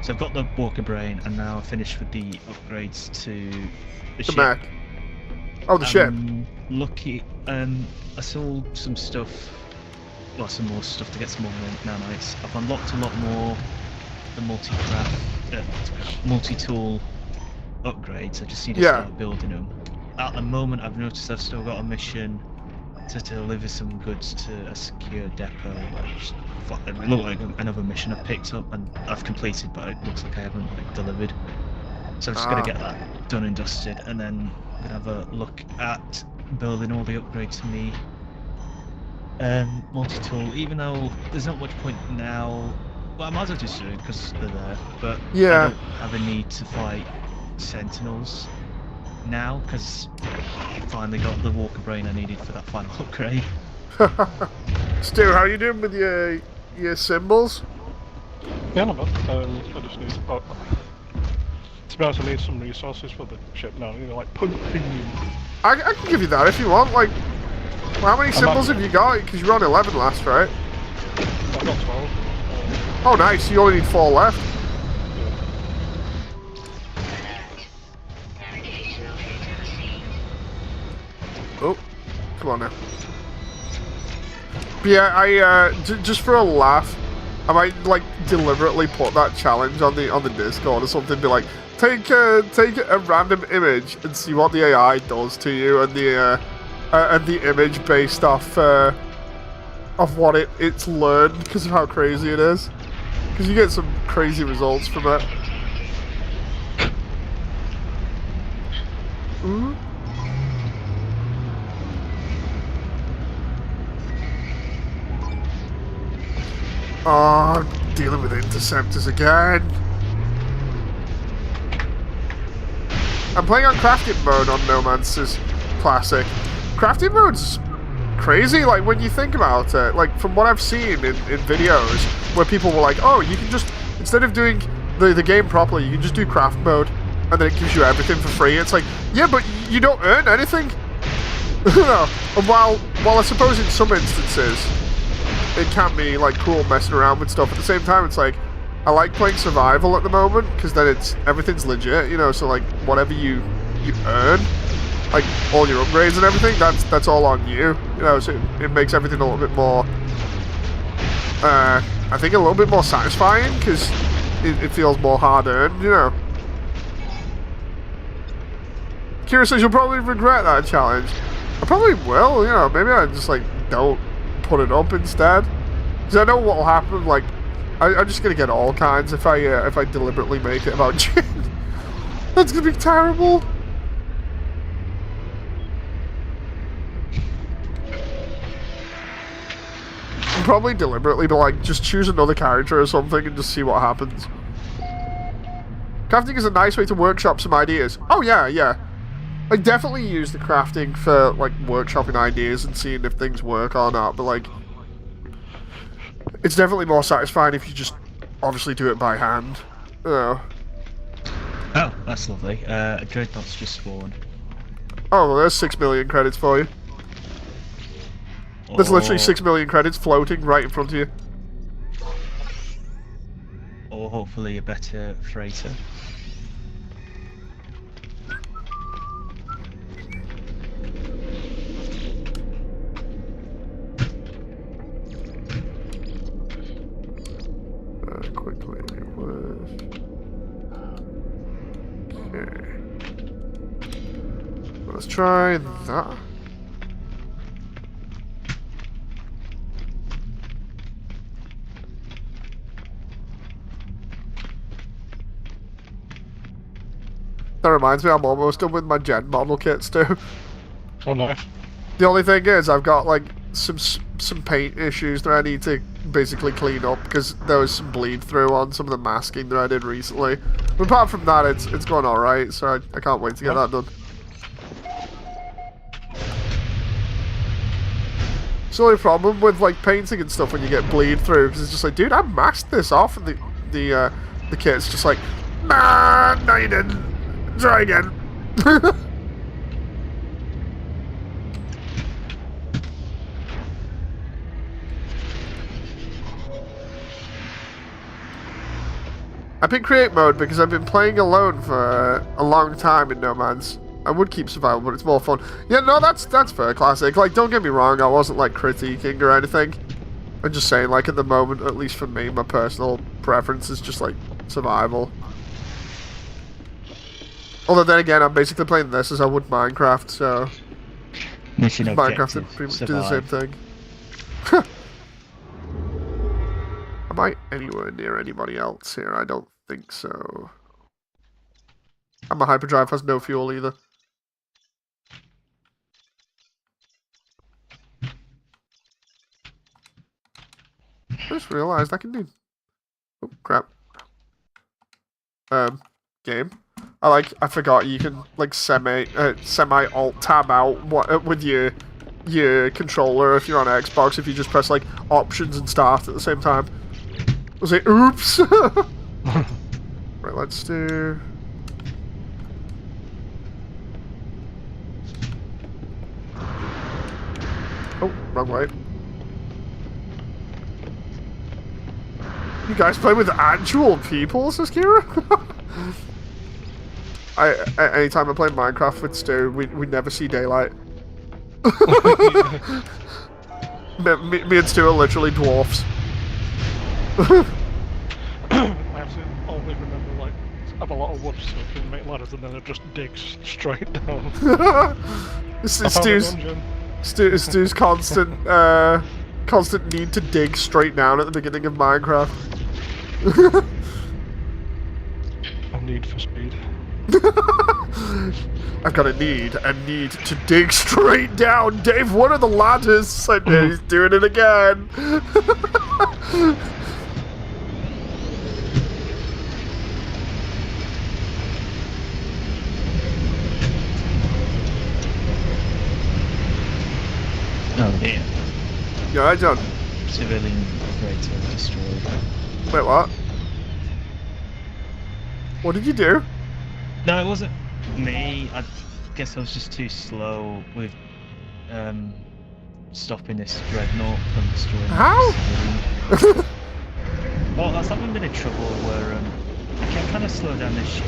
So I've got the Walker Brain, and now I've finished with the upgrades to the The ship. mech. Oh, the ship. Lucky. I sold some stuff. Well, some more stuff to get some more nanites. I've unlocked a lot more the multi-tool upgrades. I just need to start building them. At the moment, I've noticed I've still got a mission to deliver some goods to a secure depot. It looked like another mission I picked up and I've completed, but it looks like I haven't delivered. So I'm just gonna get that done and dusted, and then I'm gonna have a look at building all the upgrades to me. Multi-tool, even though there's not much point now. Well, I might as well just do it because they're there, but I don't have a need to fight sentinels now because I finally got the Walker Brain I needed for that final upgrade. Stu, how you doing with your symbols? Yeah, not bad. I just need... to be honest, I need some resources for the ship now. You know, like pumping. I can give you that if you want. Like, well, how many symbols have you got? Because you were on 11 last, right? I've got 12. Oh, nice. You only need 4 left. Oh, come on now. But yeah, just for a laugh, I might like deliberately put that challenge on the Discord or something. Be like, take a random image and see what the AI does to you, and the image based off of what it's learned because of how crazy it is. Because you get some crazy results from it. Ooh. Oh, I'm dealing with interceptors again. I'm playing on crafting mode on No Man's Classic. Crafting mode's crazy, like when you think about it. Like from what I've seen in videos where people were like, oh, you can just, instead of doing the game properly, you can just do craft mode and then it gives you everything for free. It's like, yeah, but you don't earn anything. And while I suppose in some instances it can be like cool messing around with stuff, at the same time it's like I like playing survival at the moment because then everything's legit, you know. So like whatever you earn, like all your upgrades and everything, that's all on you, you know. So it makes everything a little bit more I think a little bit more satisfying because it feels more hard earned, you know. Kira says you'll probably regret that challenge. I probably will, you know. Maybe I just like don't put it up instead, because I know what will happen. Like I'm just gonna get all kinds if I deliberately make it about Jin. That's gonna be terrible. I'll probably deliberately be like, just choose another character or something and just see what happens. Crafting is a nice way to workshop some ideas. Oh yeah. I definitely use the crafting for like workshopping ideas and seeing if things work or not, but like it's definitely more satisfying if you just obviously do it by hand. You know. Oh, that's lovely. Dreadnought's just spawned. Oh, well, there's 6 million credits for you. There's literally 6 million credits floating right in front of you. Or hopefully a better freighter. Quickly, okay. Let's try that. That reminds me, I'm almost done with my gen model kits too. Oh, nice. The only thing is, I've got like some paint issues that I need to basically clean up because there was some bleed through on some of the masking that I did recently. But apart from that, it's going all right. So I can't wait to get that done. It's the only problem with like painting and stuff when you get bleed through, because it's just like, dude, I masked this off, and the kit's just like, nah, no you didn't. Try again. I picked create mode because I've been playing alone for a long time in No Man's. I would keep survival, but it's more fun. Yeah, no, that's fair, classic. Like, don't get me wrong, I wasn't like critiquing or anything. I'm just saying, like, at the moment, at least for me, my personal preference is just like survival. Although then again, I'm basically playing this as I would Minecraft, so Mission Minecraft would objective, pretty much do the same survive. thing. Am I anywhere near anybody else here? I don't think so. And my hyperdrive has no fuel either. I just realised I can do... Oh, crap. Game. I forgot you can, like, semi-alt-tab out with your controller if you're on Xbox, if you just press, like, options and start at the same time. I was like, oops! Right, let's do... Oh, wrong way. You guys play with actual people, Saskira? Anytime I play Minecraft with Stu, we never see daylight. me and Stu are literally dwarfs. I actually only remember, like, I have a lot of wood so I can make ladders and then it just digs straight down. Stu's constant need to dig straight down at the beginning of Minecraft. A need for speed. I've got a need to dig straight down. Dave, one of the ladders, and he's doing it again. Oh dear. You alright, John? Civilian operator destroyed. Wait, what? What did you do? No, it wasn't me. I guess I was just too slow with stopping this dreadnought from destroying. How? Well, I was having a bit of trouble where I kept trying to slow down this ship,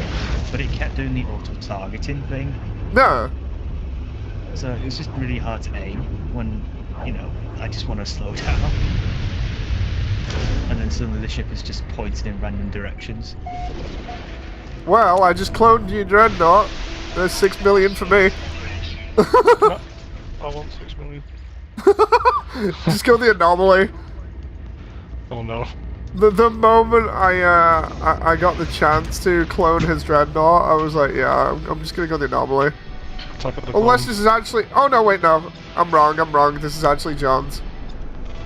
but it kept doing the auto-targeting thing. No. So it was just really hard to aim when, you know, I just want to slow down. And then suddenly the ship is just pointed in random directions. Well, I just cloned your dreadnought. There's 6 million for me. I want 6 million. Just go the anomaly. Oh no. The moment I got the chance to clone his dreadnought, I was like, yeah, I'm just gonna go the anomaly. Unless this is actually... Oh no, wait, no. I'm wrong. This is actually John's.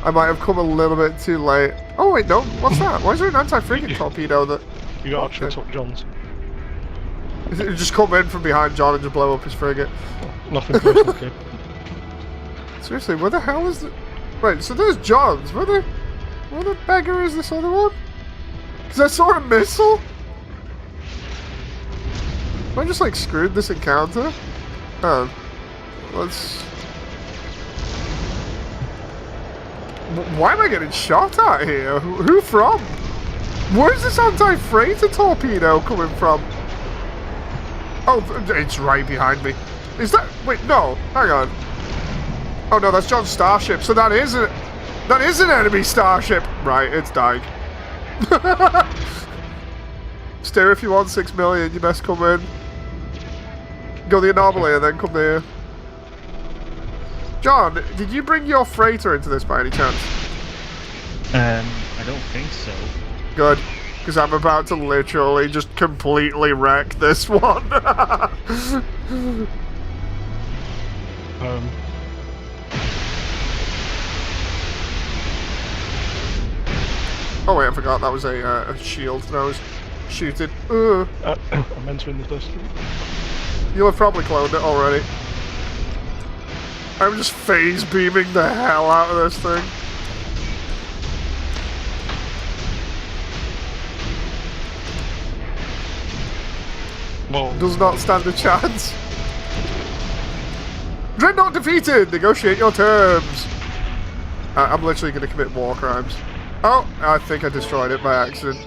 I might have come a little bit too late. Oh wait, no. What's that? Why is there an anti-frigate torpedo that... You got actually took John's. It just come in from behind John and just blow up his frigate. Nothing personal, kid. Seriously, where the hell is the... Right, so there's John's. Where the beggar is this other one? Because I saw a missile? Am I just like screwed this encounter? Oh. Let's... Why am I getting shot at here? Who from? Where's this anti-freighter torpedo coming from? Oh, it's right behind me. Is that... Wait, no. Hang on. Oh no, that's John's starship. So that is an enemy starship. Right, it's dying. Stu, if you want 6 million, you best come in. Go the anomaly and then come here. John, did you bring your freighter into this by any chance? I don't think so. Good, because I'm about to literally just completely wreck this one. Oh wait, I forgot that was a shield that I was shooting. I'm entering the district. You'll have probably cloned it already. I'm just phase beaming the hell out of this thing. Well, Does not stand a chance. Dreadnought defeated! Negotiate your terms! I'm literally going to commit war crimes. Oh, I think I destroyed it by accident.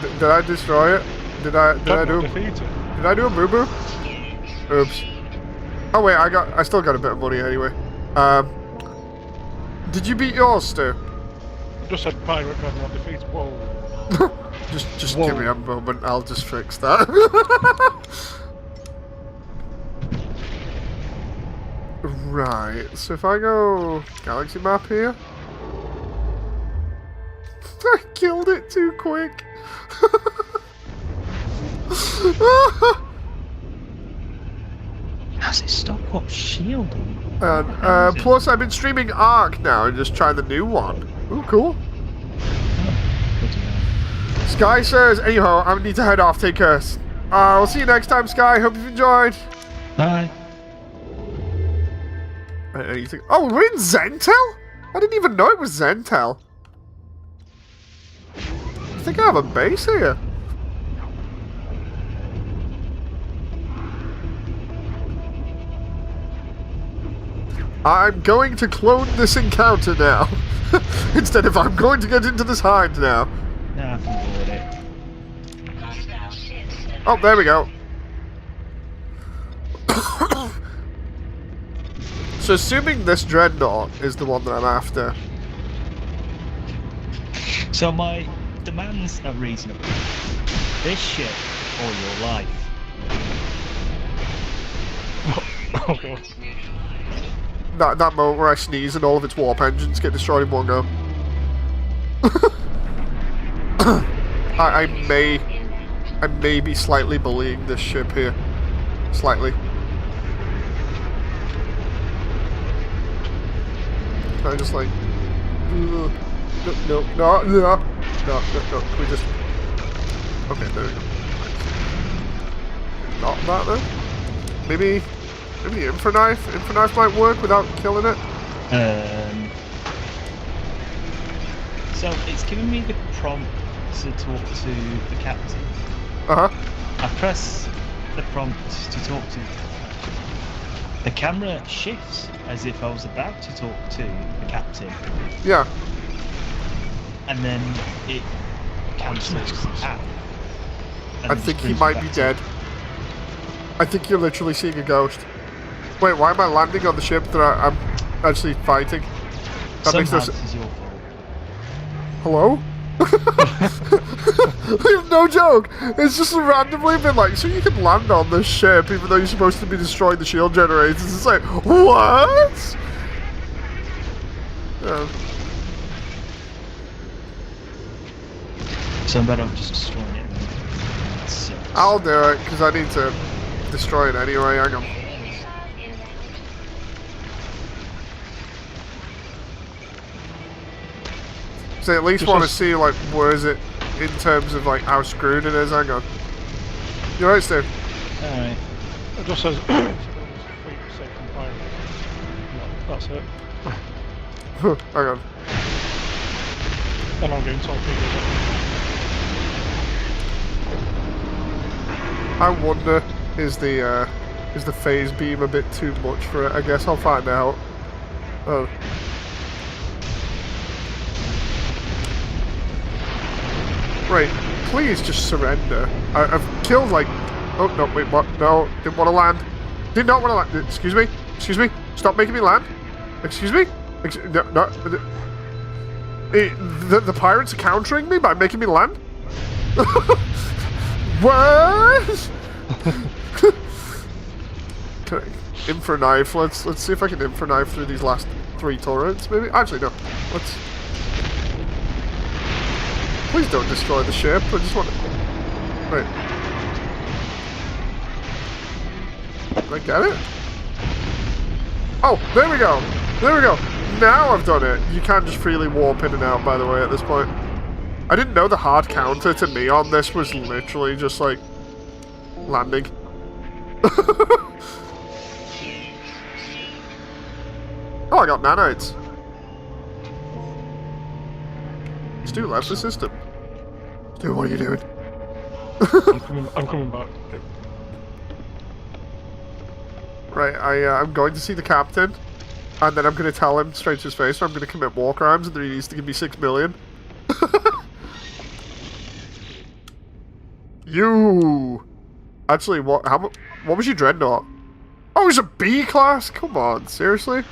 Did I destroy it? Did I do? Defeated. Did I do a boo boo? Oops. Oh wait, I still got a bit of money anyway. Did you beat yours, Stu? I just said pirate red not defeated. Whoa. just Whoa. give me a moment. I'll just fix that. Right. So if I go galaxy map here, I killed it too quick. How's it stop up shielding? And plus, I've been streaming Ark now and just trying the new one. Ooh, cool. Sky says, anyhow, I need to head off. Take care. I'll see you next time, Sky. Hope you've enjoyed. Bye. Anything? Oh, we're in Zentel? I didn't even know it was Zentel. I think I have a base here. I'm going to clone this encounter now. Instead of I'm going to get into this hind now. No, I can board it. Oh, there we go. So assuming this dreadnought is the one that I'm after. So my demands are reasonable. This ship or your life. Oh god. That moment where I sneeze and all of its warp engines get destroyed in one go. I may be slightly bullying this ship here. Slightly. Can I just like... No. Can we just... Okay, there we go. Not that then? Maybe the Infraknife? Infraknife might work without killing it? So it's giving me the prompt to talk to the captain. Uh-huh. I press the prompt to talk to the camera shifts as if I was about to talk to the captain, Yeah. and then it cancels out. And I just think he brings me might back be to- dead. I think you're literally seeing a ghost. Wait, why am I landing on the ship that I'm actually fighting? That makes no Somehow sense. this is your fault. Hello? No joke. It's just randomly been like, so you can land on this ship even though you're supposed to be destroying the shield generators. It's like, what? Yeah. So I'm better off just destroying it. So, I'll do it because I need to destroy it anyway. Hang on. So at least Just want to as- see like where is it in terms of like how screwed it is. Hang on. You right, Steve? alright. It just says civilians complete safe from pirate. No, that's it. Hang on. And I'm getting torpedoed. I wonder is the phase beam a bit too much for it? I guess I'll find out. Oh. Right, please just surrender. I've killed like... Oh, no, wait, what? No, didn't want to land. Did not want to land. Excuse me? Excuse me? Stop making me land. Excuse me? No. The pirates are countering me by making me land? What? Can I Infraknife? Let's see if I can Infraknife through these last 3 turrets, maybe? Actually, no. Let's... Please don't destroy the ship. I just want to... Wait. Did I get it? Oh, there we go. There we go. Now I've done it. You can just freely warp in and out, by the way, at this point. I didn't know the hard counter to me on this was literally just, like, landing. Oh, I got nanites. Stu left the system. Stu, what are you doing? I'm coming back. Right, I'm going to see the captain, and then I'm going to tell him straight to his face I'm going to commit war crimes and that he needs to give me 6 million. you. Actually, what was your dreadnought? Oh, it was a B class? Come on, seriously?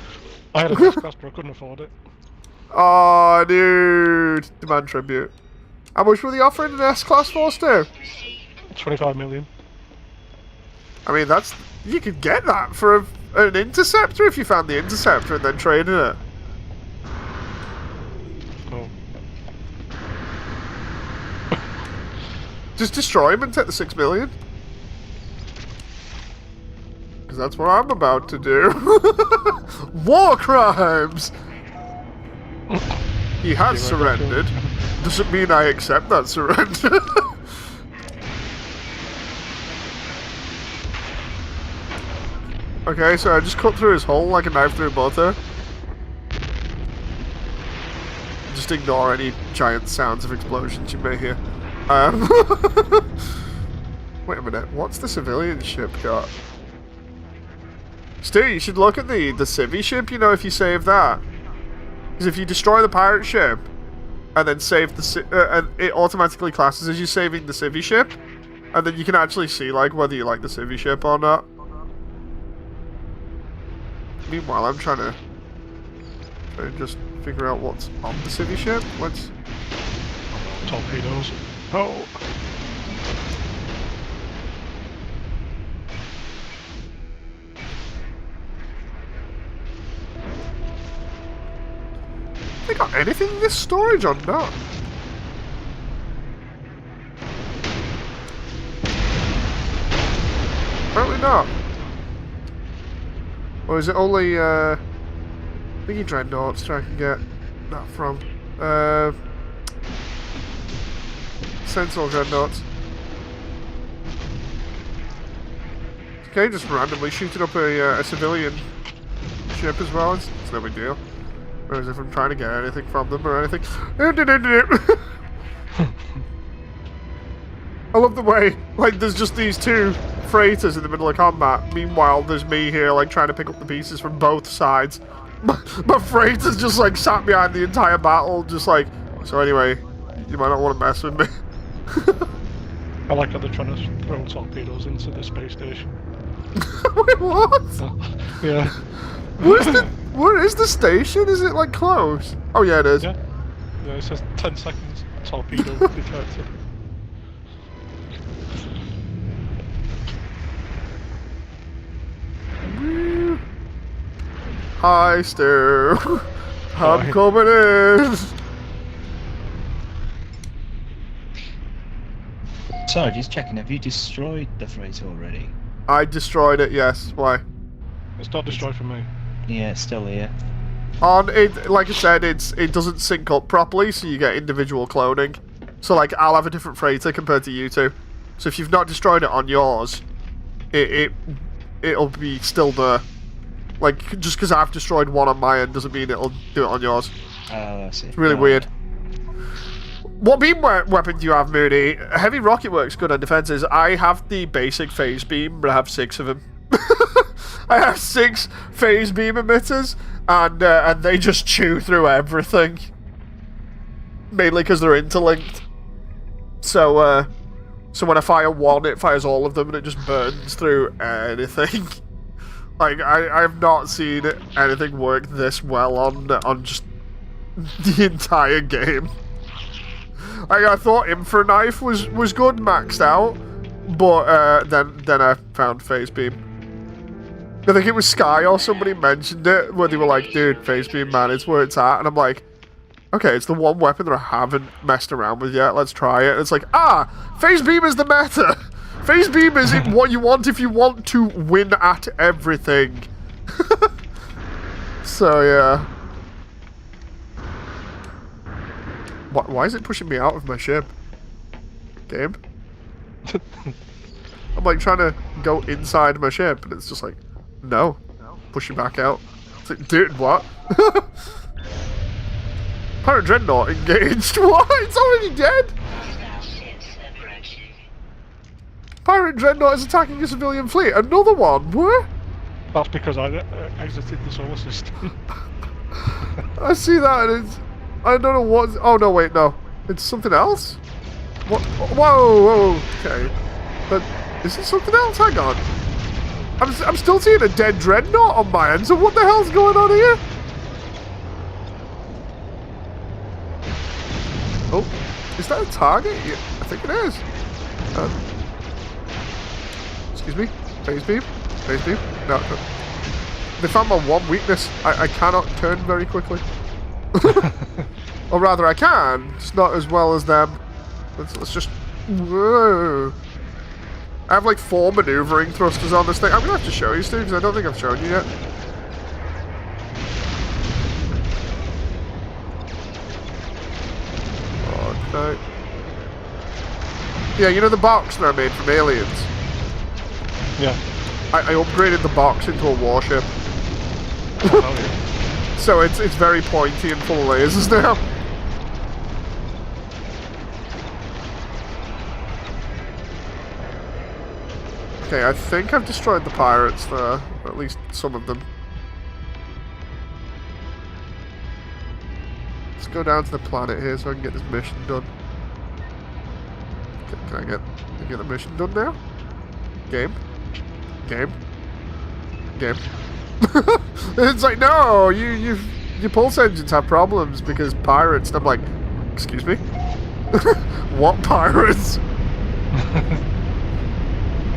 I had a S class, but I couldn't afford it. Oh, dude. Demand tribute. How much were they offering an S class for, Stu? 25 million. I mean, you could get that for an interceptor if you found the interceptor and then traded it. Oh. Just destroy him and take the 6 million. Because that's what I'm about to do. War crimes! He has surrendered. Doesn't mean I accept that surrender. Okay, so I just cut through his hull like a knife through butter. Just ignore any giant sounds of explosions you may hear. Wait a minute, what's the civilian ship got? Stu, you should look at the civvy ship, you know, if you save that. Because if you destroy the pirate ship, and then save and it automatically classes as you saving the civvy ship, and then you can actually see, like, whether you like the civvy ship or not. Meanwhile, I'm trying to just figure out what's on the civvy ship. Let's... Torpedoes. Oh! They got anything in this storage or not? Apparently not. Or is it only thingy dreadnoughts I can get that from? Sentinel dreadnoughts. Okay, just randomly shooting up a civilian ship as well. It's no big deal. Whereas if I'm trying to get anything from them or anything. I love the way, like, there's just these two freighters in the middle of combat. Meanwhile, there's me here, like, trying to pick up the pieces from both sides. My freighter's just, like, sat behind the entire battle, just like, so anyway, you might not want to mess with me. I like how they're trying to throw torpedoes into the space station. Wait, what? Yeah. Where is the station? Is it, like, close? Oh, yeah, it is. Yeah. Yeah, it says 10 seconds, torpedo detected. Hi, Stu. I'm Hi. coming in. Sorry, just checking. Have you destroyed the freighter already? I destroyed it, yes. Why? It's not destroyed for me. Yeah, it's still here. On it, like I said, it doesn't sync up properly, so you get individual cloning. So, like, I'll have a different freighter compared to you two. So if you've not destroyed it on yours, it'll be still there. Like, just because I've destroyed one on my end doesn't mean it'll do it on yours. Oh, I see. It's really weird. What beam weapon do you have, Moody? Heavy rocket works good on defenses. I have the basic phase beam, but I have 6 of them. I have 6 phase beam emitters, and they just chew through everything. Mainly because they're interlinked. So when I fire one, it fires all of them, and it just burns through anything. Like, I've not seen anything work this well on just the entire game. Like, I thought Infra Knife was good, maxed out, but then I found Phase Beam. I think it was Sky or somebody mentioned it, where they were like, dude, Phase Beam, man, it's where it's at. And I'm like, okay, it's the one weapon that I haven't messed around with yet, let's try it. And it's like, Phase Beam is the meta! Phase Beam is what you want if you want to win at everything. So, yeah. Why is it pushing me out of my ship? Game? I'm like trying to go inside my ship, and it's just like, no. Push you back out. It's like, dude, what? Pirate Dreadnought engaged. What? It's already dead? Pirate Dreadnought is attacking a civilian fleet. Another one? What? That's because I exited the solar system. I see that, and it's... I don't know what... Oh, no, wait, no. It's something else? What? Whoa, okay. But is it something else? Hang on. I'm still seeing a dead dreadnought on my end, so what the hell's going on here? Oh, is that a target? Yeah, I think it is. Excuse me? Phase beam? Phase beam? No. They found my one weakness. I cannot turn very quickly. Or rather, I can, just not as well as them. Let's just... Whoa. I have like 4 maneuvering thrusters on this thing. I'm going to have to show you, Steve, because I don't think I've shown you yet. Okay. Yeah, you know the box that I made from Aliens? Yeah. I upgraded the box into a warship. Oh, yeah. So it's very pointy and full of lasers now. Okay, I think I've destroyed the pirates there, or at least some of them. Let's go down to the planet here so I can get this mission done. Okay, can I get the mission done now? Game? Game? Game? It's like, no, your pulse engines have problems because pirates. And I'm like, excuse me? What pirates?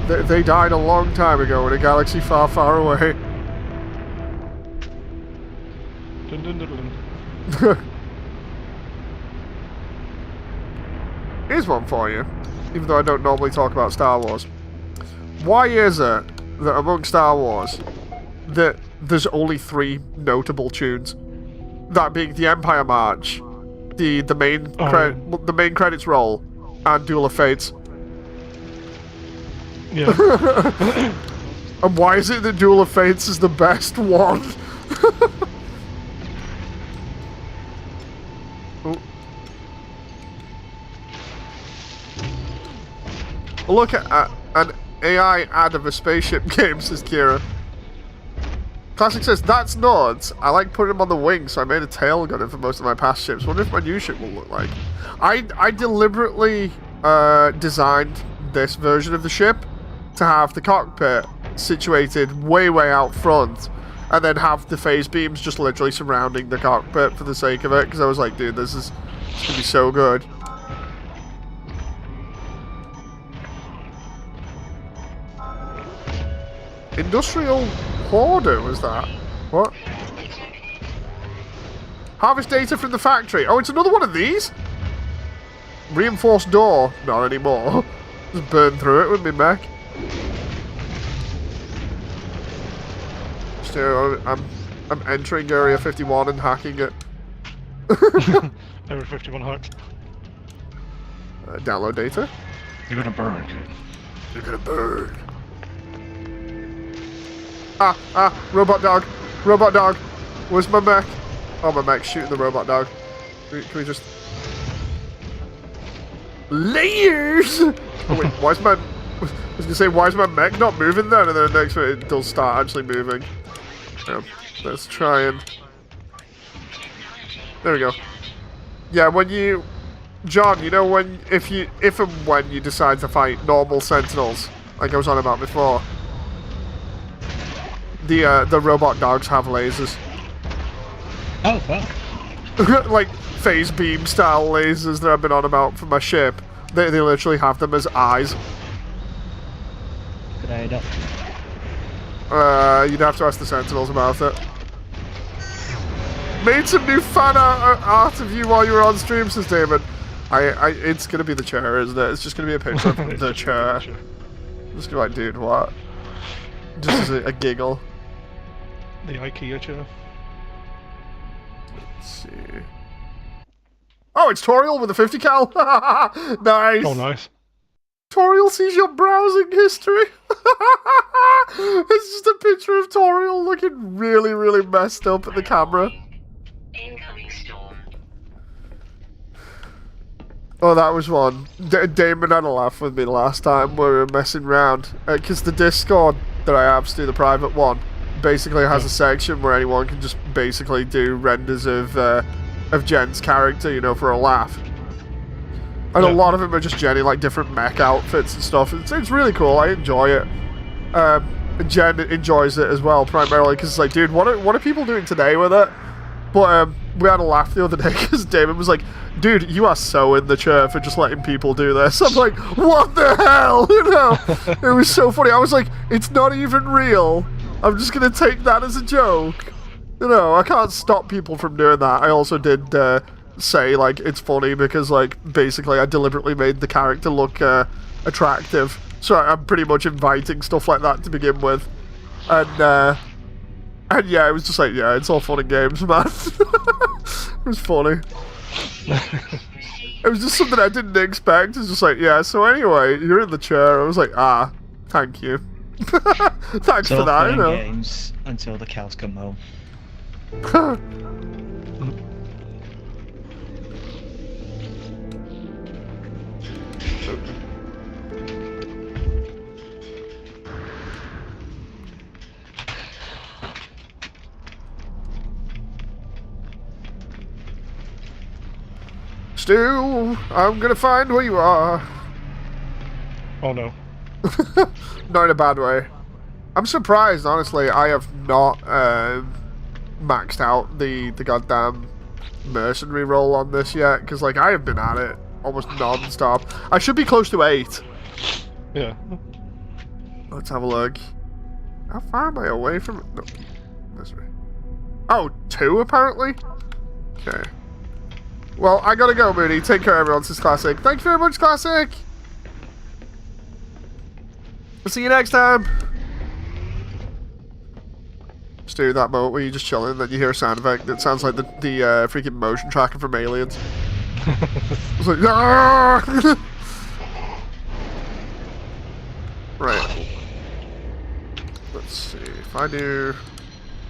They died a long time ago in a galaxy far, far away. Dun, dun, dun, dun. Here's one for you, even though I don't normally talk about Star Wars. Why is it that among Star Wars that there's only 3 notable tunes? That being the Empire March, the main credits roll, and Duel of Fates. Yeah. And why is it that Duel of Fates is the best one? Oh. Look at an AI ad of a spaceship game, says Kira. Classic says, that's nuts. I like putting them on the wing, so I made a tail gunner for most of my past ships. Wonder if my new ship will look like. I deliberately designed this version of the ship to have the cockpit situated way, way out front, and then have the phase beams just literally surrounding the cockpit for the sake of it, because I was like, dude, this is gonna be so good. Industrial Hoarder was that? What? Harvest data from the factory. Oh, it's another one of these? Reinforced door. Not anymore. Just burn through it with me mech. So I'm entering Area 51 and hacking it. Area 51 hacked. Download data. You're gonna burn, kid. You're gonna burn. Robot dog. Robot dog. Where's my mech? Oh, my mech's shooting the robot dog. Can we just... Layers! Oh wait, why's my... I was gonna say, why is my mech not moving then? And then next minute it does start actually moving. Yeah, let's try and... There we go. Yeah, when you... John, you know when... If and when you decide to fight normal sentinels, like I was on about before, the robot dogs have lasers. Oh, wow. Like phase beam style lasers that I've been on about for my ship. They literally have them as eyes. Could I adopt? You'd have to ask the Sentinels about it. Made some new fan art of you while you were on stream, says David. It's gonna be the chair, isn't it? It's just gonna be a picture of the chair. Just gonna be like, dude, what? Just as a giggle. The IKEA chair. Let's see. Oh, it's Toriel with a 50 cal. Nice. Oh, nice. Toriel sees your browsing history. It's just a picture of Toriel looking really, really messed up at the camera. Incoming storm. Oh, that was one. Damon had a laugh with me last time where we were messing around. Because the Discord that I have to do the private one basically has a section where anyone can just basically do renders of Jen's character, you know, for a laugh. And a Yeah. lot of them are just Jenny, like different mech outfits and stuff. It's really cool. I enjoy it. Jen enjoys it as well, primarily because it's like, dude, what are people doing today with it? But we had a laugh the other day because Damon was like, dude, you are so in the chair for just letting people do this. I'm like, what the hell? You know, it was so funny. I was like, it's not even real. I'm just gonna take that as a joke. You know, I can't stop people from doing that. I also did say, like, it's funny because, like, basically I deliberately made the character look attractive. So I'm pretty much inviting stuff like that to begin with. And yeah, it was just like, yeah, it's all fun and games, man. It was funny. It was just something I didn't expect. It's just like, yeah, so anyway, you're in the chair. I was like, ah, thank you. Thanks So for that, you playing know. games until the cows come home. Stu, I'm gonna find where you are. Oh no. Not in a bad way. I'm surprised, honestly. I have not maxed out the goddamn mercenary role on this yet, because like I have been at it almost non-stop. I should be close to 8. Yeah. Let's have a look. How far am I away from it? No, this way. Oh, 2 apparently? Okay. Well, I gotta go, Moody. Take care, everyone. This is Classic. Thank you very much, Classic! I'll see you next time! Stu, that moment where you're just chilling and then you hear a sound effect that sounds like the freaking motion tracker from Aliens. It's like, "Ah!" Right. Let's see. If I do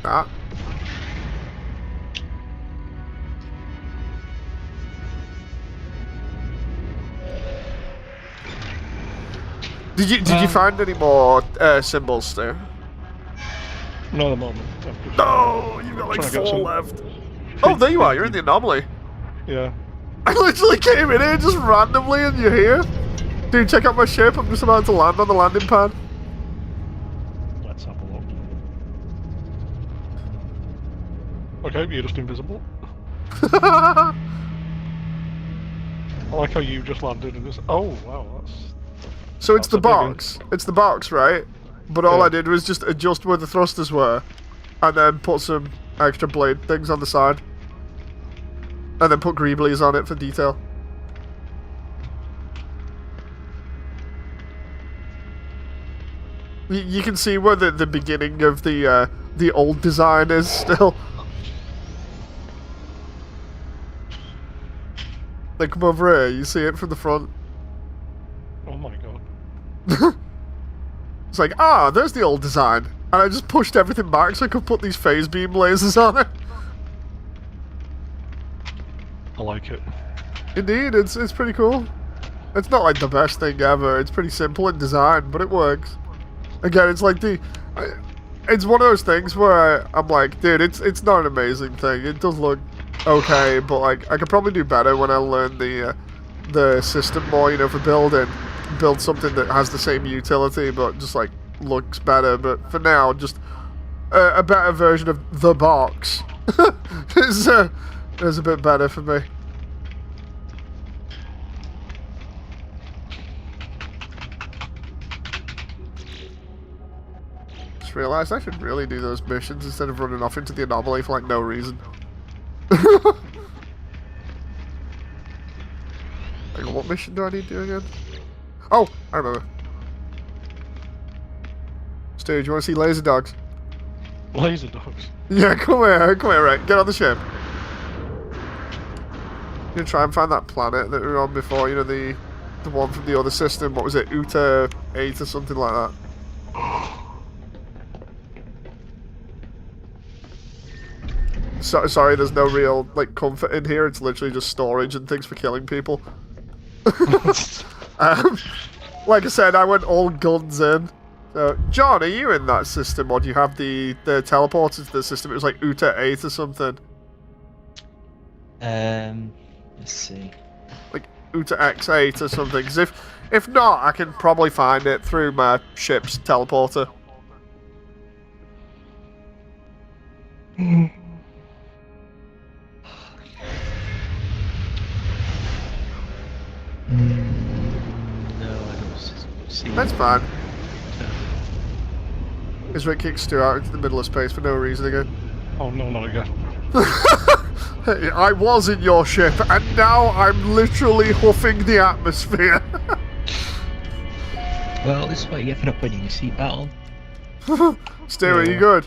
that. Did you find any more symbols there? Not at the moment. I'm just- No, you got like Trying to get 4 some- left. Oh, there you are. You're in the anomaly. Yeah. I literally came in here just randomly, and you're here. Dude, check out my ship. I'm just about to land on the landing pad. Let's have a look. Okay, you're just invisible. I like how you just landed and it's. Oh wow, that's. So it's That's the a big one. box. It's the box, right? But all Yeah. I did was just adjust where the thrusters were, and then put some extra blade things on the side, and then put greeblies on it for detail. You can see where the beginning of the old design is still. Like, come over here. You see it from the front. Oh my god. It's like, ah, there's the old design. And I just pushed everything back so I could put these phase beam lasers on it. I like it. Indeed, it's pretty cool. It's not like the best thing ever. It's pretty simple in design, but it works. Again, it's like it's one of those things where I'm like, dude, it's not an amazing thing. It does look okay, but like I could probably do better when I learn the system more, you know, for building. Build something that has the same utility, but just like looks better. But for now, just a better version of the box is a bit better for me. Just realized I should really do those missions instead of running off into the anomaly for like no reason. Hang on, what mission do I need to do again? Oh, I remember. Stu, do you want to see laser dogs? Laser dogs. Yeah, come here, right, get on the ship. You try and find that planet that we were on before, you know, the one from the other system, what was it, Uta 8 or something like that. Sorry, there's no real, like, comfort in here, it's literally just storage and things for killing people. Like I said, I went all guns in. So, John, are you in that system, or do you have the teleporters to the system? It was like Uta 8 or something. Let's see. Like, Uta X8 or something. 'Cause if not, I can probably find it through my ship's teleporter. No, I don't see. That's fine. Is Rick kicks Stu out into the middle of space for no reason again. Oh no, not again. I was in your ship, and now I'm literally huffing the atmosphere. Well, this is what you get for not putting your seatbelt on. Stu, are you good?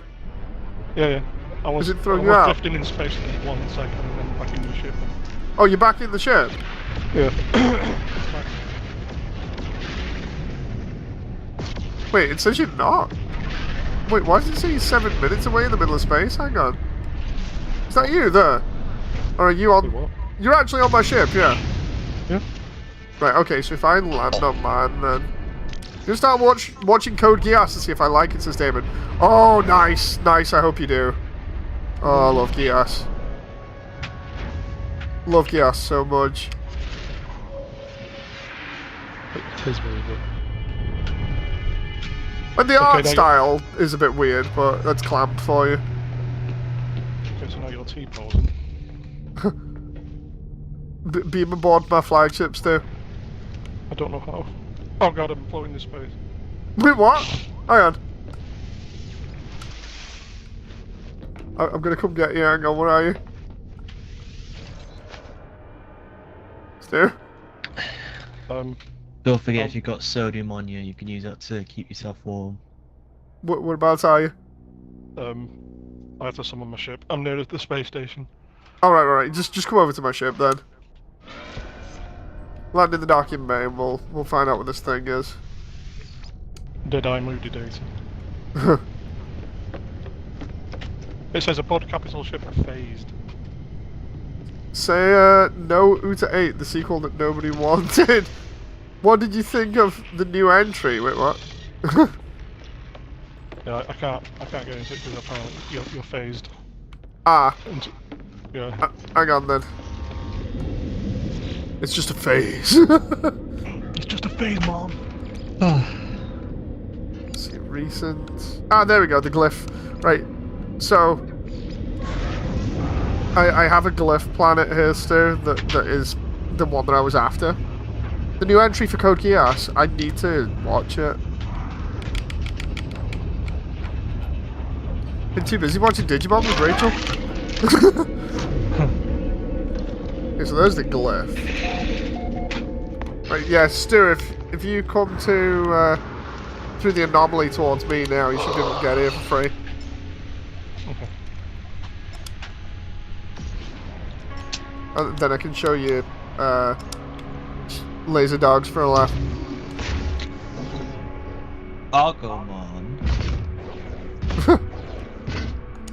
Yeah. I was, Is it throwing I you was out? drifting in space for 1 second and then back in the ship. Oh, you're back in the ship? Yeah. Wait, it says you're not. Wait, why does it say you're 7 minutes away in the middle of space? Hang on. Is that you there? Or are you on... What? You're actually on my ship, yeah? Yeah. Right, okay, so if I land on mine, then... Just start watching Code Geass to see if I like it, says David. Oh, nice. Nice, I hope you do. Oh, I love Geass. Love Geass so much. It is very good. And the Okay, art now style is a bit weird, but that's clamped for you. Okay, so now you're T-posing. Beam aboard my flagships, too. I don't know how. Oh god, I'm floating in space. Wait, what? Hang on. I'm gonna come get you. Hang on, where are you? Stu? Don't forget, if you've got sodium on you, you can use that to keep yourself warm. Whereabouts are you? I have to summon my ship. I'm near the space station. Alright. Just come over to my ship then. Land in the docking bay and we'll find out what this thing is. Did I move the data? It says a pod capital ship phased. Say, no Uta 8, the sequel that nobody wanted. What did you think of the new entry? Wait, what? Yeah, I can't get into it because apparently you're phased. Ah, Yeah. hang on then. It's just a phase. It's just a phase, Mom. Let's see, recent. Ah, there we go, the glyph. Right, so... I have a glyph planet here, Stu, that is the one that I was after. The new entry for Code Geass, I need to watch it. Been too busy watching Digimon with Rachel. Okay, so there's the glyph. Right, yeah, Stu, if you come to through the anomaly towards me now, you should be able to get here for free. Okay. And then I can show you laser dogs for a laugh. Agumon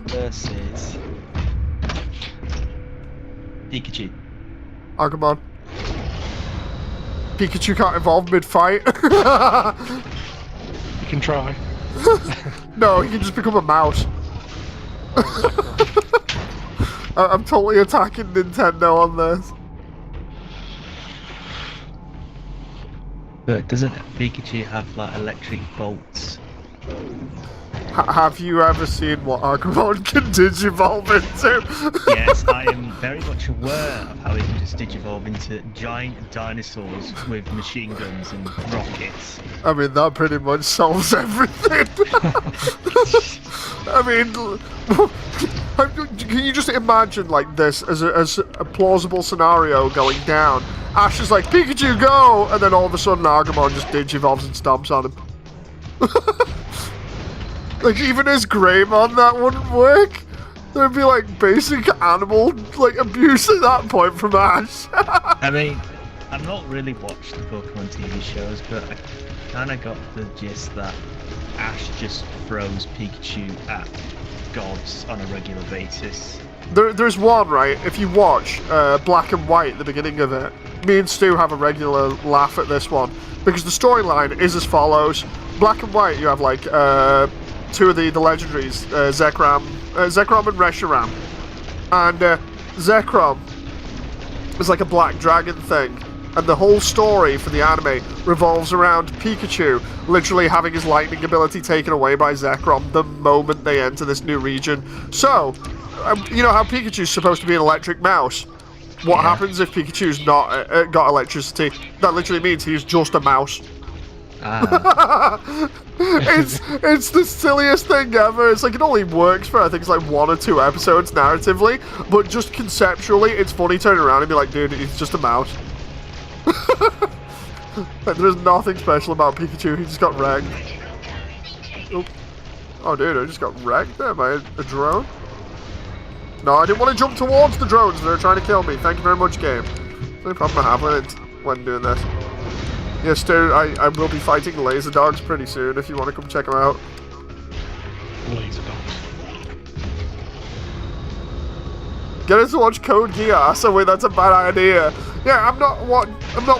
versus Pikachu. Agumon. Pikachu can't evolve mid-fight. You can try. No, he can just become a mouse. I'm totally attacking Nintendo on this. But doesn't Pikachu have like electric bolts? Have you ever seen what Agumon can digivolve into? Yes, I am very much aware of how he can just digivolve into giant dinosaurs with machine guns and rockets. I mean, that pretty much solves everything. I mean, can you just imagine like this as a plausible scenario going down? Ash is like, Pikachu, go! And then all of a sudden Agumon just digivolves and stomps on him. Like, even as Greymon, that wouldn't work. There'd be, like, basic animal, like, abuse at that point from Ash. I mean, I've not really watched the Pokemon TV shows, but I kind of got the gist that Ash just throws Pikachu at gods on a regular basis. There's one, right? If you watch Black and White, the beginning of it, me and Stu have a regular laugh at this one. Because the storyline is as follows. Black and White, you have, like, two of the legendaries, Zekrom and Reshiram. And Zekrom is like a black dragon thing. And the whole story for the anime revolves around Pikachu literally having his lightning ability taken away by Zekrom the moment they enter this new region. So, you know how Pikachu's supposed to be an electric mouse? What happens if Pikachu's not got electricity? That literally means he's just a mouse. It's the silliest thing ever. It's like it only works for I think it's like 1 or 2 episodes narratively, but just conceptually, it's funny turning around and be like, dude, he's just a mouse. Like, there's nothing special about Pikachu. He just got wrecked. Oh, dude, I just got wrecked there by a drone. No, I didn't want to jump towards the drones. They're trying to kill me. Thank you very much, game. No problem I have when doing this. Yes, dude, I will be fighting laser dogs pretty soon if you want to come check them out. Laser dogs. Get us to watch Code Geass. Oh wait, that's a bad idea. Yeah, I'm not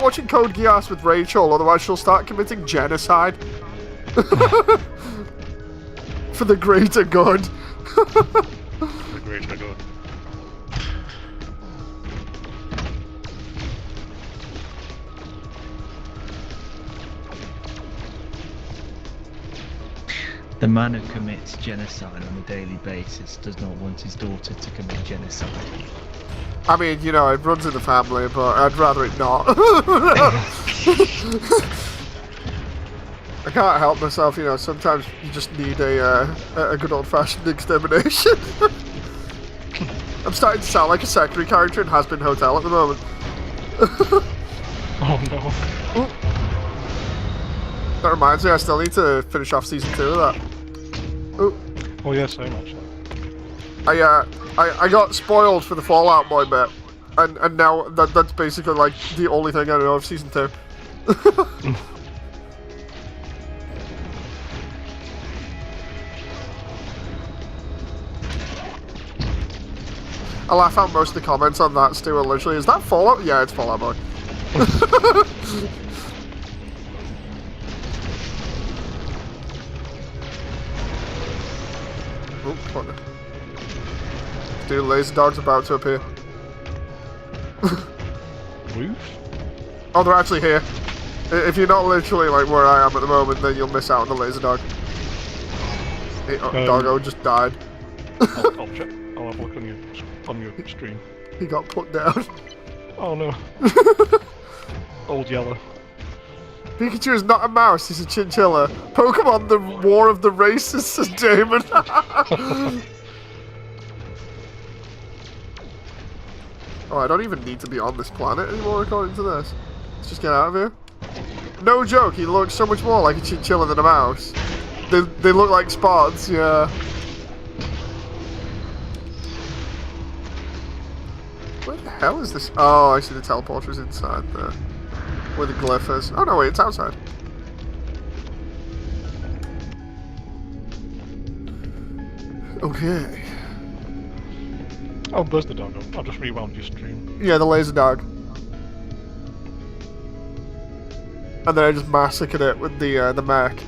watching Code Geass with Rachel, otherwise she'll start committing genocide. For the greater good. The greater good. The man who commits genocide on a daily basis does not want his daughter to commit genocide. I mean, you know, it runs in the family, but I'd rather it not. I can't help myself, you know, sometimes you just need a good old-fashioned extermination. I'm starting to sound like a secondary character in Has Been Hotel at the moment. Oh no. Ooh. That reminds me, I still need to finish off season 2 of that. Ooh. Oh yeah, same actually. I got spoiled for the Fallout Boy bit, and now that's basically like the only thing I know of season 2. I laugh out most of the comments on that, Stu, are literally, is that Fallout? Yeah, it's Fallout Boy. Oh, what? Dude, laser dog's about to appear. Roof? Oh, they're actually here. If you're not literally like where I am at the moment, then you'll miss out on the laser dog. Doggo just died. I'll check. I'll have a look on your stream. He got put down. Oh no. Old yellow. Pikachu is not a mouse, he's a chinchilla. Pokemon, the war of the races, says Damon. Oh, I don't even need to be on this planet anymore according to this. Let's just get out of here. No joke, he looks so much more like a chinchilla than a mouse. They look like spots, yeah. Where the hell is this? Oh, I see the teleporter's inside there. Where the glyph is. Oh no, wait, it's outside. Okay. Oh, there's the doggo. I'll just rewound your stream. Yeah, the laser dog. And then I just massacred it with the mech.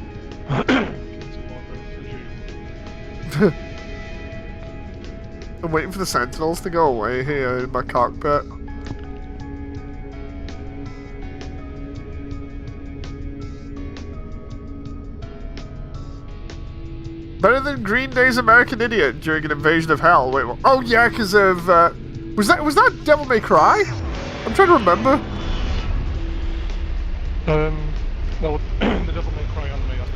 I'm waiting for the sentinels to go away here in my cockpit. Better than Green Day's American Idiot during an invasion of hell. Wait, what? Oh yeah, because of was that Devil May Cry? I'm trying to remember. Well, the Devil May Cry anime had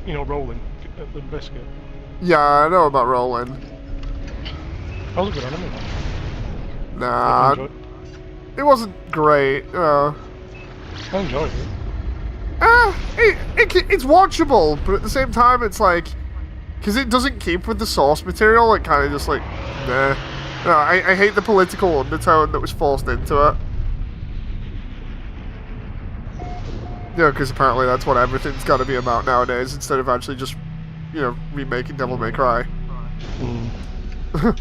you know, Rolling the biscuit. Yeah, I know about Roland. That was a good anime. Nah, it wasn't great. I enjoyed it. It's watchable, but at the same time, it's like, because it doesn't keep with the source material, it kind of just like, nah. No, I hate the political undertone that was forced into it. Yeah, because apparently that's what everything's got to be about nowadays, instead of actually just, you know, remaking Devil May Cry. Mm.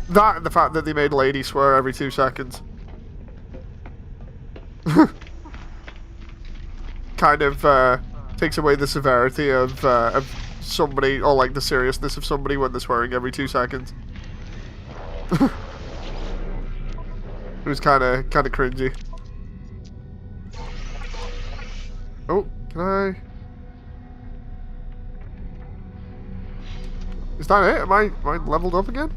That and the fact that they made Lady swear every 2 seconds. Kind of takes away the severity of somebody, or like the seriousness of somebody when they're swearing every 2 seconds. It was kind of cringy. Oh, can I? Is that it? Am I leveled up again?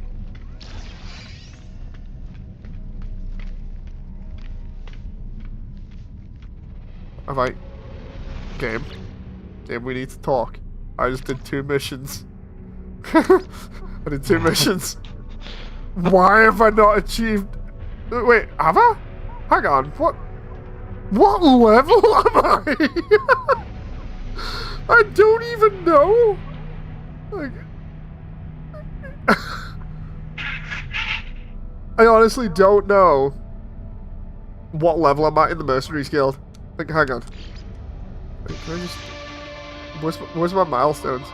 Have I? Game, we need to talk. I just did 2 missions. I did 2 missions. Why have I not achieved? Wait, have I? Hang on. What level am I? I don't even know. Like, I honestly don't know what level I'm at in the Mercenaries Guild. Like, hang on. Wait, can I just... Where's my milestones?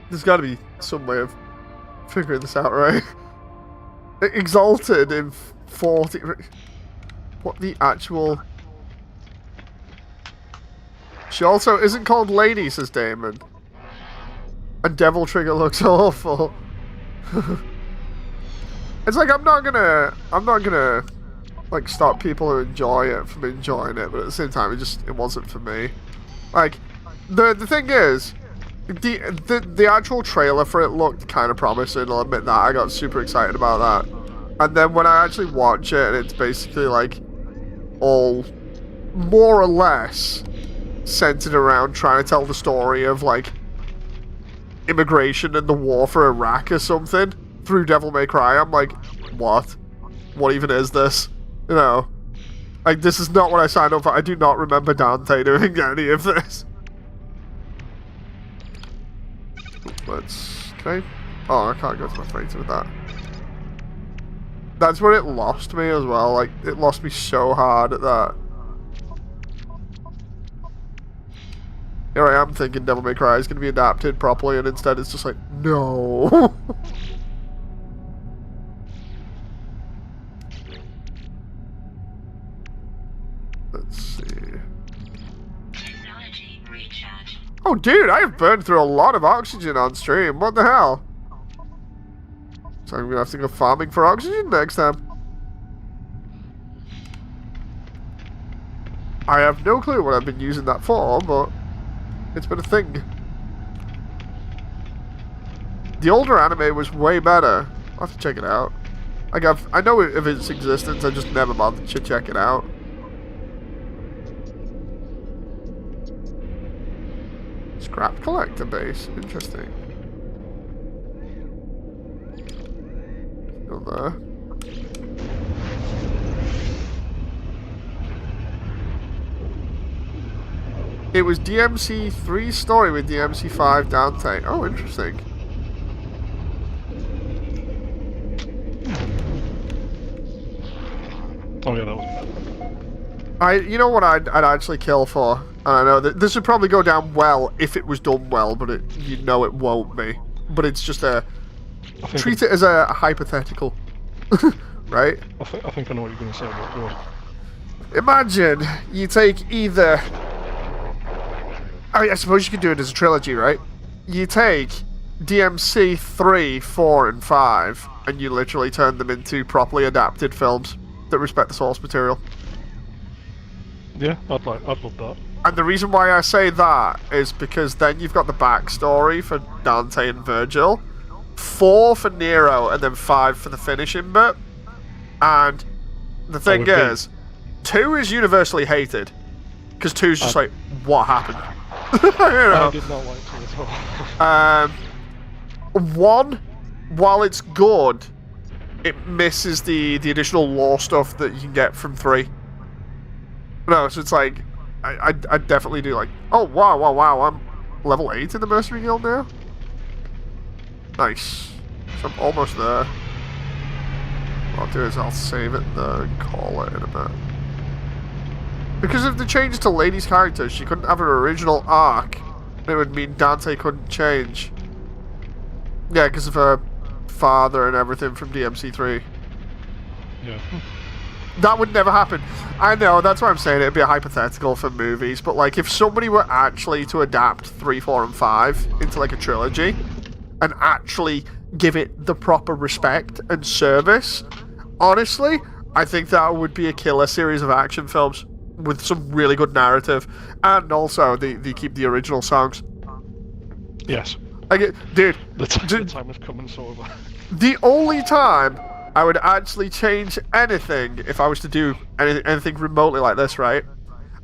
There's got to be some way of figuring this out, right? Exalted in 40... What the actual... She also isn't called Lady, says Damon. And Devil Trigger looks awful. It's like I'm not gonna like stop people who enjoy it from enjoying it, but at the same time it wasn't for me. Like the thing is, the actual trailer for it looked kind of promising, I'll admit that. I got super excited about that. And then when I actually watch it, and it's basically like all more or less centered around trying to tell the story of like immigration and the war for Iraq or something through Devil May Cry, I'm like, what? What even is this? You know, like this is not what I signed up for. I do not remember Dante doing any of this. Can I? Oh, I can't go to my freighter with that. That's where it lost me as well. Like, it lost me so hard at that. Here I am thinking Devil May Cry is going to be adapted properly, and instead it's just like, no. Let's see. Technology recharge. Oh, dude, I've burned through a lot of oxygen on stream. What the hell? So I'm going to have to go farming for oxygen next time. I have no clue what I've been using that for, but it's been a thing. The older anime was way better. I'll have to check it out. I know of its existence, I just never bothered to check it out. Scrap collector base. Interesting. Still there. It was DMC3 story with DMC5 Dante. Oh, interesting. Oh yeah, that was. You know what I'd actually kill for? And I know that this would probably go down well if it was done well, but you know it won't be. But it's just treat it as a hypothetical, right? I think I know what you're going to say, but go on. Imagine you take either... I suppose you could do it as a trilogy, right? You take DMC 3, 4, and 5, and you literally turn them into properly adapted films that respect the source material. Yeah, I'd love that. And the reason why I say that is because then you've got the backstory for Dante and Virgil, 4 for Nero, and then 5 for the finishing bit. And the thing is, 2 is universally hated, because 2 is just like, what happened? You know? I did not like 2 at all. 1, while it's good, it misses the additional lore stuff that you can get from 3. No, so it's like, I definitely do like, oh wow, I'm level 8 in the Mercenary Guild now? Nice. So I'm almost there. What I'll do is I'll save it there and call it in a bit. Because if they changed to Lady's character, she couldn't have her original arc. It would mean Dante couldn't change. Yeah, because of her father and everything from DMC3. Yeah. That would never happen. I know, that's why I'm saying it'd be a hypothetical for movies, but like if somebody were actually to adapt 3, 4, and 5 into like a trilogy, and actually give it the proper respect and service, honestly, I think that would be a killer series of action films with some really good narrative, and also they keep the original songs. Yes. Dude, The time is coming, so the only time I would actually change anything if I was to do anything remotely like this, right?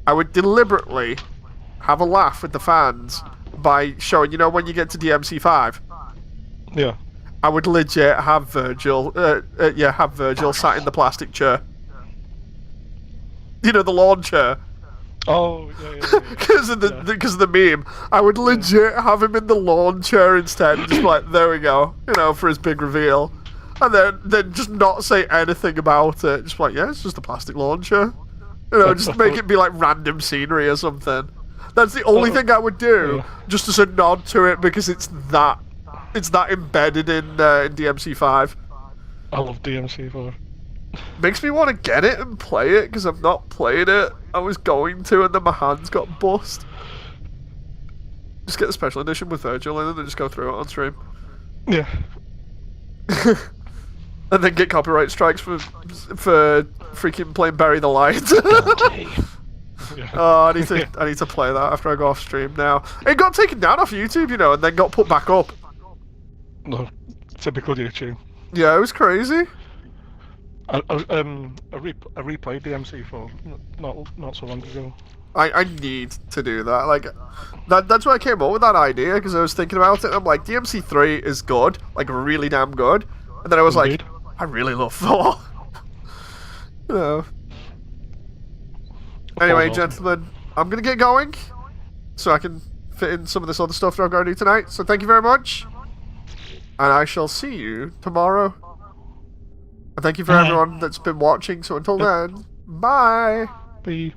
I would deliberately have a laugh with the fans by showing, when you get to DMC5, yeah. I would legit have Virgil sat in the plastic chair. The lawn chair. Oh, yeah. Because of the meme, I would legit have him in the lawn chair instead, and just be like, there we go, for his big reveal, and then just not say anything about it. Just like, yeah, it's just a plastic lawn chair. Just make it be like random scenery or something. That's the only thing I would do, just as a nod to it, because it's that embedded in DMC5. I love DMC4. Makes me want to get it and play it, because I've not played it. I was going to, and then my hands got bust. Just get the special edition with Virgil in, and then just go through it on stream. Yeah. And then get copyright strikes for freaking playing Bury the Light. Yeah. Oh, I need to play that after I go off stream now. It got taken down off YouTube, and then got put back up. No, typical YouTube. Yeah, it was crazy. I replayed DMC4 not so long ago. I need to do that. Like, that's why I came up with that idea, because I was thinking about it. I'm like, DMC3 is good, like really damn good. And then I was Indeed. like, I really love 4. Anyway, gentlemen, I'm gonna get going, so I can fit in some of this other stuff that I've got to do tonight. So thank you very much, and I shall see you tomorrow. And thank you for everyone that's been watching. So until then, bye. Bye.